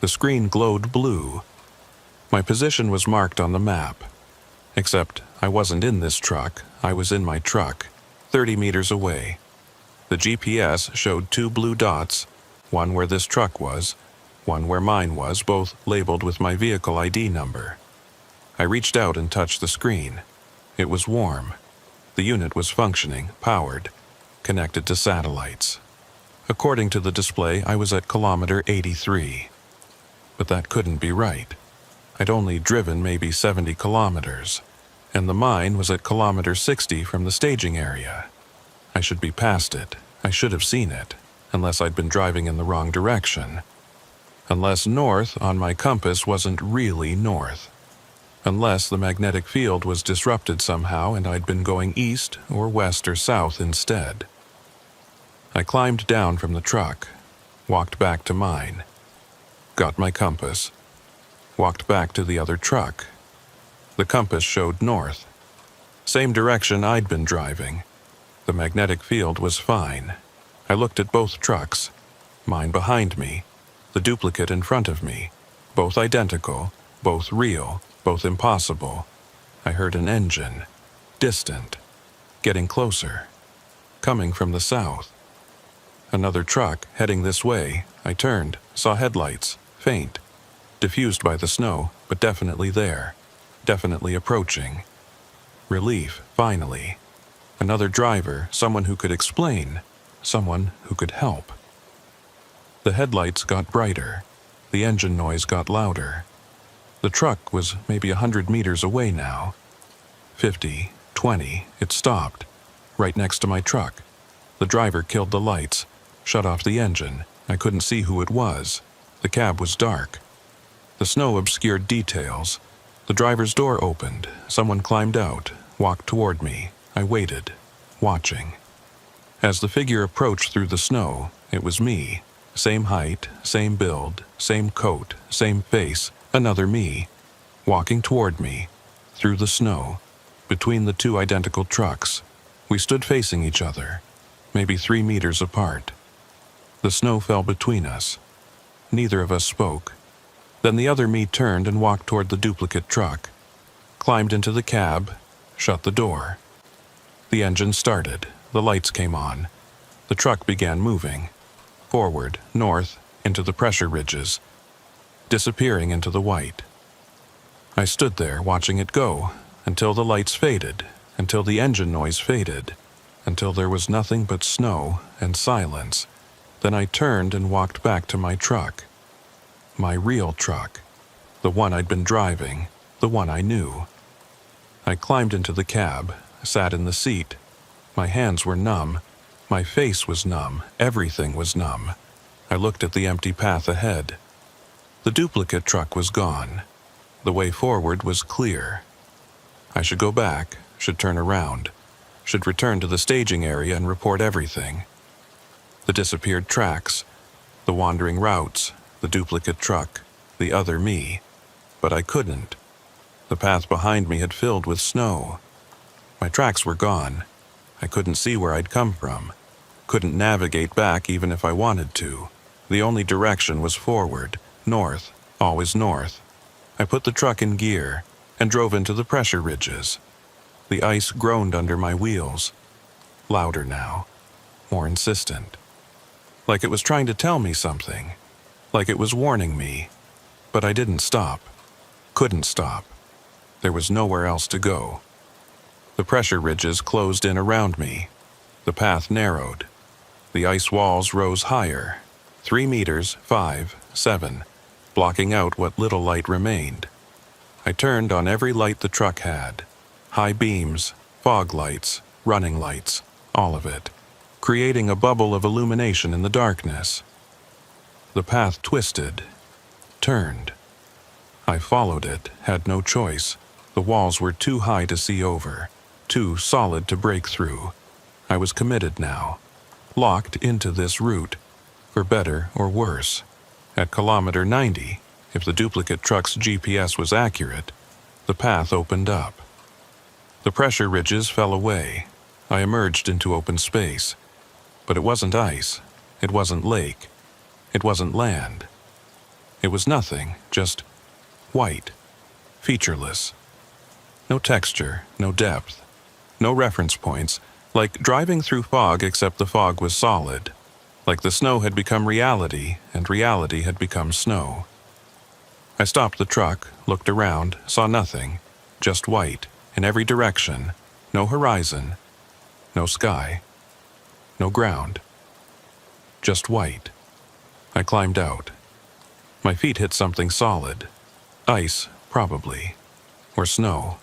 The screen glowed blue. My position was marked on the map. Except I wasn't in this truck. I was in my truck, 30 meters away. The GPS showed 2 blue dots, one where this truck was, one where mine was, both labeled with my vehicle ID number. I reached out and touched the screen. It was warm. The unit was functioning, powered, connected to satellites. According to the display, I was at kilometer 83. But that couldn't be right. I'd only driven maybe 70 kilometers, and the mine was at kilometer 60 from the staging area. I should be past it. I should have seen it, unless I'd been driving in the wrong direction. Unless north on my compass wasn't really north. Unless the magnetic field was disrupted somehow and I'd been going east or west or south instead. I climbed down from the truck, walked back to mine, got my compass, walked back to the other truck. The compass showed north. Same direction I'd been driving. The magnetic field was fine. I looked at both trucks, mine behind me, the duplicate in front of me, both identical, both real, both impossible. I heard an engine, distant, getting closer, coming from the south. Another truck heading this way. I turned, saw headlights, faint, diffused by the snow, but definitely there, definitely approaching. Relief, finally. Another driver, someone who could explain, someone who could help. The headlights got brighter. The engine noise got louder. The truck was maybe 100 meters away now. 50, 20, it stopped, right next to my truck. The driver killed the lights, shut off the engine. I couldn't see who it was. The cab was dark. The snow obscured details. The driver's door opened. Someone climbed out, walked toward me. I waited, watching. As the figure approached through the snow, it was me. Same height, same build, same coat, same face, another me, walking toward me, through the snow, between the 2 identical trucks. We stood facing each other, maybe 3 meters apart. The snow fell between us. Neither of us spoke. Then the other me turned and walked toward the duplicate truck, climbed into the cab, shut the door. The engine started. The lights came on. The truck began moving, forward, north, into the pressure ridges, disappearing into the white. I stood there watching it go, until the lights faded, until the engine noise faded, until there was nothing but snow and silence. Then I turned and walked back to my truck. My real truck. The one I'd been driving. the one I knew. I climbed into the cab, sat in the seat. My hands were numb. My face was numb. Everything was numb. I looked at the empty path ahead. The duplicate truck was gone. The way forward was clear. I should go back, should turn around, should return to the staging area and report everything. The disappeared tracks, the wandering routes, the duplicate truck, the other me. But I couldn't. The path behind me had filled with snow. My tracks were gone. I couldn't see where I'd come from. Couldn't navigate back even if I wanted to. The only direction was forward, north, always north. I put the truck in gear and drove into the pressure ridges. The ice groaned under my wheels. Louder now, more insistent. Like it was trying to tell me something. Like it was warning me. But I didn't stop. Couldn't stop. There was nowhere else to go. The pressure ridges closed in around me. The path narrowed. The ice walls rose higher, 3 meters, 5, 7, blocking out what little light remained. I turned on every light the truck had. High beams, fog lights, running lights, all of it, creating a bubble of illumination in the darkness. The path twisted, turned. I followed it, had no choice. The walls were too high to see over, too solid to break through. I was committed now, locked into this route, for better or worse. At kilometer 90, if the duplicate truck's GPS was accurate, the path opened up. The pressure ridges fell away. I emerged into open space. But it wasn't ice. It wasn't lake. It wasn't land. It was nothing, just white, featureless. No texture, no depth, no reference points, like driving through fog except the fog was solid, like the snow had become reality and reality had become snow. I stopped the truck, looked around, saw nothing, just white, in every direction, no horizon, no sky, no ground. Just white. I climbed out. My feet hit something solid. Ice, probably. Or snow.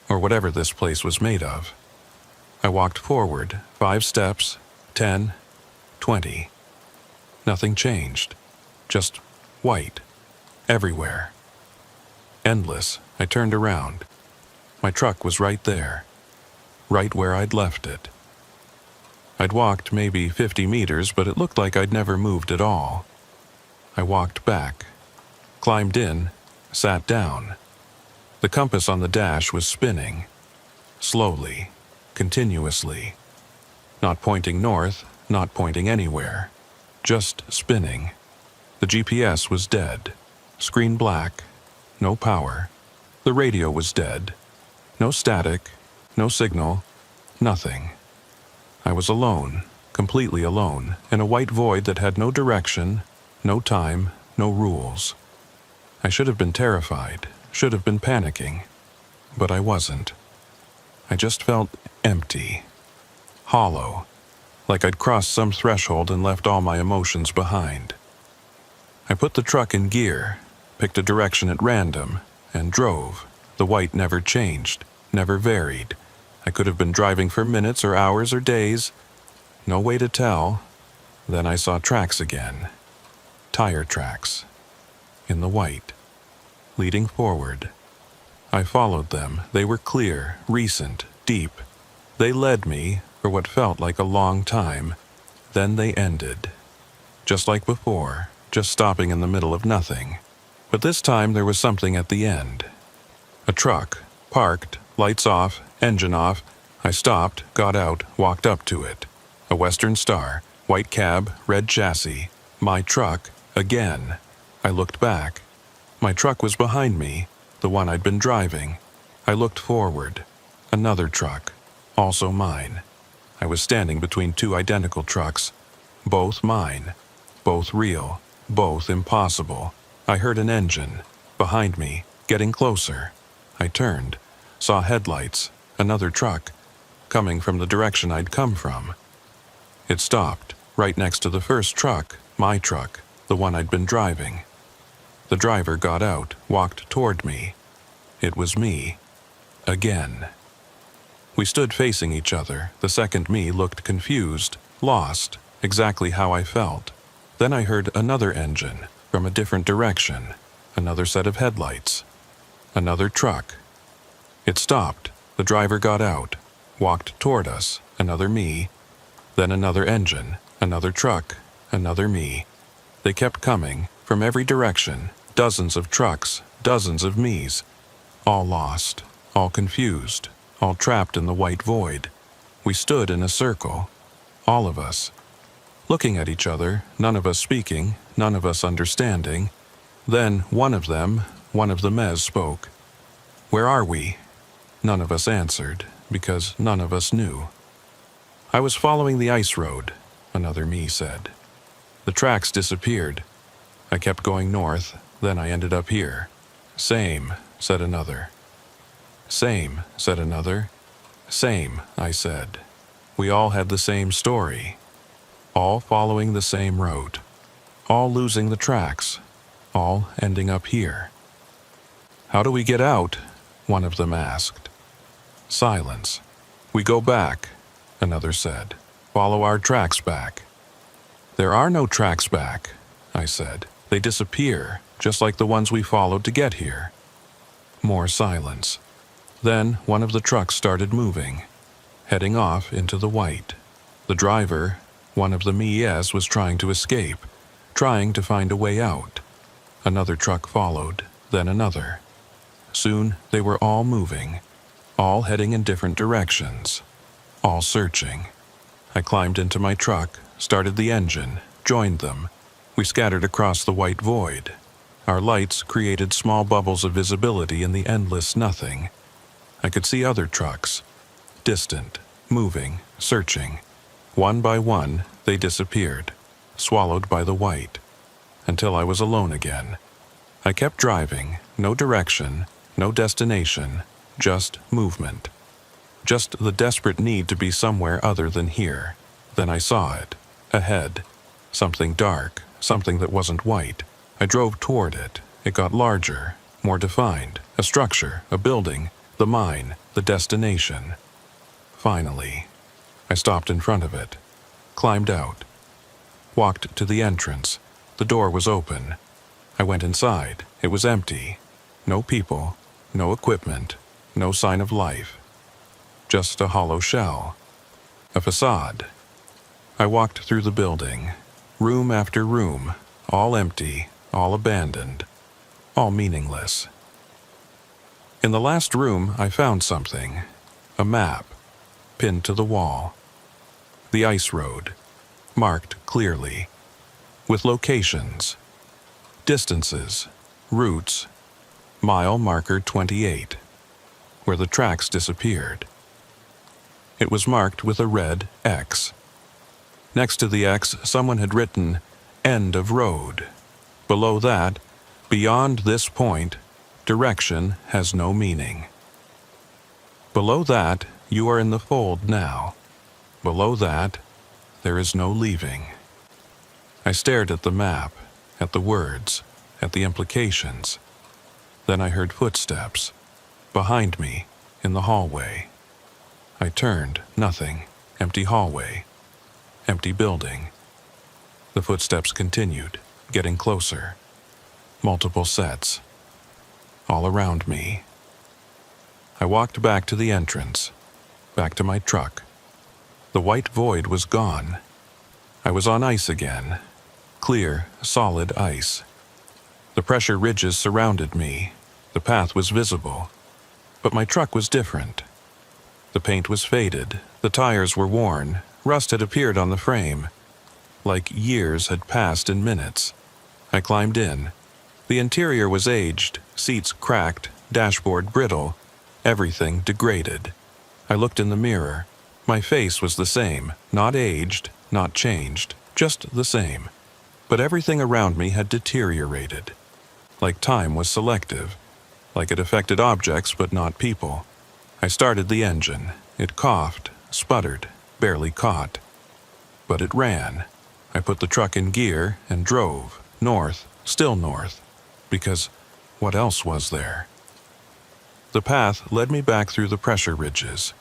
Or whatever this place was made of. I walked forward, 5 steps, 10, 20. Nothing changed. Just white. Everywhere. Endless. I turned around. My truck was right there. Right where I'd left it. I'd walked maybe 50 meters, but it looked like I'd never moved at all. I walked back. Climbed in. Sat down. The compass on the dash was spinning. Slowly. Continuously. Not pointing north, not pointing anywhere. Just spinning. The GPS was dead. Screen black. No power. The radio was dead. No static. No signal. Nothing. I was alone, completely alone, in a white void that had no direction, no time, no rules. I should have been terrified, should have been panicking, but I wasn't. I just felt empty, hollow, like I'd crossed some threshold and left all my emotions behind. I put the truck in gear, picked a direction at random, and drove. The white never changed, never varied. I could have been driving for minutes or hours or days. No way to tell. Then I saw tracks again. Tire tracks. In the white. Leading forward. I followed them. They were clear, recent, deep. They led me for what felt like a long time. Then they ended. Just like before, just stopping in the middle of nothing. But this time there was something at the end. A truck, parked, lights off, engine off. I stopped, got out, walked up to it. A Western Star, white cab, red chassis. My truck, again. I looked back. My truck was behind me, the one I'd been driving. I looked forward. Another truck, also mine. I was standing between 2 identical trucks. Both mine. Both real. Both impossible. I heard an engine. Behind me, getting closer. I turned. Saw headlights. Another truck, coming from the direction I'd come from. It stopped, right next to the first truck, my truck, the one I'd been driving. The driver got out, walked toward me. It was me. Again. We stood facing each other. The second me looked confused, lost, exactly how I felt. Then I heard another engine, from a different direction, another set of headlights, another truck. It stopped. The driver got out, walked toward us, another me, then another engine, another truck, another me. They kept coming, from every direction, dozens of trucks, dozens of me's, all lost, all confused, all trapped in the white void. We stood in a circle, all of us, looking at each other, none of us speaking, none of us understanding. Then one of the mez spoke. "Where are we?" None of us answered, because none of us knew. "I was following the ice road," another me said. "The tracks disappeared. I kept going north, then I ended up here." "Same," said another. "Same," said another. "Same," I said. We all had the same story. All following the same road. All losing the tracks. All ending up here. "How do we get out?" one of them asked. Silence. "We go back," another said. "Follow our tracks back." "There are no tracks back," I said. "They disappear, just like the ones we followed to get here." More silence. Then one of the trucks started moving, heading off into the white. The driver, one of the MES, was trying to escape, trying to find a way out. Another truck followed, then another. Soon they were all moving, all heading in different directions, all searching. I climbed into my truck, started the engine, joined them. We scattered across the white void. Our lights created small bubbles of visibility in the endless nothing. I could see other trucks, distant, moving, searching. One by one, they disappeared, swallowed by the white, until I was alone again. I kept driving, no direction, no destination, just movement. Just the desperate need to be somewhere other than here. Then I saw it, ahead. Something dark, something that wasn't white. I drove toward it. It got larger, more defined. A structure, a building, the mine, the destination. Finally, I stopped in front of it, climbed out, walked to the entrance. The door was open. I went inside. It was empty. No people, no equipment, no sign of life. Just a hollow shell, a facade. I walked through the building, room after room, all empty, all abandoned, all meaningless. In the last room, I found something, a map, pinned to the wall. The ice road, marked clearly, with locations, distances, routes, mile marker 28, where the tracks disappeared. It was marked with a red X. Next to the X, someone had written, "End of road." Below that, "Beyond this point, direction has no meaning." Below that, "You are in the fold now." Below that, "There is no leaving." I stared at the map, at the words, at the implications. Then I heard footsteps, behind me, in the hallway. I turned, nothing, empty hallway, empty building. The footsteps continued, getting closer. Multiple sets, all around me. I walked back to the entrance, back to my truck. The white void was gone. I was on ice again, clear, solid ice. The pressure ridges surrounded me. The path was visible. But my truck was different. The paint was faded, the tires were worn, rust had appeared on the frame. Like years had passed in minutes. I climbed in. The interior was aged, seats cracked, dashboard brittle, everything degraded. I looked in the mirror. My face was the same, not aged, not changed, just the same. But everything around me had deteriorated. Like time was selective. Like it affected objects but not people. I started the engine. It coughed, sputtered, barely caught. But it ran. I put the truck in gear and drove, north, still north. Because what else was there? The path led me back through the pressure ridges,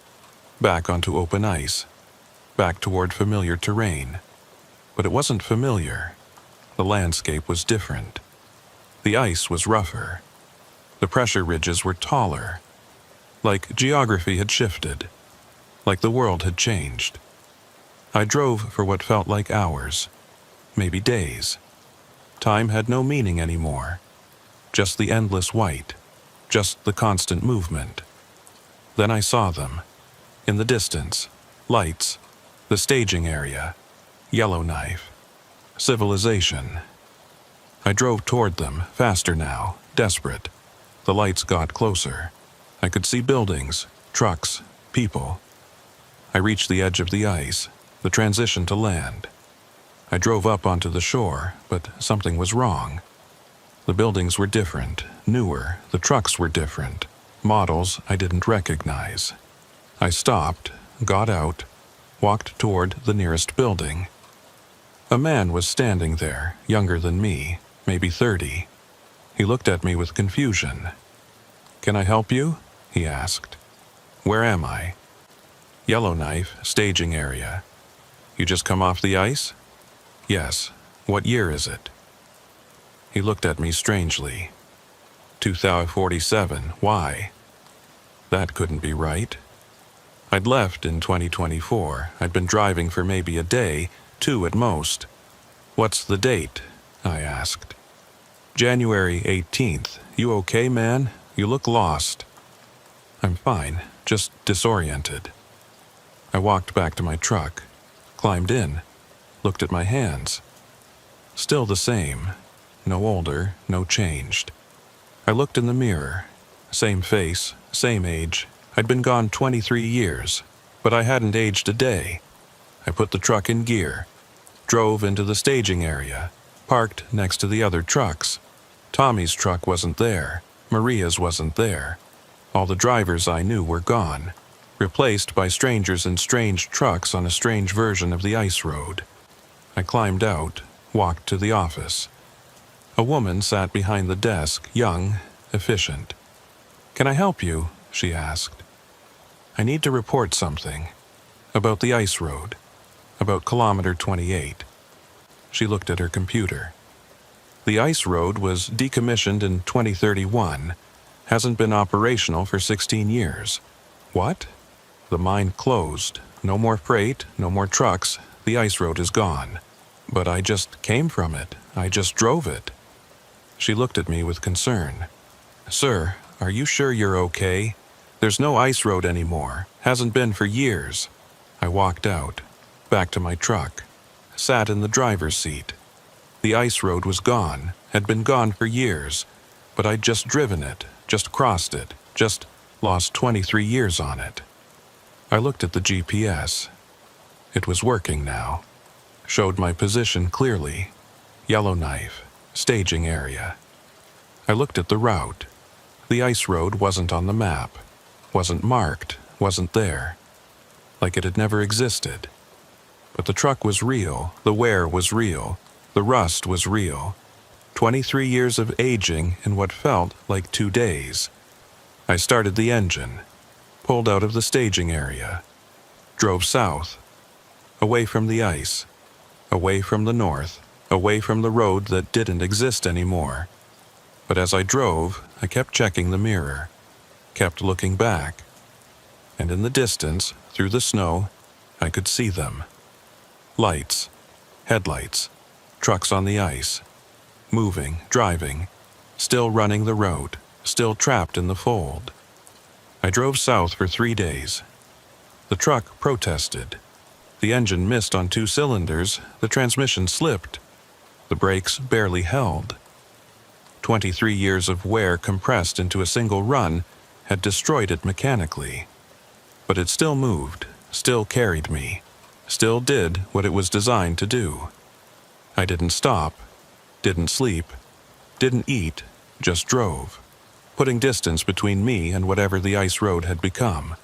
back onto open ice, back toward familiar terrain. But it wasn't familiar. The landscape was different. The ice was rougher. The pressure ridges were taller. Like geography had shifted. Like the world had changed. I drove for what felt like hours, maybe days. Time had no meaning anymore. Just the endless white. Just the constant movement. Then I saw them. In the distance. Lights. The staging area. Yellowknife. Civilization. I drove toward them, faster now, desperate. The lights got closer. I could see buildings, trucks, people. I reached the edge of the ice, the transition to land. I drove up onto the shore, but something was wrong. The buildings were different, newer, the trucks were different, models I didn't recognize. I stopped, got out, walked toward the nearest building. A man was standing there, younger than me, maybe 30. He looked at me with confusion. "Can I help you?" he asked. "Where am I?" "Yellowknife, staging area." "You just come off the ice?" "Yes. What year is it?" He looked at me strangely. 2047, why? That couldn't be right. I'd left in 2024. I'd been driving for maybe a day, 2 at most. "What's the date?" I asked. "January 18th. You okay, man? You look lost." "I'm fine, just disoriented." I walked back to my truck, climbed in, looked at my hands. Still the same. No older, no changed. I looked in the mirror. Same face, same age. I'd been gone 23 years, but I hadn't aged a day. I put the truck in gear, drove into the staging area, parked next to the other trucks. Tommy's truck wasn't there. Maria's wasn't there. All the drivers I knew were gone, replaced by strangers in strange trucks on a strange version of the ice road. I climbed out, walked to the office. A woman sat behind the desk, young, efficient. "Can I help you?" she asked. "I need to report something. About the ice road. About kilometer 28. She looked at her computer. "The ice road was decommissioned in 2031. Hasn't been operational for 16 years. "What?" "The mine closed. No more freight, no more trucks. The ice road is gone." "But I just came from it. I just drove it." She looked at me with concern. "Sir, are you sure you're okay? There's no ice road anymore. Hasn't been for years." I walked out, back to my truck, sat in the driver's seat. The ice road was gone, had been gone for years, but I'd just driven it, just crossed it, just lost 23 years on it. I looked at the GPS. It was working now. Showed my position clearly. Yellowknife, staging area. I looked at the route. The ice road wasn't on the map, wasn't marked, wasn't there. Like it had never existed. But the truck was real, the wear was real, the rust was real. 23 years of aging in what felt like 2 days. I started the engine, pulled out of the staging area, drove south, away from the ice, away from the north, away from the road that didn't exist anymore. But as I drove, I kept checking the mirror, kept looking back. And in the distance, through the snow, I could see them. Lights, headlights, trucks on the ice, moving, driving, still running the road, still trapped in the fold. I drove south for 3 days. The truck protested. The engine missed on 2 cylinders, the transmission slipped. The brakes barely held. 23 years of wear compressed into a single run had destroyed it mechanically. But it still moved, still carried me, still did what it was designed to do. I didn't stop, didn't sleep, didn't eat, just drove, putting distance between me and whatever the ice road had become.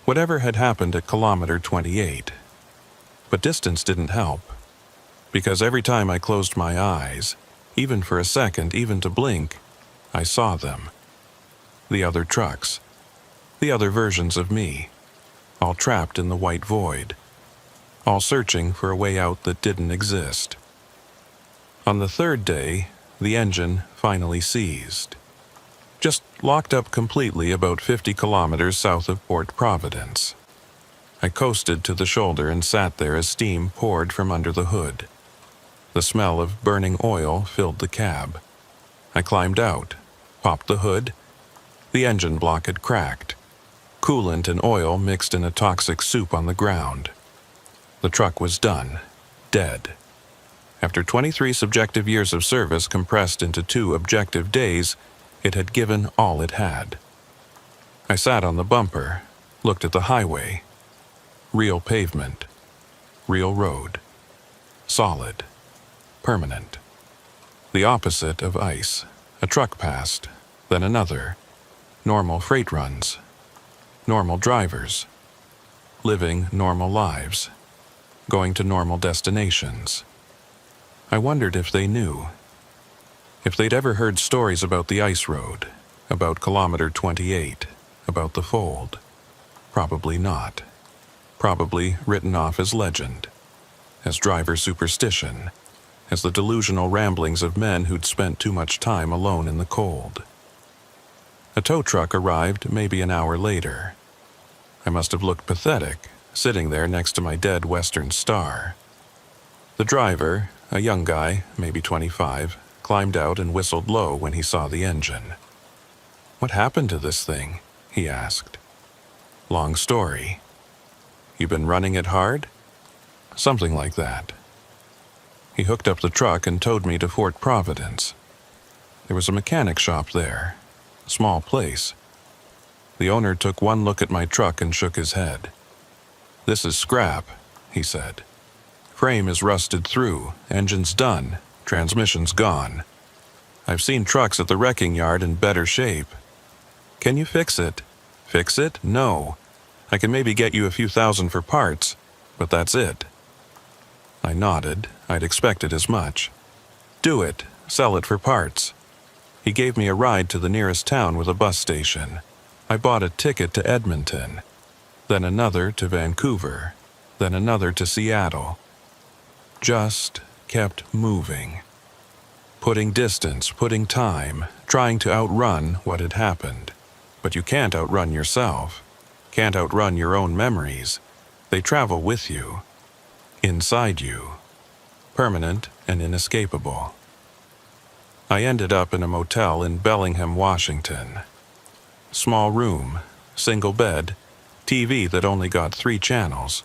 Whatever had happened at kilometer 28. But distance didn't help, because every time I closed my eyes, even for a second, even to blink, I saw them. the other trucks, the other versions of me, all trapped in the white void, all searching for a way out that didn't exist. On the third day, the engine finally seized. Just locked up completely about 50 kilometers south of Port Providence. I coasted to the shoulder and sat there as steam poured from under the hood. The smell of burning oil filled the cab. I climbed out, popped the hood. The engine block had cracked. Coolant and oil mixed in a toxic soup on the ground. The truck was done, dead. After 23 subjective years of service compressed into 2 objective days, it had given all it had. I sat on the bumper, looked at the highway. Real pavement, real road, solid, permanent. The opposite of ice. A truck passed, then another. Normal freight runs, normal drivers, living normal lives, going to normal destinations. I wondered if they knew. If they'd ever heard stories about the ice road, about kilometer 28, about the fold. Probably not. Probably written off as legend, as driver superstition, as the delusional ramblings of men who'd spent too much time alone in the cold. A tow truck arrived maybe an hour later. I must have looked pathetic, sitting there next to my dead Western Star. The driver, a young guy, maybe 25, climbed out and whistled low when he saw the engine. "What happened to this thing?" he asked. "Long story. You been running it hard?" "Something like that." He hooked up the truck and towed me to Fort Providence. There was a mechanic shop there, a small place. The owner took one look at my truck and shook his head. "This is scrap," he said. "Frame is rusted through, engine's done, transmission's gone. I've seen trucks at the wrecking yard in better shape. Can you fix it?" "Fix it? No. I can maybe get you a few thousand for parts, but that's it." I nodded. I'd expected as much. "Do it. Sell it for parts." He gave me a ride to the nearest town with a bus station. I bought a ticket to Edmonton, then another to Vancouver, then another to Seattle. Just kept moving. Putting distance, putting time, trying to outrun what had happened. But you can't outrun yourself. Can't outrun your own memories. They travel with you. Inside you. Permanent and inescapable. I ended up in a motel in Bellingham, Washington. Small room, single bed, TV that only got 3 channels.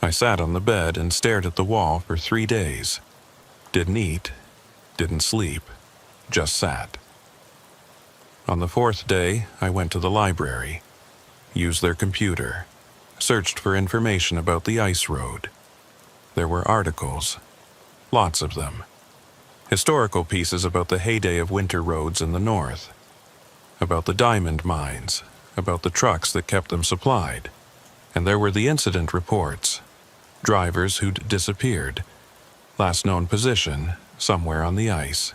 I sat on the bed and stared at the wall for 3 days. Didn't eat, didn't sleep, just sat. On the 4th day, I went to the library, used their computer, searched for information about the ice road. There were articles, lots of them. Historical pieces about the heyday of winter roads in the north, about the diamond mines, about the trucks that kept them supplied. And there were the incident reports, drivers who'd disappeared, last known position, somewhere on the ice.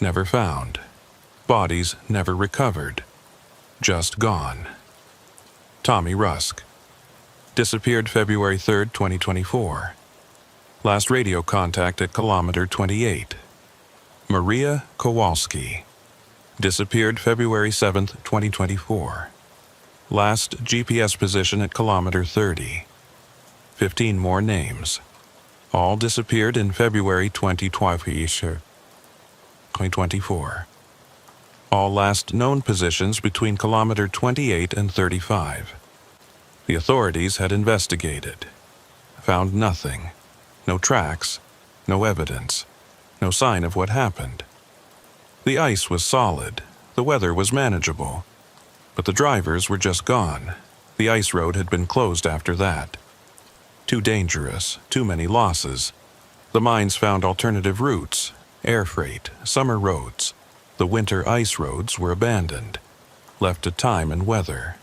Never found. Bodies never recovered. Just gone. Tommy Rusk. Disappeared February 3rd, 2024. Last radio contact at kilometer 28. Maria Kowalski. Disappeared February 7th, 2024. Last GPS position at kilometer 30. 15 more names. All disappeared in February 2024. All last known positions between kilometer 28 and 35. The authorities had investigated. Found nothing. No tracks. No evidence. No sign of what happened. The ice was solid. The weather was manageable. But the drivers were just gone. The ice road had been closed after that. Too dangerous. Too many losses. The mines found alternative routes. Air freight. Summer roads. The winter ice roads were abandoned, left to time and weather.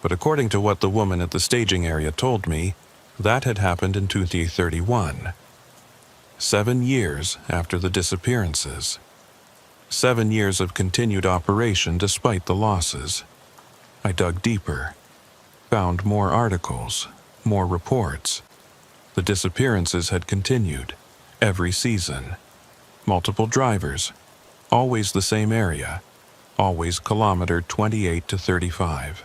But according to what the woman at the staging area told me, that had happened in 2031, 7 years after the disappearances. 7 years of continued operation despite the losses. I dug deeper, found more articles, more reports. The disappearances had continued, every season. Multiple drivers, always the same area, always kilometer 28 to 35.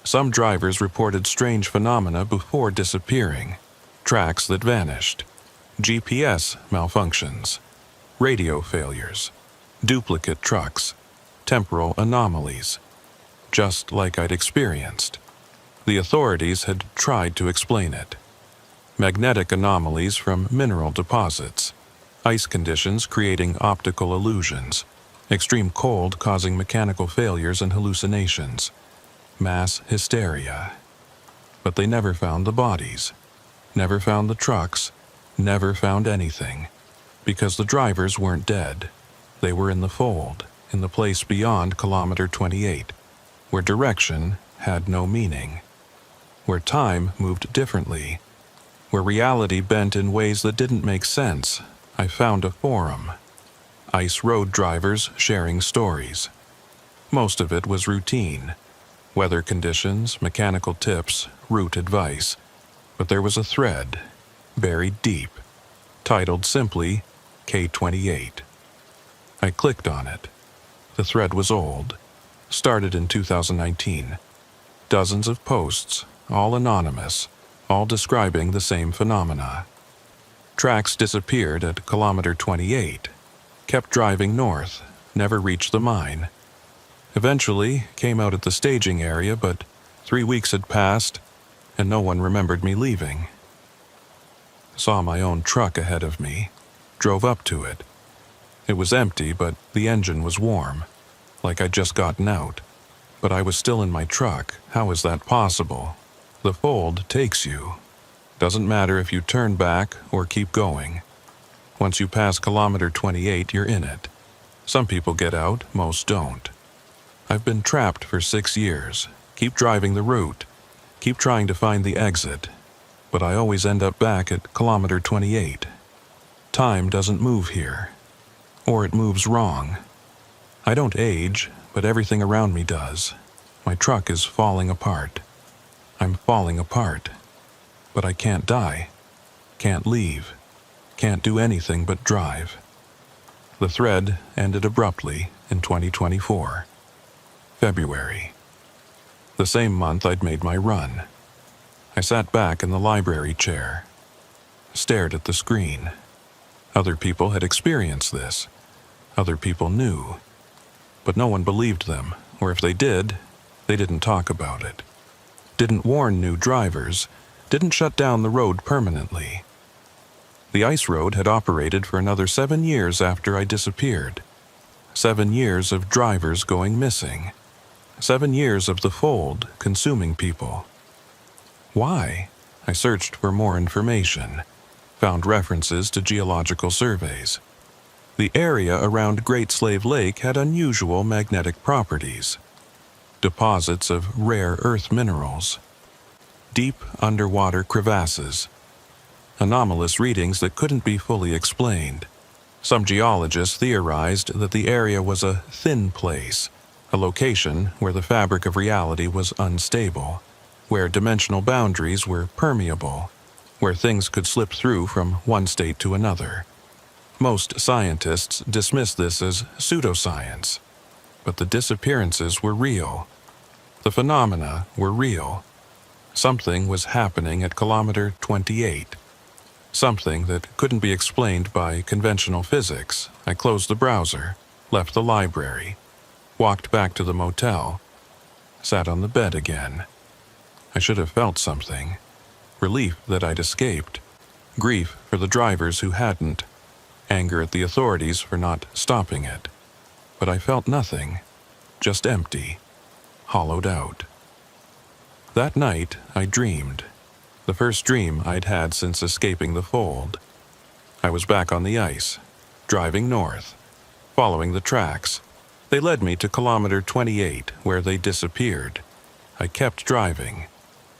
Some drivers reported strange phenomena before disappearing, tracks that vanished, GPS malfunctions, radio failures, duplicate trucks, temporal anomalies, just like I'd experienced. The authorities had tried to explain it. Magnetic anomalies from mineral deposits, ice conditions creating optical illusions, extreme cold causing mechanical failures and hallucinations, mass hysteria. But they never found the bodies, never found the trucks, never found anything, because the drivers weren't dead. They were in the fold, in the place beyond kilometer 28, where direction had no meaning, where time moved differently, where reality bent in ways that didn't make sense. I found a forum. Ice road drivers sharing stories. Most of it was routine. Weather conditions, mechanical tips, route advice. But there was a thread, buried deep, titled simply K28. I clicked on it. The thread was old, started in 2019. Dozens of posts, all anonymous, all describing the same phenomena. Tracks disappeared at kilometer 28, kept driving north, never reached the mine. Eventually came out at the staging area, but 3 weeks had passed and no one remembered me leaving. Saw my own truck ahead of me, drove up to it. It was empty, but the engine was warm, like I'd just gotten out. But I was still in my truck. How is that possible? The fold takes you. Doesn't matter if you turn back or keep going. Once you pass kilometer 28, you're in it. Some people get out, most don't. I've been trapped for 6 years. Keep driving the route. Keep trying to find the exit. But I always end up back at kilometer 28. Time doesn't move here. Or it moves wrong. I don't age, but everything around me does. My truck is falling apart. I'm falling apart. But I can't die. Can't leave. Can't do anything but drive. The thread ended abruptly in 2024. February. The same month I'd made my run. I sat back in the library chair, stared at the screen. Other people had experienced this. Other people knew. But no one believed them, or if they did, they didn't talk about it. Didn't warn new drivers, didn't shut down the road permanently. The ice road had operated for another 7 years after I disappeared. 7 years of drivers going missing. 7 years of the fold consuming people. Why? I searched for more information, found references to geological surveys. The area around Great Slave Lake had unusual magnetic properties. Deposits of rare earth minerals. Deep underwater crevasses. Anomalous readings that couldn't be fully explained. Some geologists theorized that the area was a thin place, a location where the fabric of reality was unstable, where dimensional boundaries were permeable, where things could slip through from one state to another. Most scientists dismiss this as pseudoscience, but the disappearances were real. The phenomena were real. Something was happening at kilometer 28. Something that couldn't be explained by conventional physics. I closed the browser, left the library, walked back to the motel, sat on the bed again. I should have felt something. Relief that I'd escaped. Grief for the drivers who hadn't. Anger at the authorities for not stopping it. But I felt nothing. Just empty. Hollowed out. That night, I dreamed. The first dream I'd had since escaping the fold. I was back on the ice, driving north, following the tracks. They led me to kilometer 28, where they disappeared. I kept driving,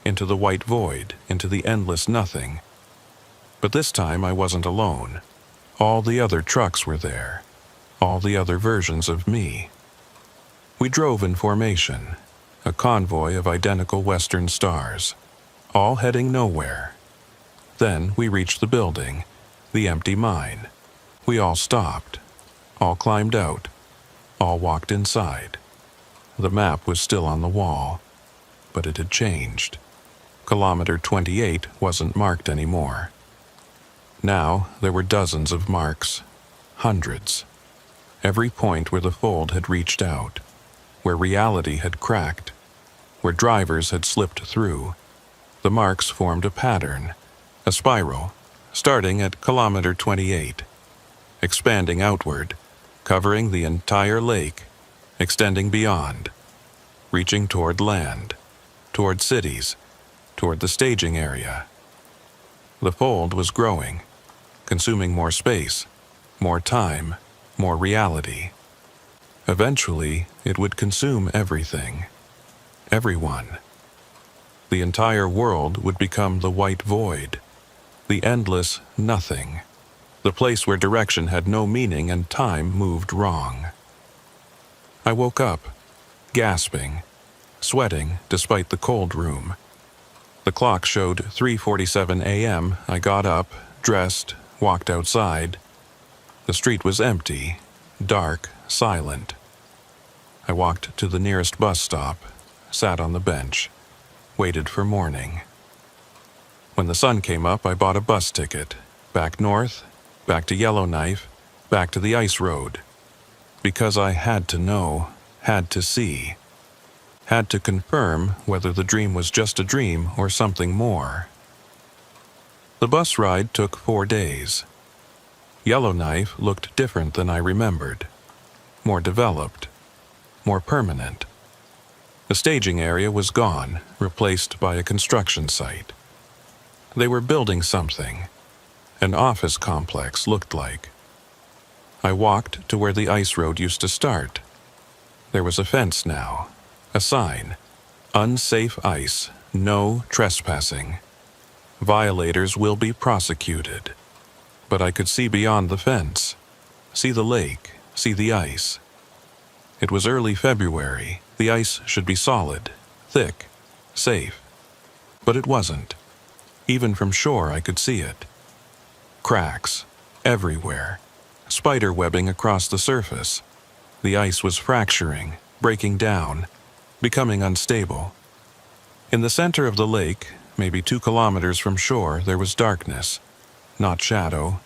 into the white void, into the endless nothing. But this time I wasn't alone. All the other trucks were there. all the other versions of me. We drove in formation, a convoy of identical western stars, all heading nowhere. Then we reached the building, the empty mine. We all stopped, all climbed out, all walked inside. The map was still on the wall, but it had changed. Kilometer 28 wasn't marked anymore. Now there were dozens of marks, hundreds. Every point where the fold had reached out, where reality had cracked, where drivers had slipped through, the marks formed a pattern, a spiral, starting at kilometer 28, expanding outward, covering the entire lake, extending beyond, reaching toward land, toward cities, toward the staging area. The fold was growing, consuming more space, more time, more reality. Eventually, it would consume everything, everyone. The entire world would become the white void, the endless nothing, the place where direction had no meaning and time moved wrong. I woke up, gasping, sweating despite the cold room. The clock showed 3:47 a.m. I got up, dressed, walked outside. The street was empty, dark, silent. I walked to the nearest bus stop, sat on the bench, waited for morning. When the sun came up, I bought a bus ticket, back north, back to Yellowknife, back to the ice road. Because I had to know, had to see, had to confirm whether the dream was just a dream or something more. The bus ride took 4 days. Yellowknife looked different than I remembered, more developed, more permanent. The staging area was gone, replaced by a construction site. They were building something, an office complex looked like. I walked to where the ice road used to start. There was a fence now, a sign, unsafe ice, no trespassing. Violators will be prosecuted. But I could see beyond the fence, see the lake, see the ice. It was early February. The ice should be solid, thick, safe. But it wasn't. Even from shore I could see it. Cracks, everywhere. Spider webbing across the surface. The ice was fracturing, breaking down, becoming unstable. In the center of the lake, maybe 2 kilometers from shore, there was darkness. Not shadow,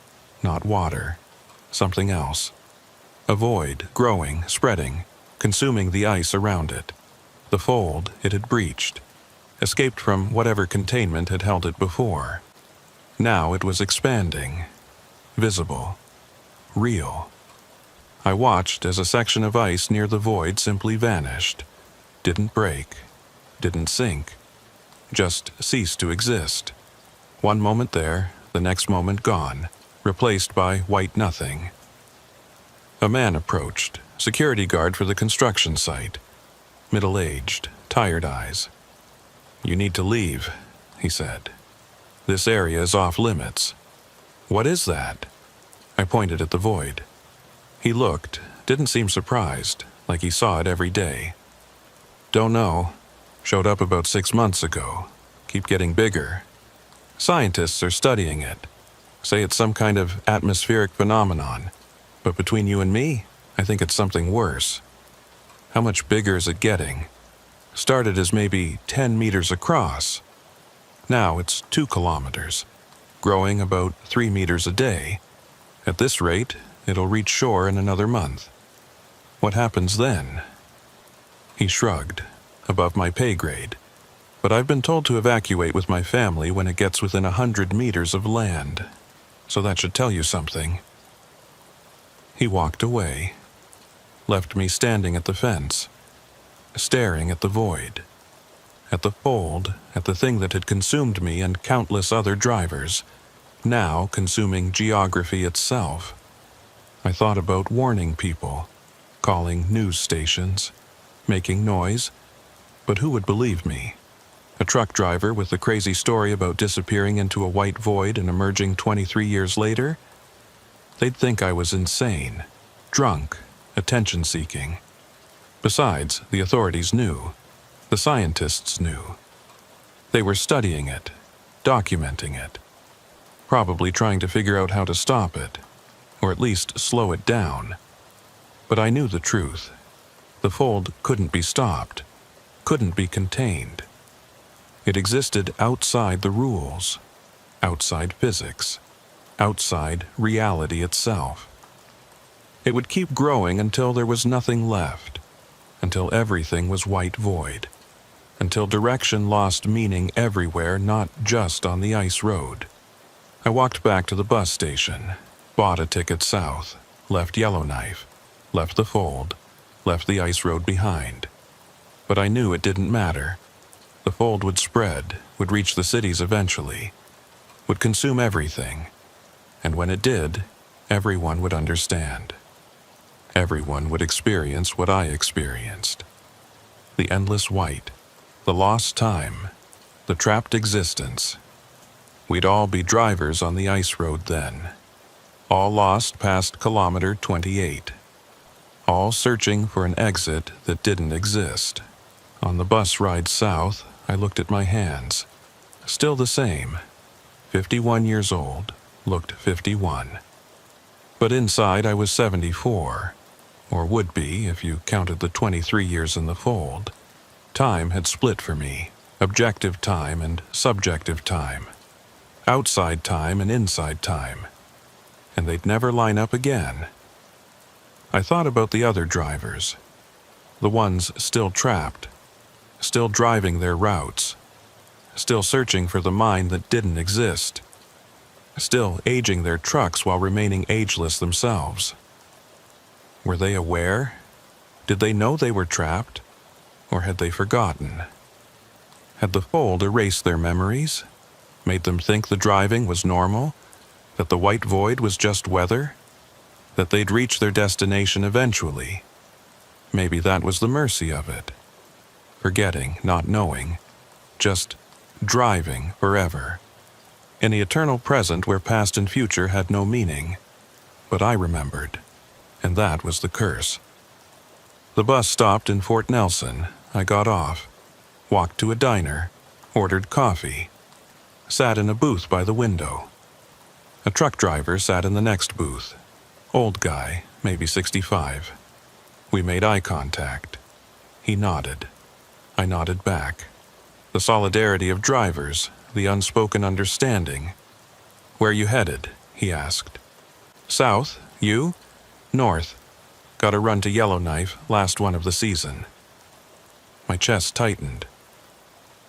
not water. Something else. A void, growing, spreading, consuming the ice around it. The fold it had breached, escaped from whatever containment had held it before. Now it was expanding, visible, real. I watched as a section of ice near the void simply vanished, didn't break, didn't sink, just ceased to exist. One moment there, the next moment gone, replaced by white nothing. A man approached, security guard for the construction site, middle-aged, tired eyes. "You need to leave," he said. "This area is off limits." "What is that?" I pointed at the void. He looked, didn't seem surprised, like he saw it every day. "Don't know. Showed up about 6 months ago. Keep getting bigger. Scientists are studying it. Say it's some kind of atmospheric phenomenon. But between you and me, I think it's something worse." "How much bigger is it getting?" "Started as maybe 10 meters across. Now it's 2 kilometers, growing about 3 meters a day. At this rate, it'll reach shore in another month. What happens then?" He shrugged, above my pay grade. "But I've been told to evacuate with my family when it gets within 100 meters of land. So that should tell you something." He walked away, left me standing at the fence, staring at the void, at the fold, at the thing that had consumed me and countless other drivers, now consuming geography itself. I thought about warning people, calling news stations, making noise, but who would believe me? A truck driver with a crazy story about disappearing into a white void and emerging 23 years later? They'd think I was insane, drunk, attention-seeking. Besides, the authorities knew. The scientists knew. They were studying it, documenting it, probably trying to figure out how to stop it, or at least slow it down. But I knew the truth. The fold couldn't be stopped, couldn't be contained. It existed outside the rules, outside physics, outside reality itself. It would keep growing until there was nothing left, until everything was white void, until direction lost meaning everywhere, not just on the ice road. I walked back to the bus station, bought a ticket south, left Yellowknife, left the fold, left the ice road behind. But I knew it didn't matter. The fold would spread, would reach the cities eventually, would consume everything. And when it did, everyone would understand. Everyone would experience what I experienced. The endless white, the lost time, the trapped existence. We'd all be drivers on the ice road then, all lost past kilometer 28, all searching for an exit that didn't exist. On the bus ride south, I looked at my hands. Still the same. 51 years old, looked 51. But inside I was 74, or would be if you counted the 23 years in the fold. Time had split for me, objective time and subjective time, outside time and inside time, and they'd never line up again. I thought about the other drivers, the ones still trapped, still driving their routes, still searching for the mind that didn't exist, still aging their trucks while remaining ageless themselves. Were they aware? Did they know they were trapped? Or had they forgotten? Had the fold erased their memories? Made them think the driving was normal? That the white void was just weather? That they'd reach their destination eventually? Maybe that was the mercy of it. Forgetting, not knowing, just driving forever. In the eternal present where past and future had no meaning. But I remembered, and that was the curse. The bus stopped in Fort Nelson. I got off, walked to a diner, ordered coffee, sat in a booth by the window. A truck driver sat in the next booth. Old guy, maybe 65. We made eye contact. He nodded. I nodded back. The solidarity of drivers, the unspoken understanding. "Where you headed?" he asked. "South. You?" "North. Got a run to Yellowknife, last one of the season." My chest tightened.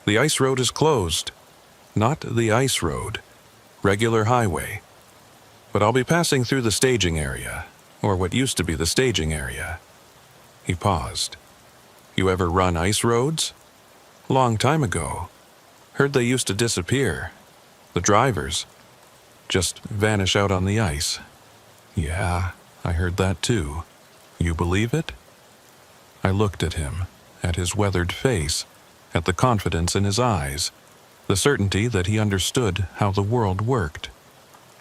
"The ice road is closed." "Not the ice road. Regular highway. But I'll be passing through the staging area, or what used to be the staging area." He paused. "You ever run ice roads?" "Long time ago. Heard they used to disappear. The drivers just vanish out on the ice." "Yeah, I heard that too. You believe it?" I looked at him, at his weathered face, at the confidence in his eyes, the certainty that he understood how the world worked,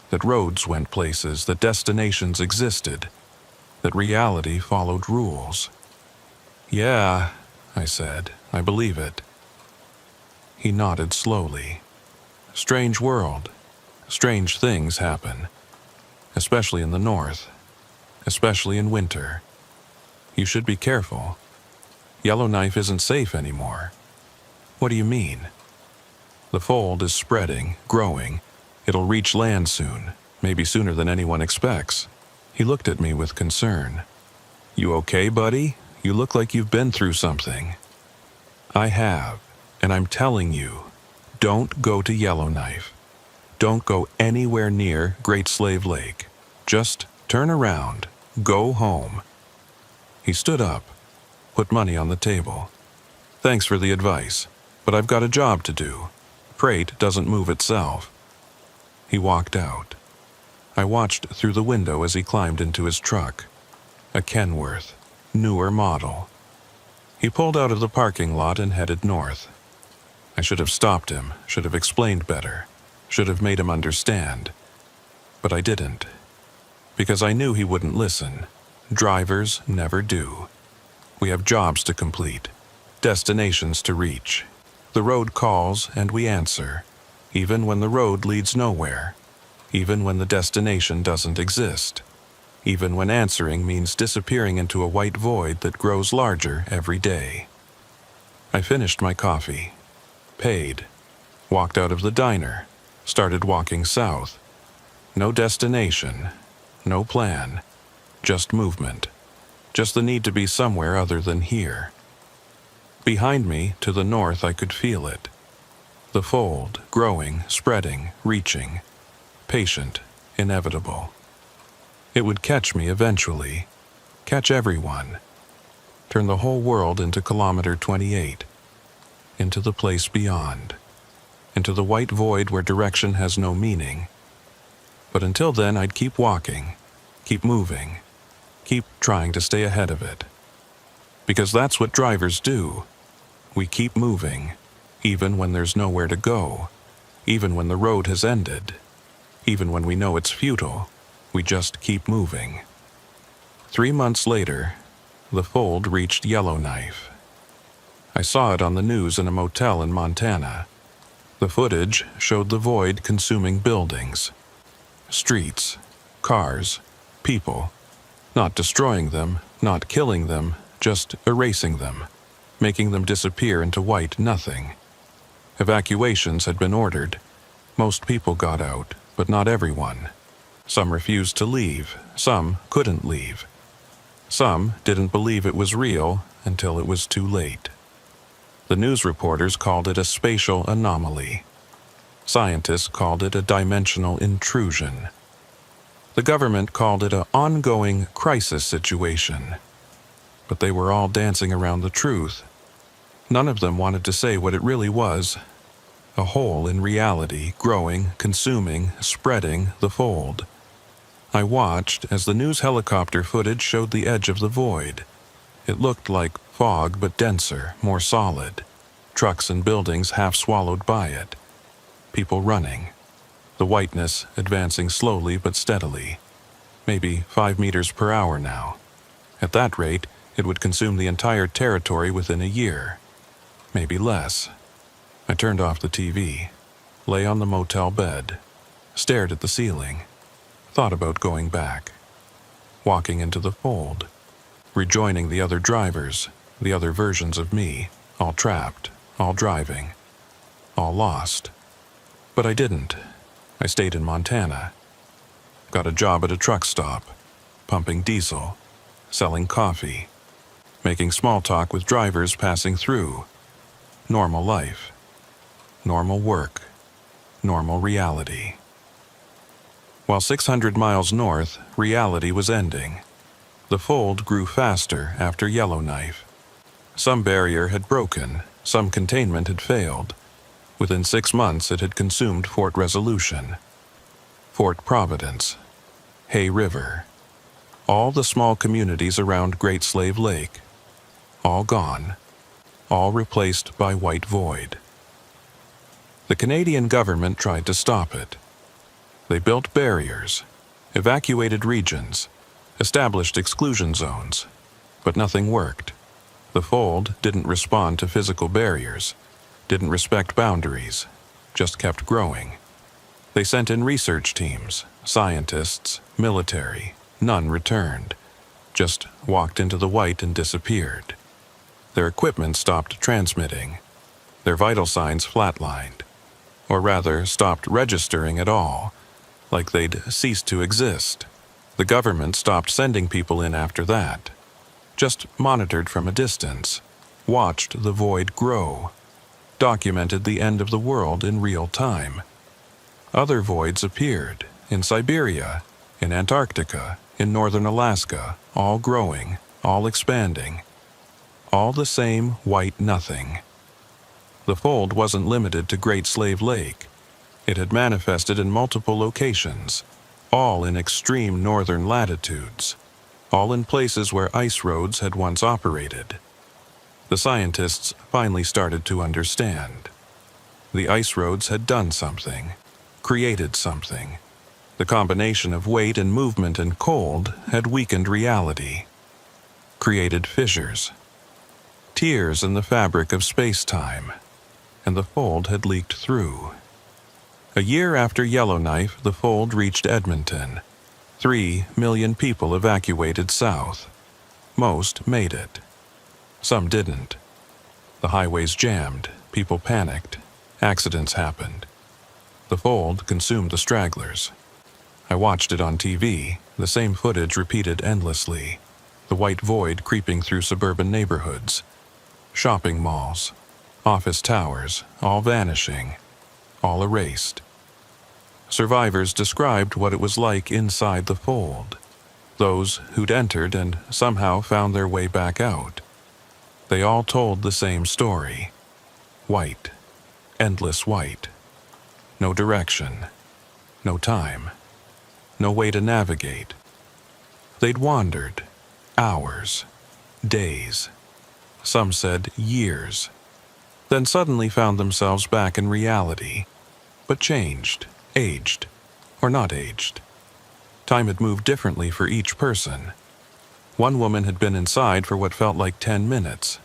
that roads went places, that destinations existed, that reality followed rules. "Yeah," I said, "I believe it." He nodded slowly. "Strange world. Strange things happen. Especially in the north. Especially in winter. You should be careful. Yellowknife isn't safe anymore." "What do you mean?" "The fold is spreading, growing. It'll reach land soon, maybe sooner than anyone expects." He looked at me with concern. "You okay, buddy? You look like you've been through something." "I have, and I'm telling you, don't go to Yellowknife. Don't go anywhere near Great Slave Lake. Just turn around. Go home." He stood up, put money on the table. "Thanks for the advice, but I've got a job to do. Freight doesn't move itself." He walked out. I watched through the window as he climbed into his truck, a Kenworth, newer model. He pulled out of the parking lot and headed north. I should have stopped him, should have explained better, should have made him understand. But I didn't, because I knew he wouldn't listen. Drivers never do. We have jobs to complete, destinations to reach. The road calls and we answer, even when the road leads nowhere, even when the destination doesn't exist, even when answering means disappearing into a white void that grows larger every day. I finished my coffee, paid, walked out of the diner, started walking south. No destination, no plan, just movement, just the need to be somewhere other than here. Behind me, to the north, I could feel it. The fold, growing, spreading, reaching, patient, inevitable. It would catch me eventually, catch everyone, turn the whole world into kilometer 28, into the place beyond, into the white void where direction has no meaning. But until then, I'd keep walking, keep moving, keep trying to stay ahead of it. Because that's what drivers do. We keep moving, even when there's nowhere to go, even when the road has ended, even when we know it's futile, we just keep moving. 3 months later, the fold reached Yellowknife. I saw it on the news in a motel in Montana. The footage showed the void consuming buildings, streets, cars, people, not destroying them, not killing them, just erasing them, making them disappear into white nothing. Evacuations had been ordered. Most people got out, but not everyone. Some refused to leave, some couldn't leave. Some didn't believe it was real until it was too late. The news reporters called it a spatial anomaly. Scientists called it a dimensional intrusion. The government called it an ongoing crisis situation. But they were all dancing around the truth. None of them wanted to say what it really was. A hole in reality, growing, consuming, spreading the fold. I watched as the news helicopter footage showed the edge of the void. It looked like fog but denser, more solid. Trucks and buildings half swallowed by it. People running. The whiteness advancing slowly but steadily. Maybe 5 meters per hour now. At that rate, it would consume the entire territory within a year. Maybe less. I turned off the TV, lay on the motel bed, stared at the ceiling, thought about going back, walking into the fold, rejoining the other drivers, the other versions of me, all trapped, all driving, all lost. But I didn't. I stayed in Montana. Got a job at a truck stop, pumping diesel, selling coffee, making small talk with drivers passing through. Normal life. Normal work. Normal reality. While 600 miles north, reality was ending. The fold grew faster after Yellowknife. Some barrier had broken, some containment had failed. Within 6 months, it had consumed Fort Resolution, Fort Providence, Hay River, all the small communities around Great Slave Lake, all gone, all replaced by white void. The Canadian government tried to stop it. They built barriers, evacuated regions, established exclusion zones, but nothing worked. The fold didn't respond to physical barriers, didn't respect boundaries, just kept growing. They sent in research teams, scientists, military. None returned, just walked into the white and disappeared. Their equipment stopped transmitting. Their vital signs flatlined, or rather stopped registering at all, like they'd ceased to exist. The government stopped sending people in after that, just monitored from a distance, watched the void grow, documented the end of the world in real time. Other voids appeared, in Siberia, in Antarctica, in northern Alaska, all growing, all expanding, all the same white nothing. The fold wasn't limited to Great Slave Lake. It had manifested in multiple locations, all in extreme northern latitudes, all in places where ice roads had once operated. The scientists finally started to understand. The ice roads had done something, created something. The combination of weight and movement and cold had weakened reality, created fissures, tears in the fabric of space-time, and the fold had leaked through. A year after Yellowknife, the fold reached Edmonton. 3 million people evacuated south. Most made it. Some didn't. The highways jammed, people panicked, accidents happened. The fold consumed the stragglers. I watched it on TV, the same footage repeated endlessly. The white void creeping through suburban neighborhoods. Shopping malls, office towers, all vanishing, all erased. Survivors described what it was like inside the fold. Those who'd entered and somehow found their way back out. They all told the same story. White, endless white. No direction, no time, no way to navigate. They'd wandered, hours, days, some said years, then suddenly found themselves back in reality, but changed, aged, or not aged. Time had moved differently for each person. One woman had been inside for what felt like 10 minutes,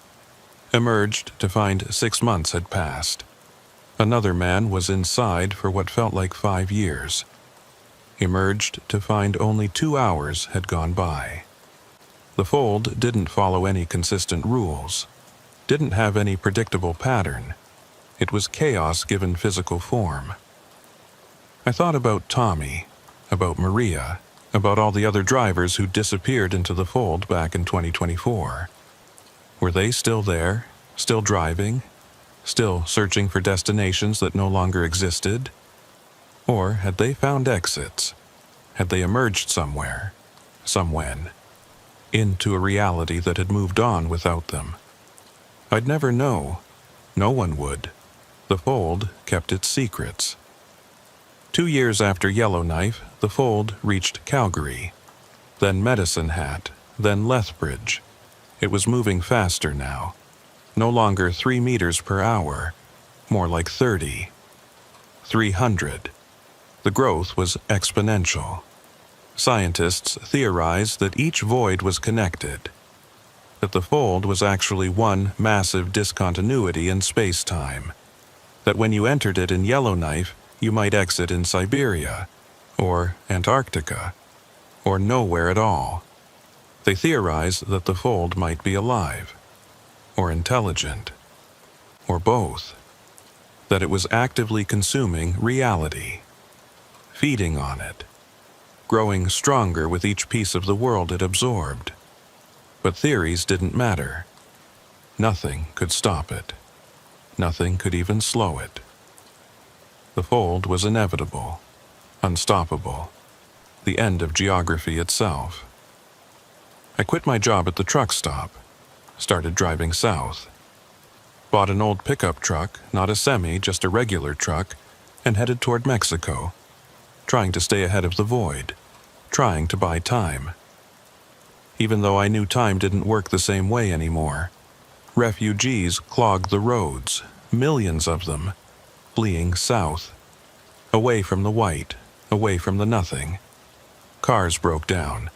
emerged to find 6 months had passed. Another man was inside for what felt like 5 years, emerged to find only 2 hours had gone by. The fold didn't follow any consistent rules, didn't have any predictable pattern. It was chaos given physical form. I thought about Tommy, about Maria, about all the other drivers who disappeared into the fold back in 2024. Were they still there, still driving, still searching for destinations that no longer existed? Or had they found exits? Had they emerged somewhere, somewhen, into a reality that had moved on without them? I'd never know. No one would. The fold kept its secrets. 2 years after Yellowknife, the fold reached Calgary, then Medicine Hat, then Lethbridge. It was moving faster now. No longer 3 meters per hour, more like 30, 300. The growth was exponential. Scientists theorized that each void was connected, that the fold was actually one massive discontinuity in space-time, that when you entered it in Yellowknife, you might exit in Siberia, or Antarctica, or nowhere at all. They theorized that the fold might be alive, or intelligent, or both, that it was actively consuming reality, feeding on it, growing stronger with each piece of the world it absorbed. But theories didn't matter. Nothing could stop it. Nothing could even slow it. The fold was inevitable, unstoppable, the end of geography itself. I quit my job at the truck stop, started driving south, bought an old pickup truck, not a semi, just a regular truck, and headed toward Mexico, trying to stay ahead of the void, trying to buy time. Even though I knew time didn't work the same way anymore, refugees clogged the roads, millions of them, fleeing south, away from the white, away from the nothing. Cars broke down.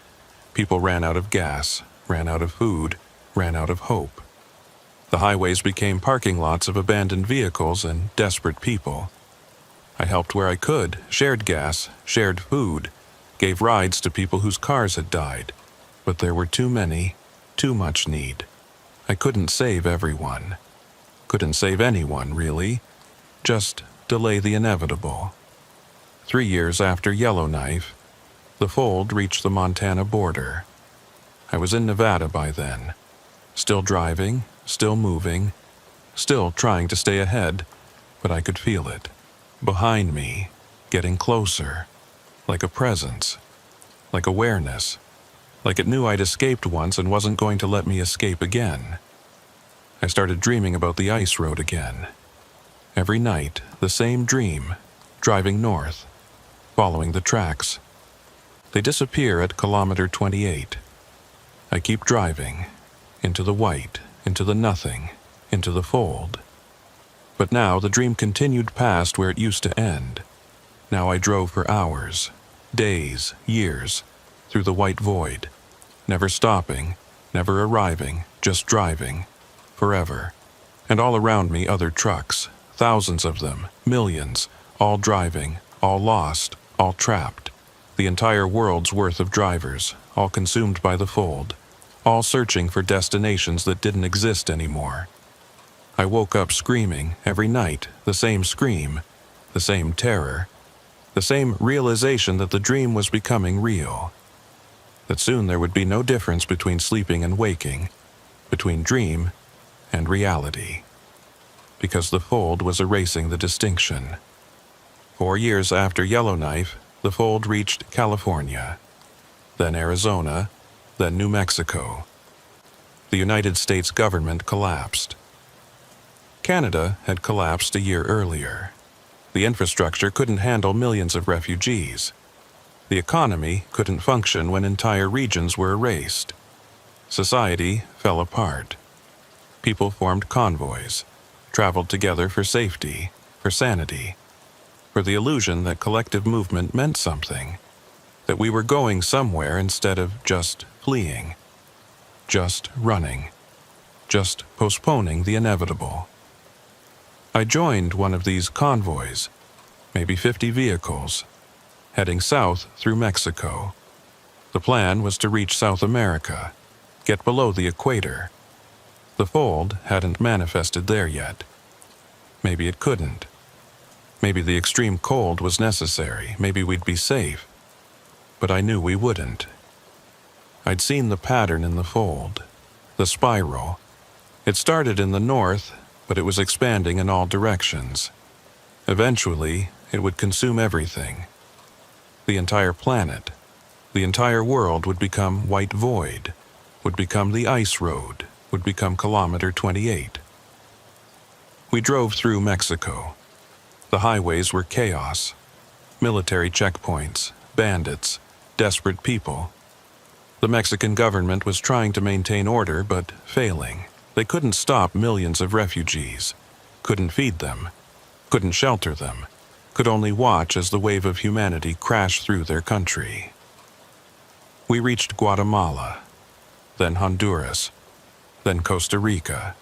People ran out of gas, ran out of food, ran out of hope. The highways became parking lots of abandoned vehicles and desperate people. I helped where I could, shared gas, shared food, gave rides to people whose cars had died, but there were too many, too much need. I couldn't save everyone. Couldn't save anyone, really. Just delay the inevitable. 3 years after Yellowknife, the fold reached the Montana border. I was in Nevada by then, still driving, still moving, still trying to stay ahead, but I could feel it. Behind me, getting closer, like a presence, like awareness, like it knew I'd escaped once and wasn't going to let me escape again. I started dreaming about the ice road again. Every night, the same dream, driving north, following the tracks. They disappear at kilometer 28. I keep driving, into the white, into the nothing, into the fold. But now the dream continued past where it used to end. Now I drove for hours, Days, years, through the white void, never stopping, never arriving, just driving, forever. And all around me other trucks, thousands of them, millions, all driving, all lost, all trapped. The entire world's worth of drivers, all consumed by the fold, all searching for destinations that didn't exist anymore. I woke up screaming every night, the same scream, the same terror, the same realization that the dream was becoming real. That soon there would be no difference between sleeping and waking, between dream and reality, because the fold was erasing the distinction. 4 years after Yellowknife, the fold reached California, then Arizona, then New Mexico. The United States government collapsed. Canada had collapsed a year earlier. The infrastructure couldn't handle millions of refugees. The economy couldn't function when entire regions were erased. Society fell apart. People formed convoys, traveled together for safety, for sanity, for the illusion that collective movement meant something, that we were going somewhere instead of just fleeing, just running, just postponing the inevitable. I joined one of these convoys, maybe 50 vehicles, heading south through Mexico. The plan was to reach South America, get below the equator. The fold hadn't manifested there yet. Maybe it couldn't. Maybe the extreme cold was necessary. Maybe we'd be safe. But I knew we wouldn't. I'd seen the pattern in the fold, the spiral. It started in the north, but it was expanding in all directions. Eventually, it would consume everything. The entire planet, the entire world would become white void, would become the ice road, would become kilometer 28. We drove through Mexico. The highways were chaos. Military checkpoints, bandits, desperate people. The Mexican government was trying to maintain order, but failing. They couldn't stop millions of refugees, couldn't feed them, couldn't shelter them, could only watch as the wave of humanity crashed through their country. We reached Guatemala, then Honduras, then Costa Rica.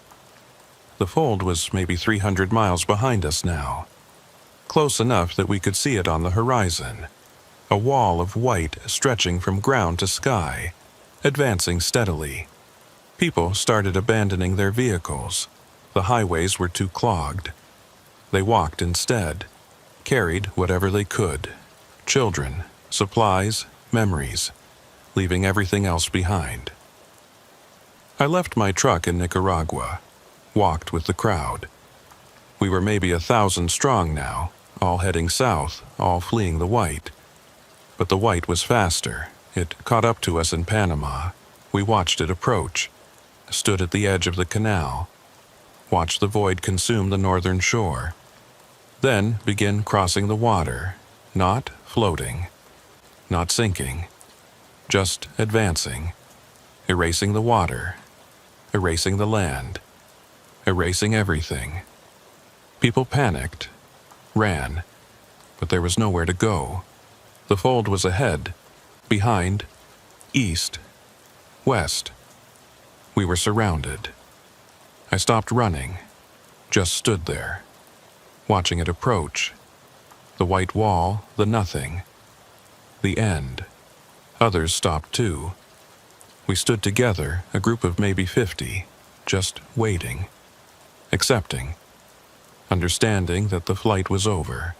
The fold was maybe 300 miles behind us now, close enough that we could see it on the horizon, a wall of white stretching from ground to sky, advancing steadily. People started abandoning their vehicles. The highways were too clogged. They walked instead, carried whatever they could, children, supplies, memories, leaving everything else behind. I left my truck in Nicaragua, walked with the crowd. We were maybe 1,000 strong now, all heading south, all fleeing the white. But the white was faster. It caught up to us in Panama. We watched it approach, stood at the edge of the canal, watched the void consume the northern shore, then begin crossing the water, not floating, not sinking, just advancing, erasing the water, erasing the land, erasing everything. People panicked, ran, but there was nowhere to go. The fold was ahead, behind, east, west. We were surrounded. I stopped running, just stood there, watching it approach. The white wall, the nothing, the end. Others stopped too. We stood together, a group of maybe 50, just waiting, accepting, understanding that the flight was over,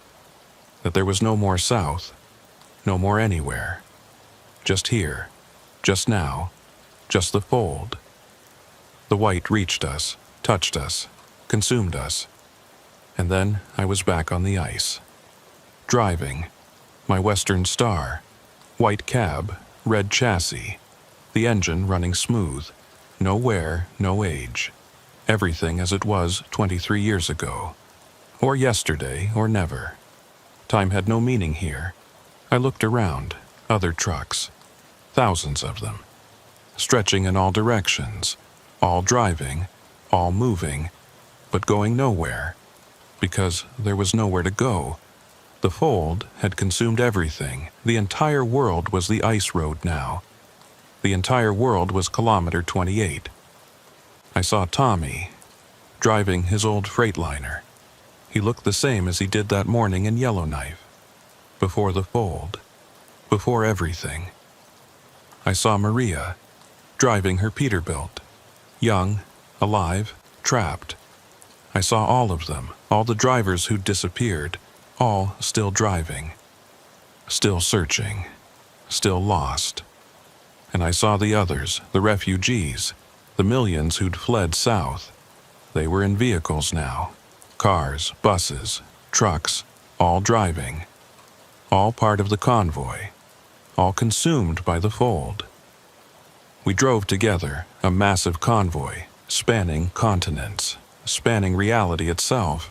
that there was no more south, no more anywhere, just here, just now, just the fold. The white reached us, touched us, consumed us, and then I was back on the ice. Driving, my Western Star, white cab, red chassis, the engine running smooth, no wear, no age, everything as it was 23 years ago, or yesterday, or never. Time had no meaning here. I looked around, other trucks, thousands of them, stretching in all directions, all driving, all moving, but going nowhere, because there was nowhere to go. The fold had consumed everything. The entire world was the ice road now. The entire world was kilometer 28. I saw Tommy, driving his old Freightliner. He looked the same as he did that morning in Yellowknife. Before the fold. Before everything. I saw Maria, driving her Peterbilt. Young, alive, trapped. I saw all of them, all the drivers who'd disappeared, all still driving. Still searching. Still lost. And I saw the others, the refugees, the millions who'd fled south. They were in vehicles now. Cars, buses, trucks, all driving. All part of the convoy. All consumed by the fold. We drove together, a massive convoy, spanning continents, spanning reality itself.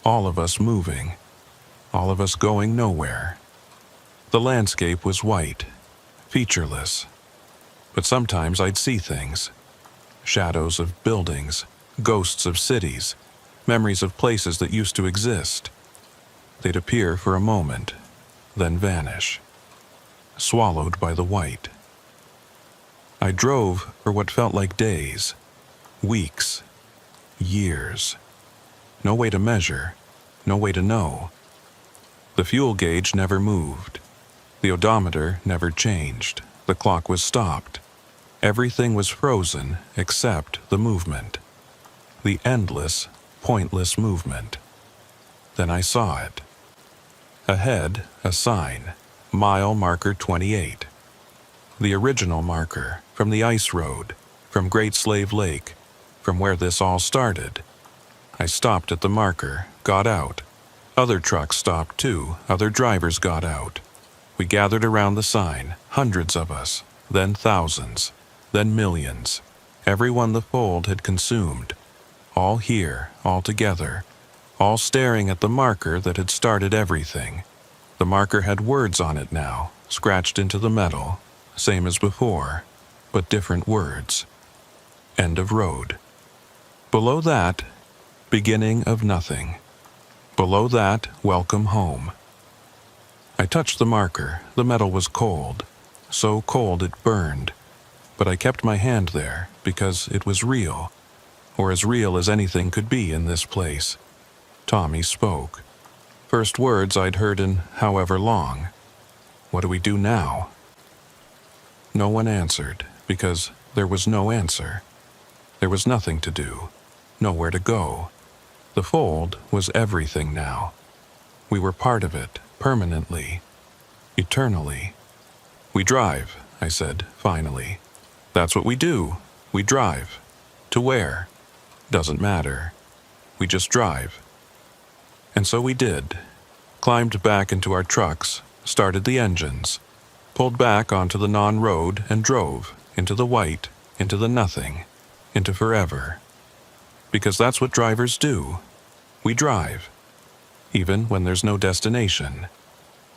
All of us moving. All of us going nowhere. The landscape was white, featureless. But sometimes I'd see things. Shadows of buildings, ghosts of cities, memories of places that used to exist. They'd appear for a moment, then vanish, swallowed by the white. I drove for what felt like days, weeks, years. No way to measure, no way to know. The fuel gauge never moved. The odometer never changed. The clock was stopped. Everything was frozen except the movement. The endless, pointless movement. Then I saw it. Ahead, a sign, mile marker 28. The original marker, from the ice road, from Great Slave Lake, from where this all started. I stopped at the marker, got out. Other trucks stopped too, other drivers got out. We gathered around the sign, hundreds of us, then thousands, then millions. Everyone the fold had consumed. All here, all together, all staring at the marker that had started everything. The marker had words on it now, scratched into the metal, same as before, but different words. End of road. Below that, beginning of nothing. Below that, welcome home. I touched the marker. The metal was cold. So cold it burned. But I kept my hand there because it was real, or as real as anything could be in this place. Tommy spoke. First words I'd heard in however long. What do we do now? No one answered, because there was no answer. There was nothing to do, nowhere to go. The fold was everything now. We were part of it, permanently, eternally. We drive, I said, finally. That's what we do. We drive. To where? Doesn't matter. We just drive. And so we did. Climbed back into our trucks, started the engines, pulled back onto the non-road and drove into the white, into the nothing, into forever. Because that's what drivers do. We drive. Even when there's no destination.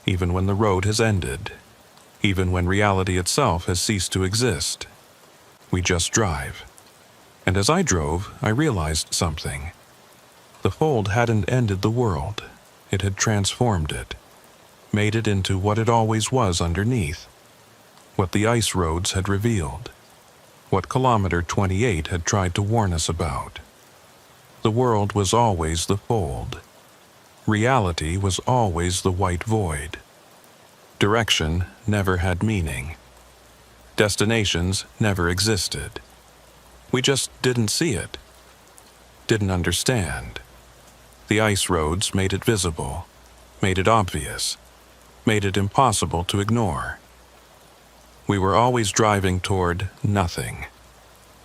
Even when the road has ended. Even when reality itself has ceased to exist. We just drive. And as I drove, I realized something. The fold hadn't ended the world. It had transformed it. Made it into what it always was underneath. What the ice roads had revealed. What kilometer 28 had tried to warn us about. The world was always the fold. Reality was always the white void. Direction never had meaning. Destinations never existed. We just didn't see it. Didn't understand. The ice roads made it visible, made it obvious, made it impossible to ignore. We were always driving toward nothing.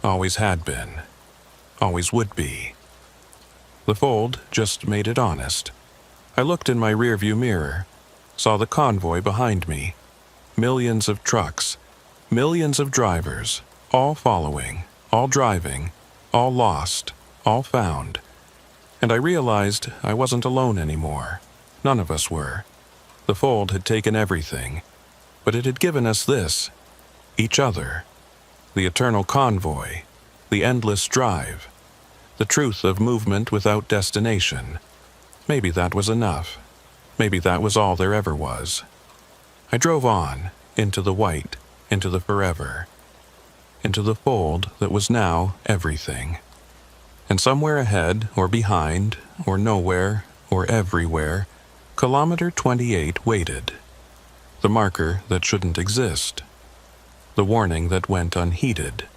Always had been. Always would be. The fold just made it honest. I looked in my rearview mirror, saw the convoy behind me. Millions of trucks, millions of drivers, all following, all driving, all lost, all found. And I realized I wasn't alone anymore. None of us were. The fold had taken everything, but it had given us this, each other, the eternal convoy, the endless drive, the truth of movement without destination. Maybe that was enough. Maybe that was all there ever was. I drove on, into the white, into the forever, into the fold that was now everything. And somewhere ahead, or behind, or nowhere, or everywhere, kilometer 28 waited. The marker that shouldn't exist. The warning that went unheeded.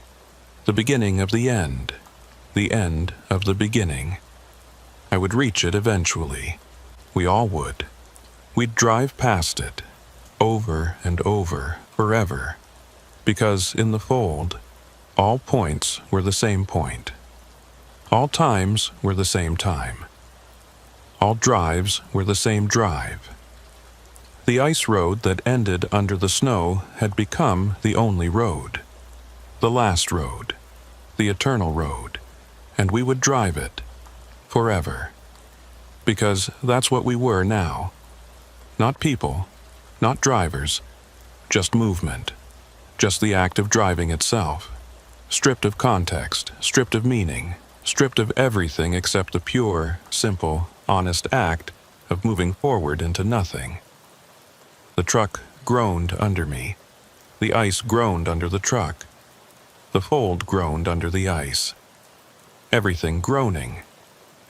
The beginning of the end. The end of the beginning. I would reach it eventually. We all would. We'd drive past it, over and over, forever, because in the fold, all points were the same point. All times were the same time. All drives were the same drive. The ice road that ended under the snow had become the only road, the last road, the eternal road, and we would drive it, forever. Because that's what we were now. Not people, not drivers, just movement, just the act of driving itself, stripped of context, stripped of meaning, stripped of everything except the pure, simple, honest act of moving forward into nothing. The truck groaned under me. The ice groaned under the truck. The fold groaned under the ice. Everything groaning,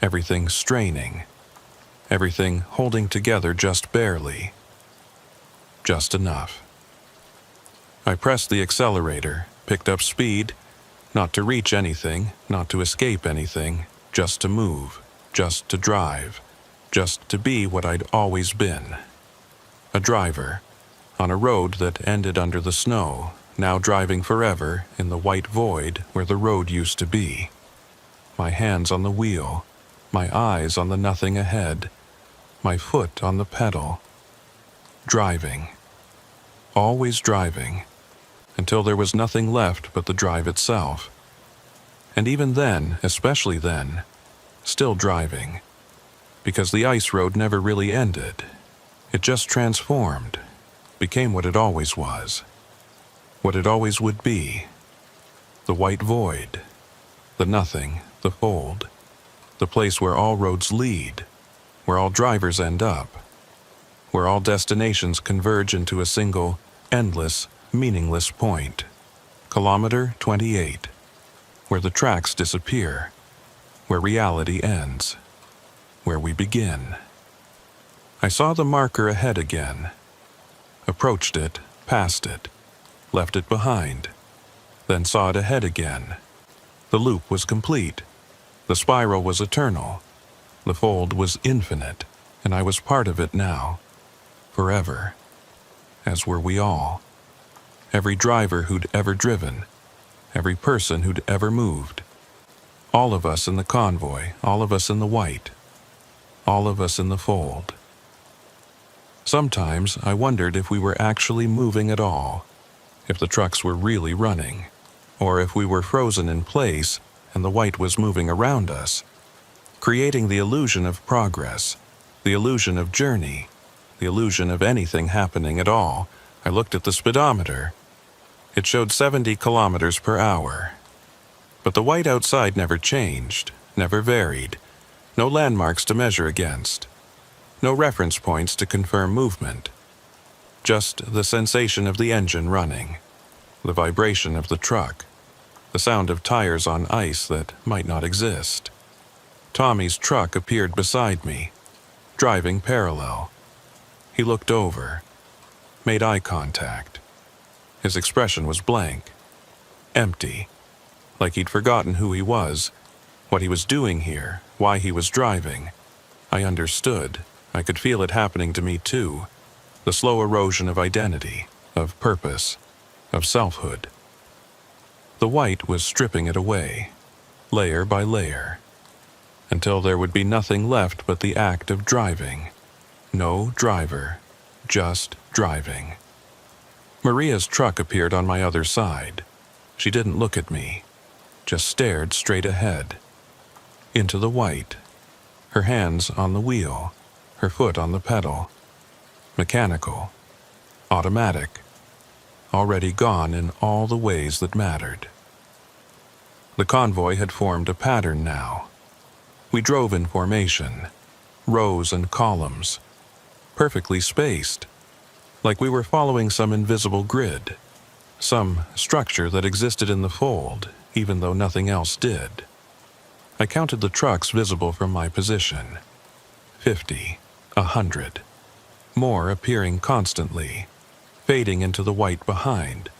everything straining, everything holding together just barely. Just enough. I pressed the accelerator, picked up speed, not to reach anything, not to escape anything, just to move, just to drive, just to be what I'd always been. A driver, on a road that ended under the snow, now driving forever in the white void where the road used to be. My hands on the wheel, my eyes on the nothing ahead, my foot on the pedal. Driving. Always driving, until there was nothing left but the drive itself. And even then, especially then, still driving, because the ice road never really ended. It just transformed, became what it always was, what it always would be. The white void, the nothing, the fold, the place where all roads lead, where all drivers end up, where all destinations converge into a single, endless, meaningless point. Kilometer 28, where the tracks disappear, where reality ends, where we begin. I saw the marker ahead again, approached it, passed it, left it behind, then saw it ahead again. The loop was complete. The spiral was eternal. The fold was infinite, and I was part of it now, forever, as were we all. Every driver who'd ever driven, every person who'd ever moved, all of us in the convoy, all of us in the white, all of us in the fold. Sometimes I wondered if we were actually moving at all, if the trucks were really running, or if we were frozen in place and the white was moving around us, creating the illusion of progress, the illusion of journey, the illusion of anything happening at all. I looked at the speedometer. It showed 70 kilometers per hour. But the white outside never changed, never varied, no landmarks to measure against. No reference points to confirm movement. Just the sensation of the engine running, the vibration of the truck, the sound of tires on ice that might not exist. Tommy's truck appeared beside me, driving parallel. He looked over, made eye contact. His expression was blank, empty, like he'd forgotten who he was, what he was doing here, why he was driving. I understood. I could feel it happening to me too, the slow erosion of identity, of purpose, of selfhood. The white was stripping it away, layer by layer, until there would be nothing left but the act of driving. No driver, just driving. Maria's truck appeared on my other side. She didn't look at me, just stared straight ahead, into the white, her hands on the wheel, her foot on the pedal. Mechanical, automatic, already gone in all the ways that mattered. The convoy had formed a pattern now. We drove in formation, rows and columns, perfectly spaced, like we were following some invisible grid, some structure that existed in the fold, even though nothing else did. I counted the trucks visible from my position. 50, 100. More appearing constantly, fading into the white behind,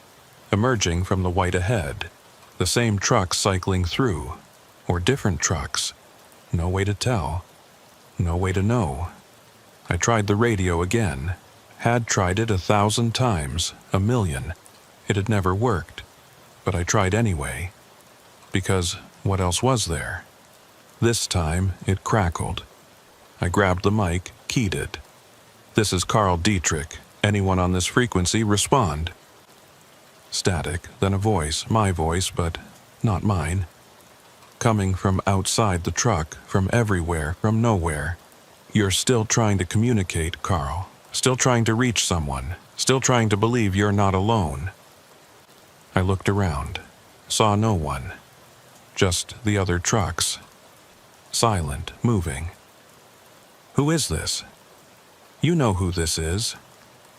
emerging from the white ahead. The same trucks cycling through, or different trucks. No way to tell. No way to know. I tried the radio again. Had tried it 1,000 times, 1,000,000. It had never worked. But I tried anyway. Because what else was there? This time, it crackled. I grabbed the mic, keyed it. "This is Carl Dietrich. Anyone on this frequency, respond." Static, then a voice, my voice, but not mine. Coming from outside the truck, from everywhere, from nowhere. "You're still trying to communicate, Carl. Still trying to reach someone. Still trying to believe you're not alone." I looked around. Saw no one. Just the other trucks. Silent, moving. "Who is this?" "You know who this is.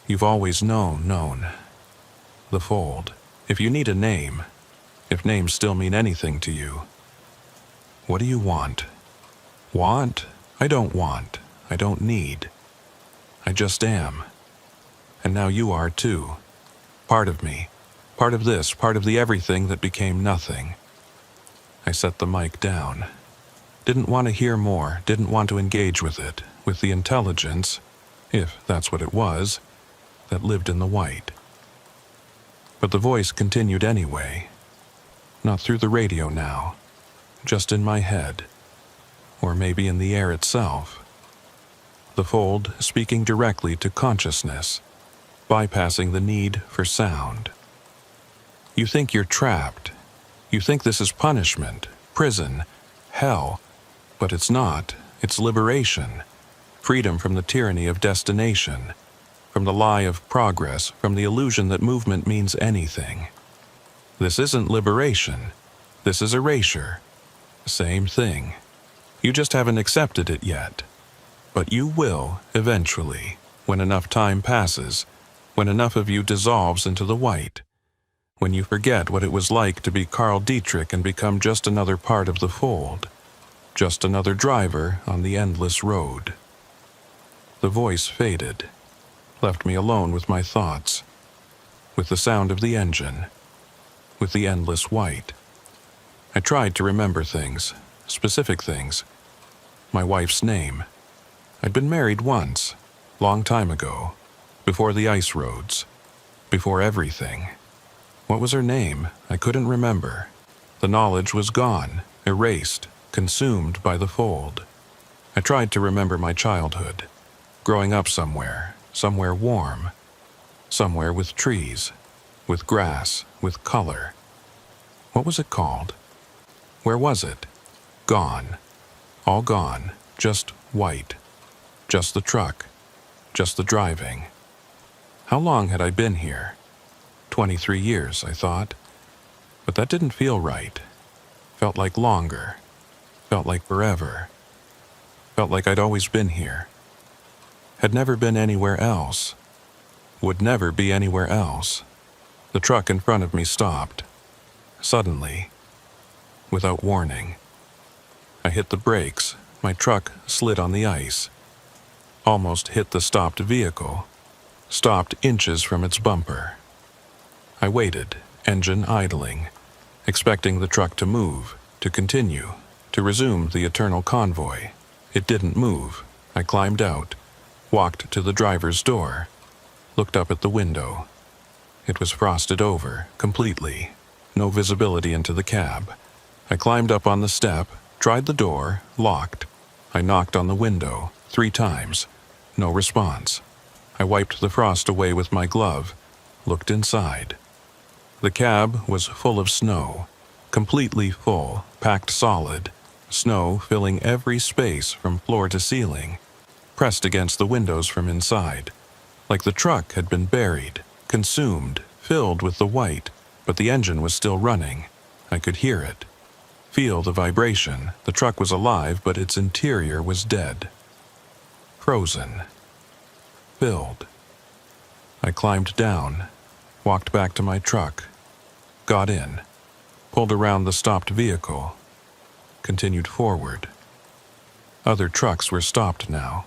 You've always known. The fold. If you need a name, if names still mean anything to you." "What do you want?" "Want? I don't want. I don't need. I just am. And now you are too. Part of me. Part of this, part of the everything that became nothing." I set the mic down. Didn't want to hear more, didn't want to engage with it, with the intelligence, if that's what it was, that lived in the white. But the voice continued anyway. Not through the radio now. Just in my head. Or maybe in the air itself. The fold speaking directly to consciousness, bypassing the need for sound. "You think you're trapped. You think this is punishment, prison, hell, but it's not. It's liberation. Freedom from the tyranny of destination, from the lie of progress, from the illusion that movement means anything. This isn't liberation. This is erasure. Same thing. You just haven't accepted it yet. But you will, eventually, when enough time passes, when enough of you dissolves into the white, when you forget what it was like to be Carl Dietrich and become just another part of the fold, just another driver on the endless road." The voice faded, left me alone with my thoughts, with the sound of the engine, with the endless white. I tried to remember things, specific things. My wife's name. I'd been married once, long time ago, before the ice roads, before everything. What was her name? I couldn't remember. The knowledge was gone, erased, consumed by the fold. I tried to remember my childhood, growing up somewhere warm, somewhere with trees, with grass, with color. What was it called? Where was it? Gone. All gone, just white. Just the truck, just the driving. How long had I been here? 23 years, I thought. But that didn't feel right. Felt like longer. Felt like forever. Felt like I'd always been here. Had never been anywhere else. Would never be anywhere else. The truck in front of me stopped. Suddenly. Without warning. I hit the brakes. My truck slid on the ice. Almost hit the stopped vehicle. Stopped inches from its bumper. I waited, engine idling, expecting the truck to move, to continue, to resume the eternal convoy. It didn't move. I climbed out, walked to the driver's door, looked up at the window. It was frosted over, completely. No visibility into the cab. I climbed up on the step, tried the door, locked. I knocked on the window 3 times. No response. I wiped the frost away with my glove, looked inside. The cab was full of snow, completely full, packed solid, snow filling every space from floor to ceiling, pressed against the windows from inside, like the truck had been buried, consumed, filled with the white, but the engine was still running. I could hear it. Feel the vibration. The truck was alive, but its interior was dead. Frozen. filled. I climbed down, walked back to my truck, got in, pulled around the stopped vehicle, continued forward. Other trucks were stopped now,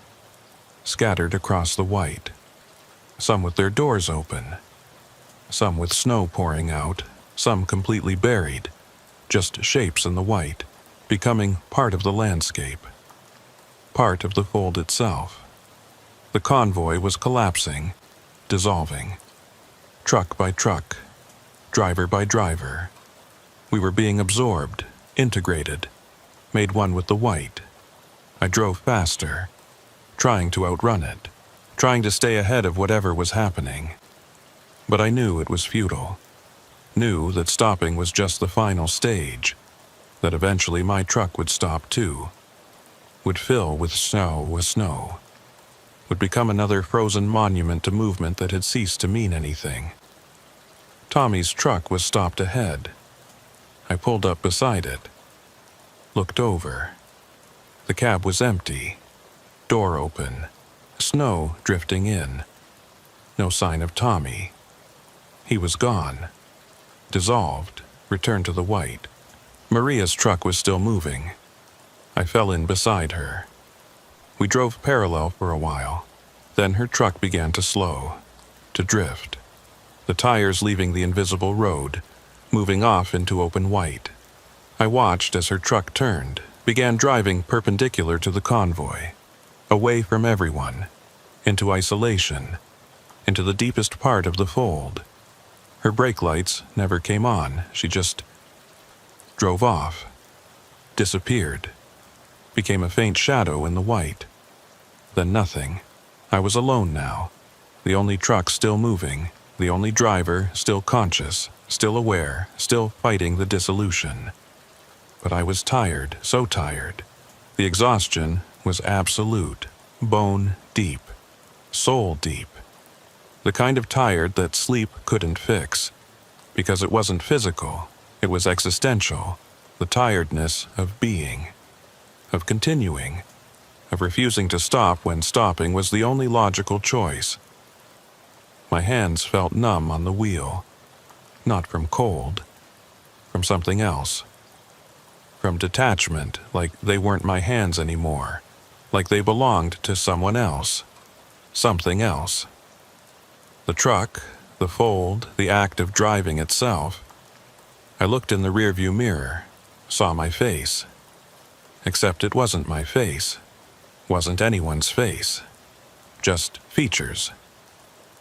scattered across the white, some with their doors open, some with snow pouring out, some completely buried, just shapes in the white, becoming part of the landscape, part of the fold itself. The convoy was collapsing, dissolving, truck by truck, driver by driver. We were being absorbed, integrated, made one with the white. I drove faster, trying to outrun it, trying to stay ahead of whatever was happening. But I knew it was futile, knew that stopping was just the final stage, that eventually my truck would stop too, would fill with snow, would become another frozen monument to movement that had ceased to mean anything. Tommy's truck was stopped ahead. I pulled up beside it, looked over. The cab was empty, door open, snow drifting in. No sign of Tommy. He was gone, dissolved, returned to the white. Maria's truck was still moving. I fell in beside her. We drove parallel for a while. Then her truck began to slow, to drift. The tires leaving the invisible road, moving off into open white. I watched as her truck turned, began driving perpendicular to the convoy, away from everyone, into isolation, into the deepest part of the fold. Her brake lights never came on. She just drove off, disappeared, became a faint shadow in the white. Then nothing. I was alone now, the only truck still moving, the only driver still conscious, still aware, still fighting the dissolution. But I was tired, so tired. The exhaustion was absolute, bone deep, soul deep. The kind of tired that sleep couldn't fix, because it wasn't physical, it was existential, the tiredness of being, of continuing, of refusing to stop when stopping was the only logical choice. My hands felt numb on the wheel, not from cold, from something else. From detachment, like they weren't my hands anymore, like they belonged to someone else, something else. The truck, the fold, the act of driving itself. I looked in the rearview mirror, saw my face. Except it wasn't my face, wasn't anyone's face, just features,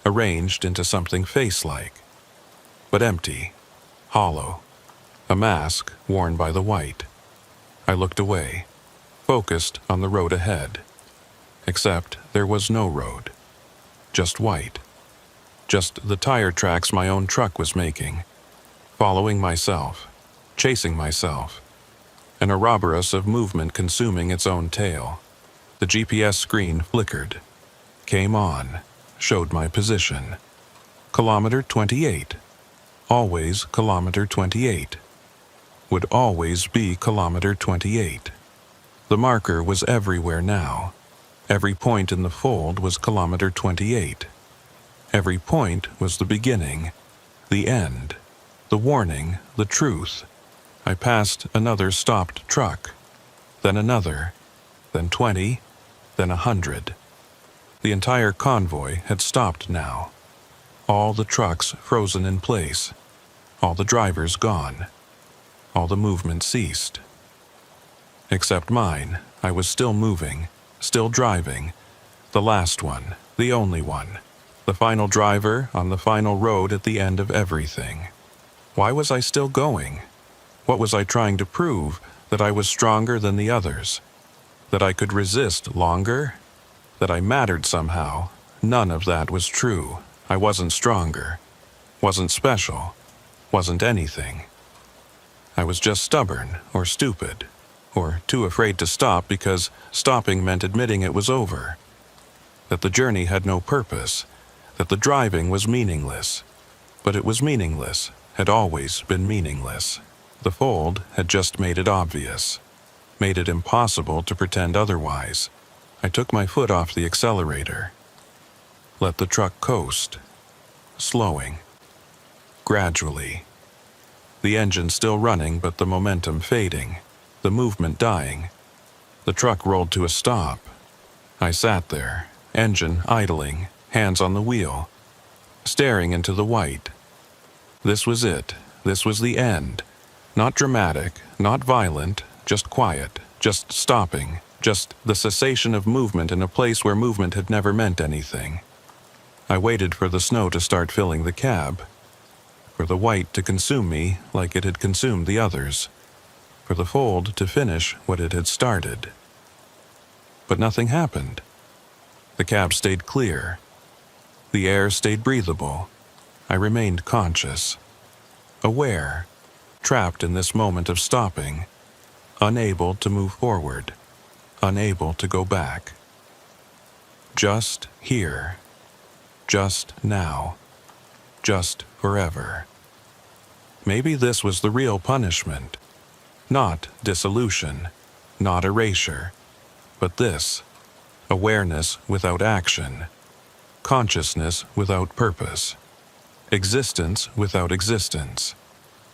arranged into something face-like, but empty, hollow, a mask worn by the white. I looked away, focused on the road ahead, except there was no road, just white, just the tire tracks my own truck was making, following myself, chasing myself, an Ouroboros of movement consuming its own tail. The GPS screen flickered, came on, showed my position. Kilometer 28. Always kilometer 28. Would always be kilometer 28. The marker was everywhere now. Every point in the fold was kilometer 28. Every point was the beginning, the end, the warning, the truth. I passed another stopped truck, then another, then 20, then 100. The entire convoy had stopped now. All the trucks frozen in place, all the drivers gone, all the movement ceased. Except mine, I was still moving, still driving, the last one, the only one, the final driver on the final road at the end of everything. Why was I still going? What was I trying to prove? That I was stronger than the others? That I could resist longer? That I mattered somehow? None of that was true. I wasn't stronger, wasn't special, wasn't anything. I was just stubborn or stupid, or too afraid to stop because stopping meant admitting it was over, that the journey had no purpose, that the driving was meaningless. But it was meaningless, had always been meaningless. The fold had just made it obvious, made it impossible to pretend otherwise. I took my foot off the accelerator. Let the truck coast, slowing, gradually. The engine still running, but the momentum fading, the movement dying. The truck rolled to a stop. I sat there, engine idling, hands on the wheel, staring into the white. This was it. This was the end. Not dramatic, not violent, just quiet, just stopping, just the cessation of movement in a place where movement had never meant anything. I waited for the snow to start filling the cab, for the white to consume me like it had consumed the others, for the fold to finish what it had started. But nothing happened. The cab stayed clear. The air stayed breathable. I remained conscious, aware, trapped in this moment of stopping, unable to move forward, unable to go back. Just here, just now, just forever. Maybe this was the real punishment. Not dissolution, not erasure, but this, awareness without action, consciousness without purpose, existence without existence,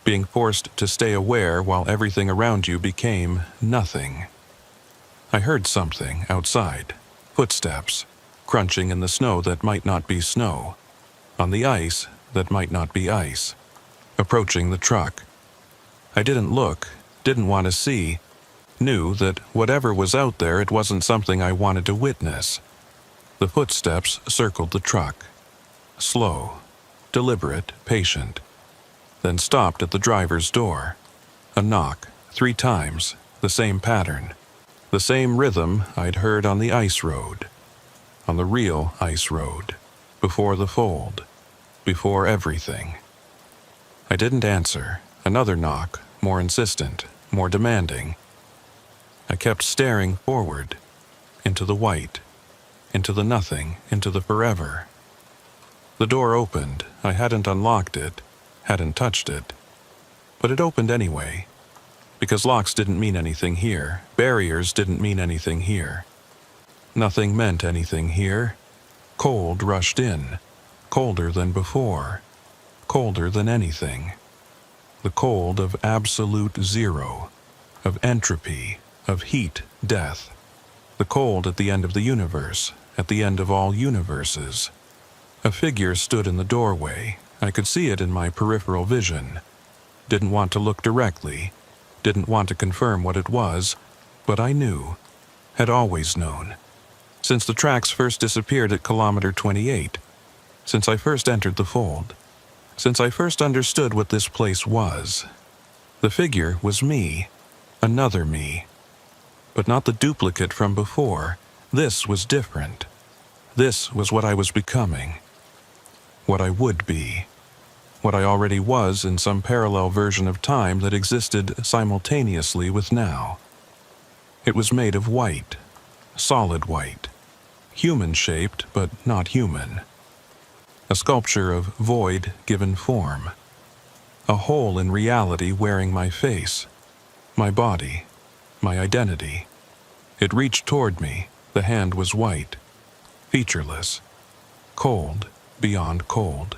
being forced to stay aware while everything around you became nothing. I heard something outside, footsteps, crunching in the snow that might not be snow, on the ice that might not be ice, approaching the truck. I didn't look, didn't want to see, knew that whatever was out there, it wasn't something I wanted to witness. The footsteps circled the truck, slow, deliberate, patient, then stopped at the driver's door. A knock, 3 times, the same pattern, the same rhythm I'd heard on the ice road, on the real ice road, before the fold, before everything. I didn't answer. Another knock, more insistent, more demanding. I kept staring forward, into the white, into the nothing, into the forever. The door opened. I hadn't unlocked it, hadn't touched it. But it opened anyway, because locks didn't mean anything here, barriers didn't mean anything here. Nothing meant anything here. Cold rushed in, colder than before, colder than anything. The cold of absolute zero, of entropy, of heat, death. The cold at the end of the universe, at the end of all universes. A figure stood in the doorway. I could see it in my peripheral vision. Didn't want to look directly, didn't want to confirm what it was, but I knew, had always known. Since the tracks first disappeared at kilometer 28, since I first entered the fold, since I first understood what this place was. The figure was me, another me, but not the duplicate from before. This was different. This was what I was becoming, what I would be, what I already was in some parallel version of time that existed simultaneously with now. It was made of white, solid white, human-shaped but not human. A sculpture of void given form. A hole in reality wearing my face, my body, my identity. It reached toward me. The hand was white, featureless, cold beyond cold.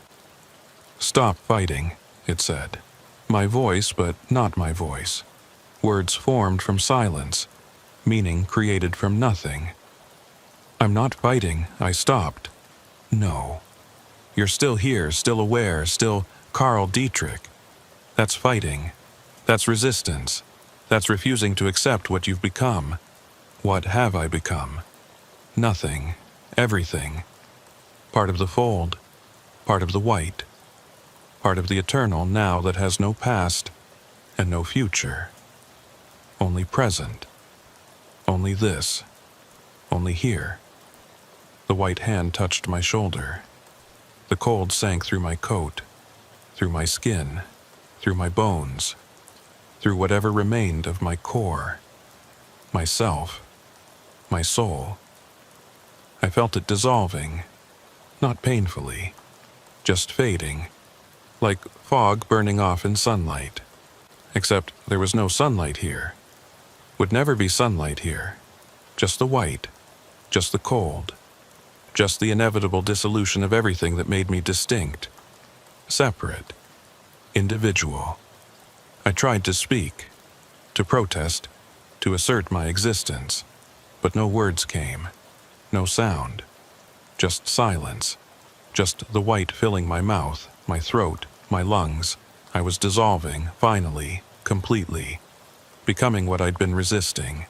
"Stop fighting," it said. My voice, but not my voice. Words formed from silence, meaning created from nothing. "I'm not fighting," I stopped. "No. You're still here, still aware, still Carl Dietrich. That's fighting. That's resistance. That's refusing to accept what you've become. What have I become? Nothing. Everything. Part of the fold. Part of the white. Part of the eternal now that has no past and no future. Only present. Only this. Only here." The white hand touched my shoulder. The cold sank through my coat, through my skin, through my bones, through whatever remained of my core, myself, my soul. I felt it dissolving, not painfully, just fading, like fog burning off in sunlight. Except there was no sunlight here. Would never be sunlight here. Just the white, just the cold. just the inevitable dissolution of everything that made me distinct, separate, individual. I tried to speak, to protest, to assert my existence, but no words came, no sound, just silence, just the white filling my mouth, my throat, my lungs. I was dissolving, finally, completely, becoming what I'd been resisting,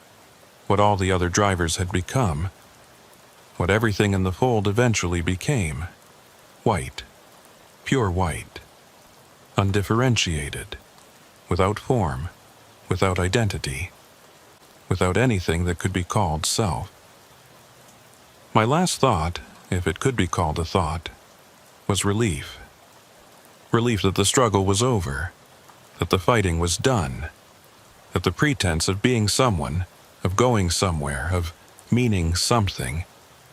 what all the other drivers had become, what everything in the fold eventually became: white, pure white, undifferentiated, without form, without identity, without anything that could be called self. My last thought, if it could be called a thought, was relief. Relief that the struggle was over, that the fighting was done, that the pretense of being someone, of going somewhere, of meaning something,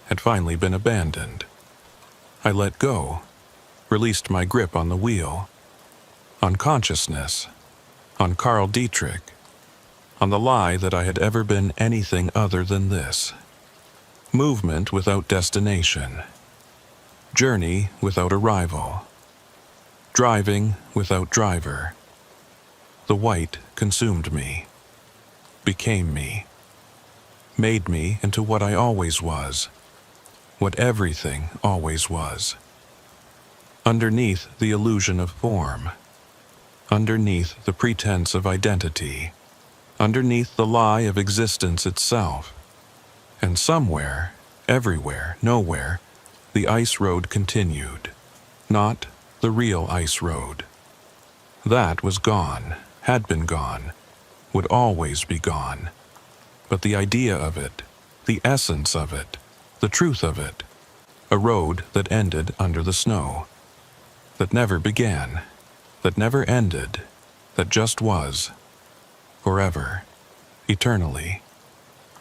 had finally been abandoned. I let go, released my grip on the wheel, on consciousness, on Carl Dietrich, on the lie that I had ever been anything other than this. Movement without destination, journey without arrival, driving without driver. The white consumed me, became me, made me into what I always was, what everything always was. Underneath the illusion of form, underneath the pretense of identity, underneath the lie of existence itself. And somewhere, everywhere, nowhere, the ice road continued, not the real ice road. That was gone, had been gone, would always be gone. But the idea of it, the essence of it, the truth of it, a road that ended under the snow, that never began, that never ended, that just was, forever, eternally,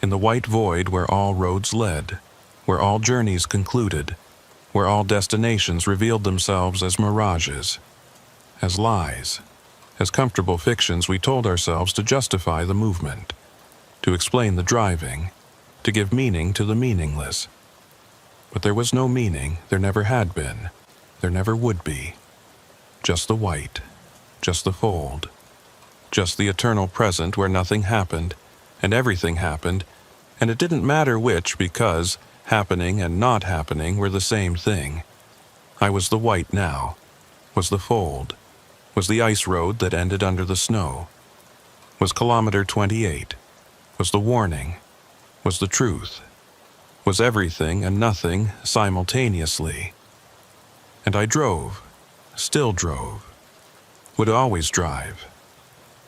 in the white void where all roads led, where all journeys concluded, where all destinations revealed themselves as mirages, as lies, as comfortable fictions we told ourselves to justify the movement, to explain the driving, to give meaning to the meaningless. But there was no meaning, there never had been, there never would be. Just the white, just the fold, just the eternal present where nothing happened, and everything happened, and it didn't matter which, because happening and not happening were the same thing. I was the white now, was the fold, was the ice road that ended under the snow, was kilometer 28, was the warning, was the truth, was everything and nothing simultaneously. And I drove, still drove, would always drive,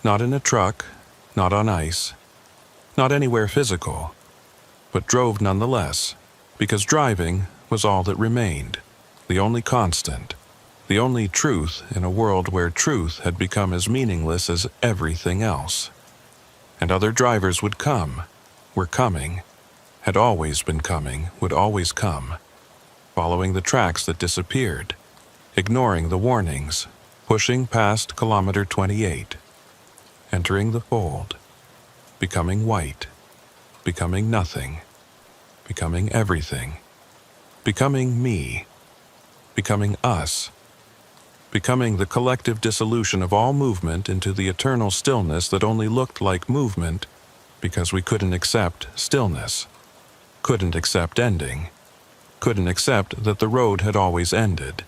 not in a truck, not on ice, not anywhere physical, but drove nonetheless, because driving was all that remained, the only constant, the only truth in a world where truth had become as meaningless as everything else. And other drivers would come, were coming, had always been coming, would always come, following the tracks that disappeared, ignoring the warnings, pushing past kilometer 28, entering the fold, becoming white, becoming nothing, becoming everything, becoming me, becoming us, becoming the collective dissolution of all movement into the eternal stillness that only looked like movement because we couldn't accept stillness, couldn't accept ending, couldn't accept that the road had always ended,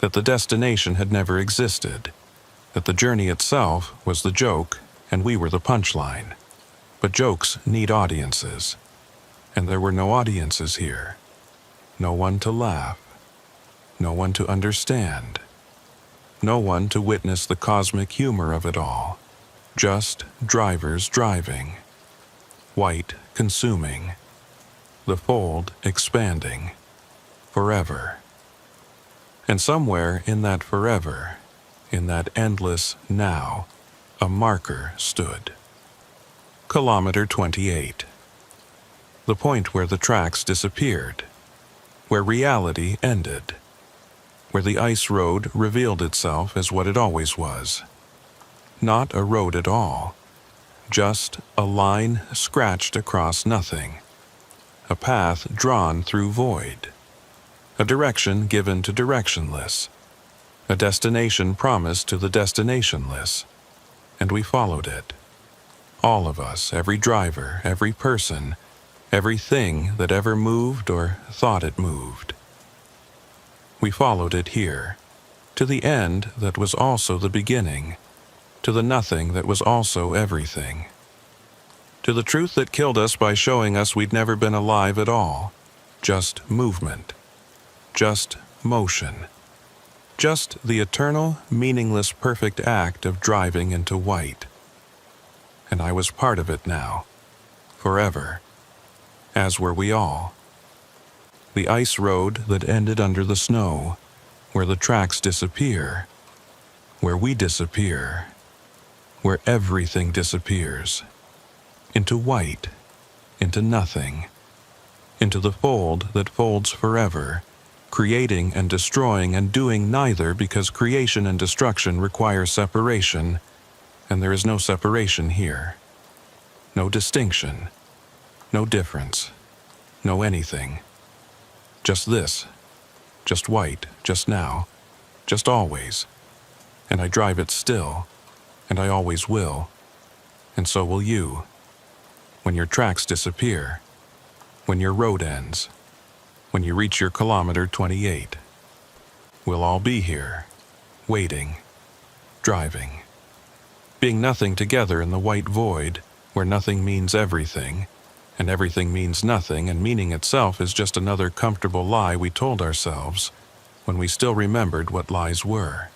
that the destination had never existed, that the journey itself was the joke and we were the punchline. But jokes need audiences, and there were no audiences here. No one to laugh, no one to understand, no one to witness the cosmic humor of it all. Just drivers driving, white consuming, the fold expanding, forever. And somewhere in that forever, in that endless now, a marker stood. Kilometer 28. The point where the tracks disappeared, where reality ended, where the ice road revealed itself as what it always was. Not a road at all, just a line scratched across nothing, a path drawn through void, a direction given to directionless, a destination promised to the destinationless, and we followed it. All of us, every driver, every person, everything that ever moved or thought it moved. We followed it here, to the end that was also the beginning, to the nothing that was also everything, to the truth that killed us by showing us we'd never been alive at all, just movement, just motion, just the eternal, meaningless, perfect act of driving into white. And I was part of it now, forever, as were we all. The ice road that ended under the snow, where the tracks disappear, where we disappear, where everything disappears, into white, into nothing, into the fold that folds forever, creating and destroying and doing neither, because creation and destruction require separation, and there is no separation here. No distinction, no difference, no anything. Just this, just white, just now, just always. And I drive it still, and I always will, and so will you. When your tracks disappear, when your road ends, when you reach your kilometer 28, we'll all be here, waiting, driving, being nothing together in the white void, where nothing means everything, and everything means nothing, and meaning itself is just another comfortable lie we told ourselves when we still remembered what lies were.